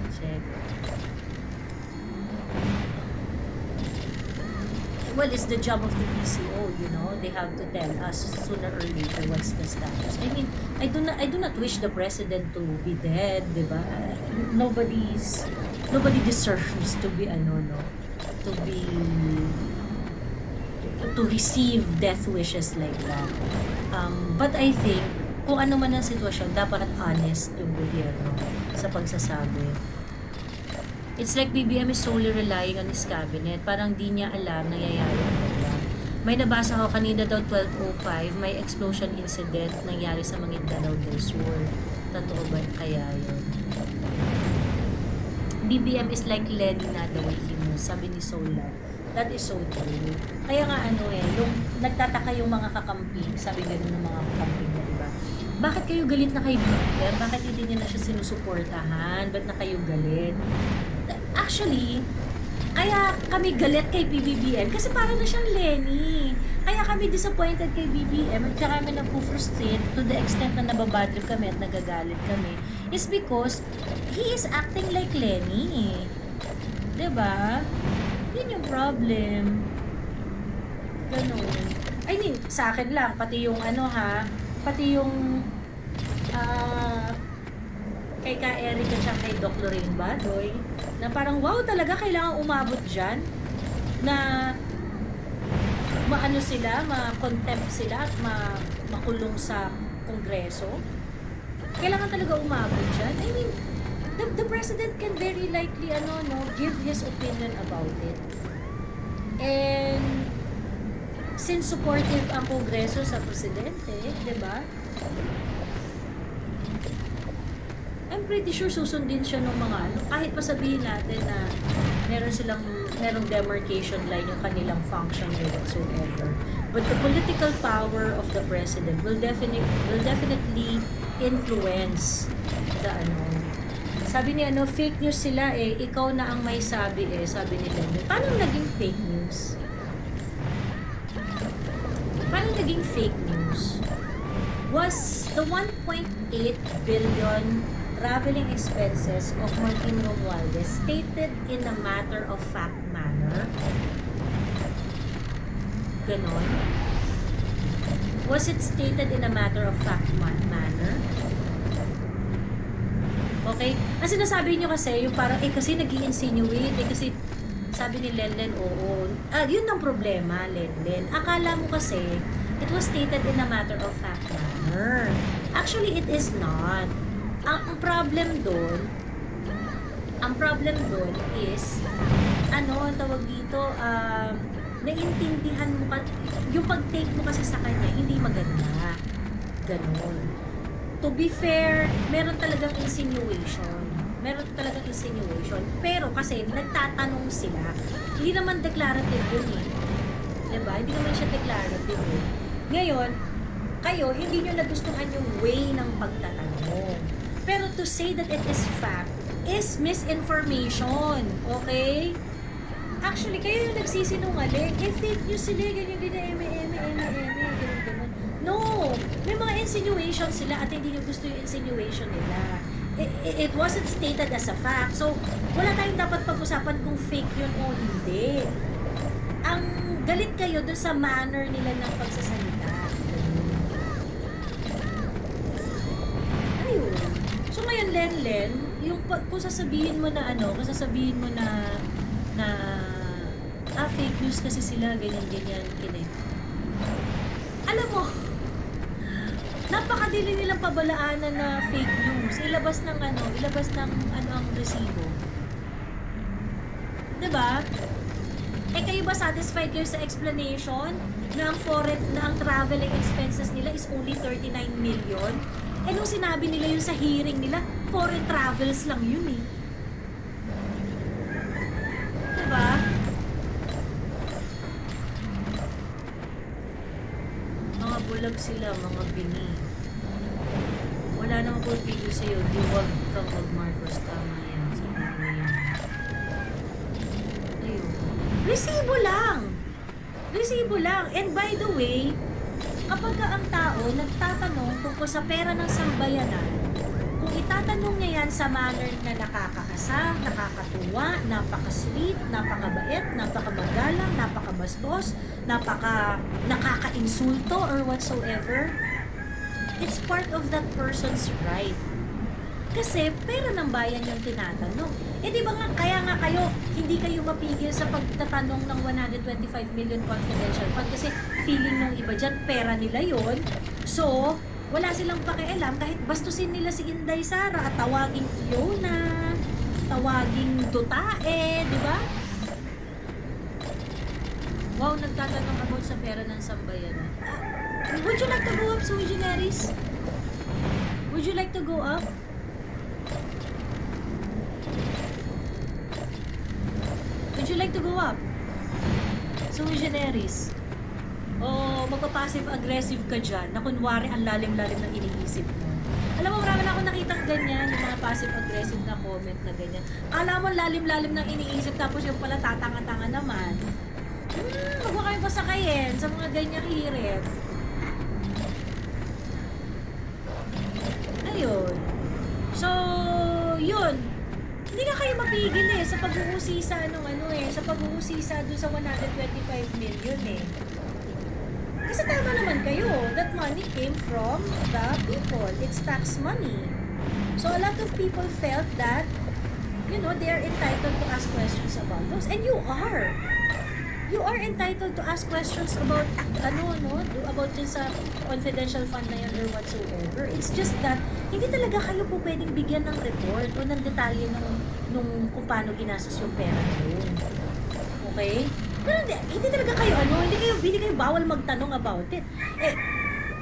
Well, it's the job of the PCO, you know. They have to tell us sooner or later what's the status. I mean, I do not wish the president to be dead, diba? Nobody deserves to be to receive death wishes like that. But I think kung ano man ang sitwasyon, dapat honest yung gobyerno sa pagsasabi. It's like BBM is solely relying on his cabinet. Parang di niya alam nangyayari ano. May nabasa ko kanina daw 12:05, may explosion incident nangyari sa Maguindanao del Sur. Totoo ba kaya yun? BBM is like Lenny na the way he moves, sabi ni Solar. That is so true. Kaya nga yung nagtataka yung mga kakampi, sabi gano'n ng mga kakampi na, diba? Bakit kayo galit na kay BBM? Bakit hindi niya na siya sinusuportahan? Ba't na kayo galit? Actually, kaya kami galit kay BBM kasi para na siyang Lenny. Kaya kami disappointed kay BBM at saka kami nagpo-frustrate to the extent na nababadrip kami at nagagalit kami is because he is acting like Lenny. Diba? Yun yung problem. Ganun. I mean, sa akin lang, pati yung pati yung kay Ka Eric at siya kay Doc Lorraine Badoy na parang wow talaga kailangan umabot dyan na ma-contempt sila at makulong sa kongreso. Kailangan talaga umabot dyan. I mean, the president can very likely give his opinion about it. And since supportive ang kongreso sa presidente, di ba? I'm pretty sure susundin siya ng mga kahit pa sabihin natin na merong demarcation line yung kanilang function or whatsoever. But the political power of the president will definitely influence the Sabi ni fake news sila ikaw na ang may sabi sabi ni Lennon. Paano naging fake news? Paano naging fake news? Was the 1.8 billion traveling expenses of Martin Romualdez stated in a matter-of-fact manner? Ganon? Was it stated in a matter-of-fact manner? Okay? Ang sinasabi nyo kasi, yung parang, kasi nag-i-insinuate, kasi sabi ni Lenlen, oo. Yun ang problema, Lenlen. Akala mo kasi, it was stated in a matter-of-fact manner. Actually, it is not. Ang problem doon is ang tawag dito naiintindihan mo yung pag-take mo kasi sa kanya hindi maganda ganon. To be fair, meron talagang insinuation pero kasi nagtatanong sila, hindi naman declarative yun diba? Hindi naman siya declarative ngayon, kayo hindi nyo nagustuhan yung way ng pagtatanong. Pero to say that it is fact is misinformation. Okay? Actually, kayo yung nagsisinungaling. Fake news sila, ganyan, ganun. No! May mga insinuation sila at hindi nyo gusto yung insinuation nila. It wasn't stated as a fact. So, wala tayong dapat pag-usapan kung fake yun o hindi. Ang galit kayo dun sa manner nila ng pagsasalita. So ngayon, Len, yung kung sasabihin mo na fake news kasi sila, ganyan, alam mo, napakadili nilang pabalaanan na fake news. Ilabas ng ang resibo. Diba? Kayo ba satisfied kayo sa explanation na ang traveling expenses nila is only 39 million? Nung sinabi nila yun sa hearing nila, foreign travels lang yun Diba? Mga bulag sila, mga bini. Wala namang pagpili sa'yo, di wag kang mag-Marcos. Tama yan. Sabi ko yan. Ayun. Resibo lang! Resibo lang. And by the way, kapag ka ang tao nagtatanong tungkol sa pera ng sambayanan, kung itatanong niya yan sa manner na nakakaasar, nakakatuwa, napaka-sweet, napakabait, napakabagalang, napakabastos, nakaka-insulto or whatsoever, it's part of that person's right. Kasi pera ng bayan yung tinatanong. Eh di ba nga, kaya nga kayo, hindi kayo mapigil sa pagtatanong ng 125 million confidential fund kasi feeling ng iba dyan, pera nila yon. So, wala silang pakialam kahit bastusin nila si Inday Sara at tawaging Fiona, tawaging Dutae, di ba? Wow, nagtatanong about sa pera ng sambayanan. Would you like to go up, sui generis? Would you like to go up? Would you like to go up? Sui generis. O magpa-passive-aggressive ka dyan na kunwari ang lalim-lalim ng iniisip mo. Alam mo, marami na akong nakitang ganyan, yung mga passive-aggressive na comment na ganyan. Alam mo, lalim-lalim ng iniisip tapos yung pala tatanga-tanga naman. Huwag mo kayo pasakayin sa mga ganyang hirit. Ayun. So, yun. Hindi ka kayo mapigil sa pag-uusisa sa pag-uusisa doon sa 125 million Kasi tama naman kayo, that money came from the people. It's tax money. So a lot of people felt that, they are entitled to ask questions about those. And you are. You are entitled to ask questions about, about dun sa confidential fund na yun or whatsoever. It's just that, hindi talaga kayo po pwedeng bigyan ng report o ng detalye nung kung paano ginastos yung pera nyo. Okay? Pero hindi talaga kayo hindi kayo bawal magtanong about it.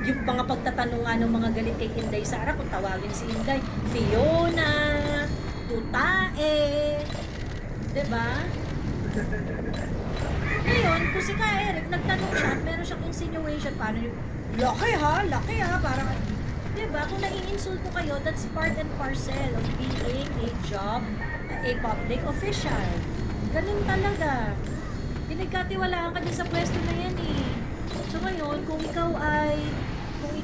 Yung mga pagtatanong nga ng mga galit kay Inday Sara, kung tawagin si Inday, Fiona, Tutae, diba? Ngayon, kung si Ka Eric, nagtanong siya, meron siyang insinuation, paano yung, laki ha, parang, diba? Kung nai-insulto kayo, that's part and parcel of being a public official. Ganun talaga. Pinagkatiwalaan ka din sa pwesto na yan So ngayon, kung ikaw ay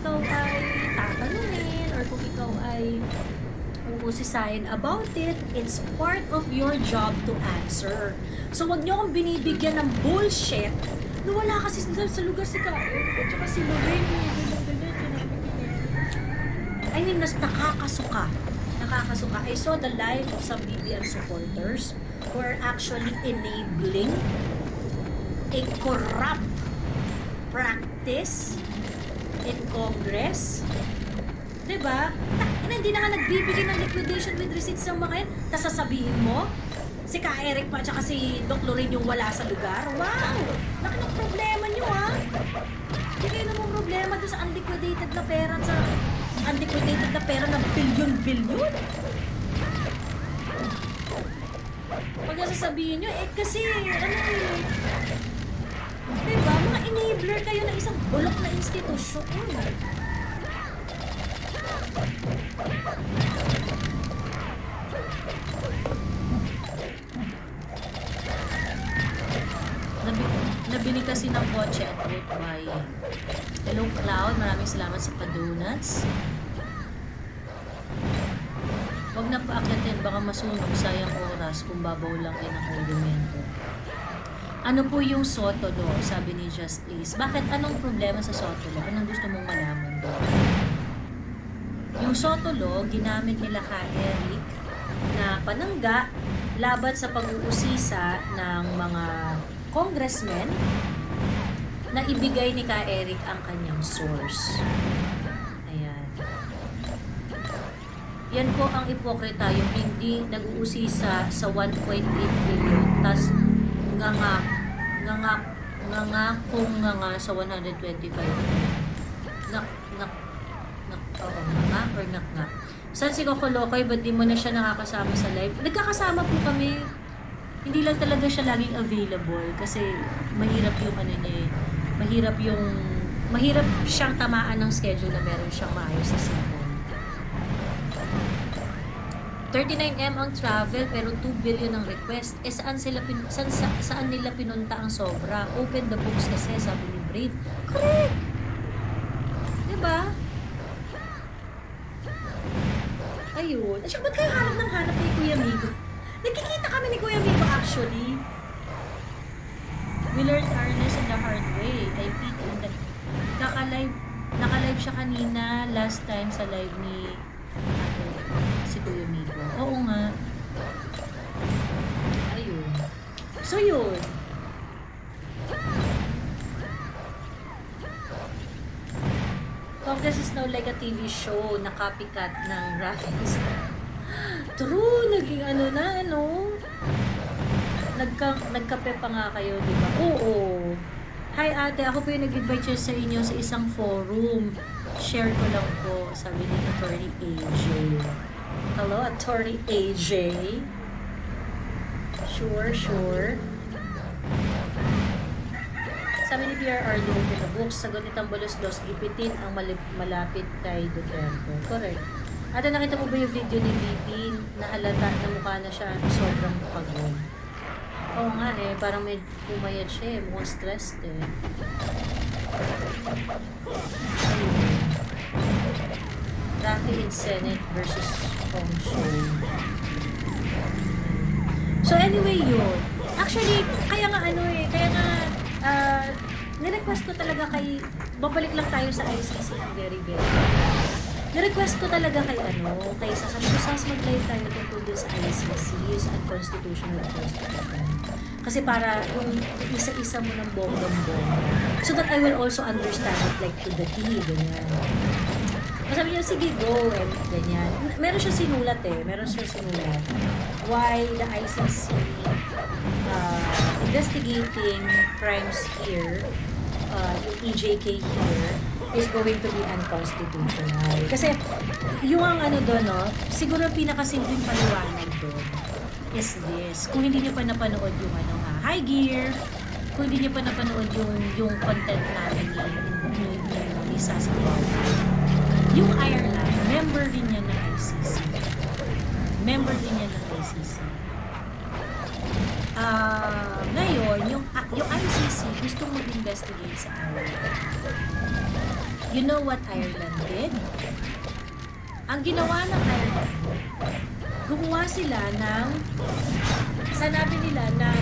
tatanungin or kung ikaw ay uusisain about it, it's part of your job to answer. So wag niyo akong binibigyan ng bullshit na wala kasi sa lugar si Karen at saka si Lorraine. I mean, nakakasuka. I saw the life of some BBM supporters who are actually enabling a corrupt practice in Congress. Diba? Hindi na nga nagbibigay ng liquidation with receipts ng mga yan. Tapos sasabihin mo, si Ka Eric pa at si Doc Lorraine yung wala sa lugar. Wow! Laki ng problema nyo Hindi kayo namang problema doon sa unliquidated na pera ng bilyon-bilyon. Pag sasabihin nyo, kasi, diba, mga enabler kayo ng isang bulok na institusyon. Nabili kasi ng kotse at boat buying. Hello Cloud, maraming salamat sa padonuts. Huwag na paakyatin, baka masunog, sayang oras kung babaw lang ang argumento. Ano po yung Soto do? Sabi ni Justice. Bakit? Anong problema sa Soto do? Anong gusto mong malaman do? Yung Soto Law, ginamit nila Ka Eric na panangga laban sa pag-uusisa ng mga congressmen na ibigay ni Ka Eric ang kanyang source. Ayan. Yan po ang ipokrita, yung hindi nag-uusisa sa 1.8 billion, tas nga sa 125. Saan si Kokolokoy? Ba't di mo na siya nakakasama sa live? Nagkakasama po kami. Hindi lang talaga siya laging available kasi mahirap yung ano niya eh. Mahirap siyang tamaan ng schedule na meron siyang maayos sa cellphone. 39M ang travel pero 2 billion ang request. Eh saan nila pinunta ang sobra? Open the books kasi, sabi ni Brave. Correct! Diba? Ayun. At saka ba't kayo hanap kay Kuya Migo? Nagkikita kami ni Kuya Migo actually. We learned our lesson the hard way. I pity in the... Naka-live siya kanina last time sa live ni si Kuya Migo. Oo nga. Ayun. So yun. Congress is now like a TV show na copycat ng graphics. True, naging nagkape pa nga kayo, di ba? Oo. Hi ate, ako po yung nag-invite sa inyo sa isang forum. Share ko lang po, sabi ni Attorney AJ. Hello, Attorney AJ. Sure. Sabi ni PRR, open the books, sagot ni Tambolos-Los, gipitin ang malapit kay Duterte. Correct. Ate, nakita mo ba yung video ni VP na halata na mukha na siya sobrang pagod? Oo nga eh, parang may pumayat siya eh, mukhang stressed eh. Rafi in Senate versus Hong Show. So anyway yun. Actually, kaya nga nirequest ko talaga kay, babalik lang tayo sa ICC ng very. Nirequest ko talaga kay sasabi ko, Sas, mag-live tayo tungkol din sa ICC, sa unconstitutional constitution. Kasi para yung isa-isa mo ng bonggang-bongga. So that I will also understand it like to the T, ganyan. Sabi niya, sige, go, and ganyan. Meron siya sinulat. Why the ICC investigating crimes here, yung EJK here, is going to be unconstitutional. Kasi, yung doon, siguro pinakasimpleng paliwanag doon is this. Kung hindi niyo pa napanood yung Hi Gear, kung hindi niyo pa napanood yung content namin ni Sasa yung Ireland, member din niya ng ICC. Ngayon, yung ICC gusto mag-investigate sa Ireland. You know what Ireland did? Ang ginawa ng Ireland, gumawa sila ng, sanabi nila na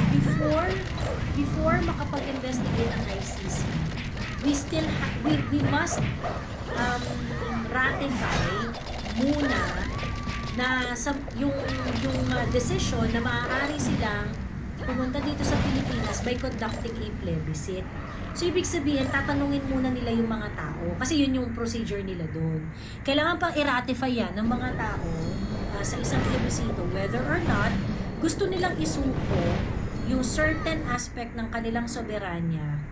before makapag-investigate ang ICC, we must ratify muna na yung decision na maaari silang pumunta dito sa Pilipinas by conducting a plebiscite. So, ibig sabihin, tatanungin muna nila yung mga tao kasi yun yung procedure nila doon. Kailangan pang i-ratify yan ng mga tao sa isang plebiscito whether or not gusto nilang isuko yung certain aspect ng kanilang soberanya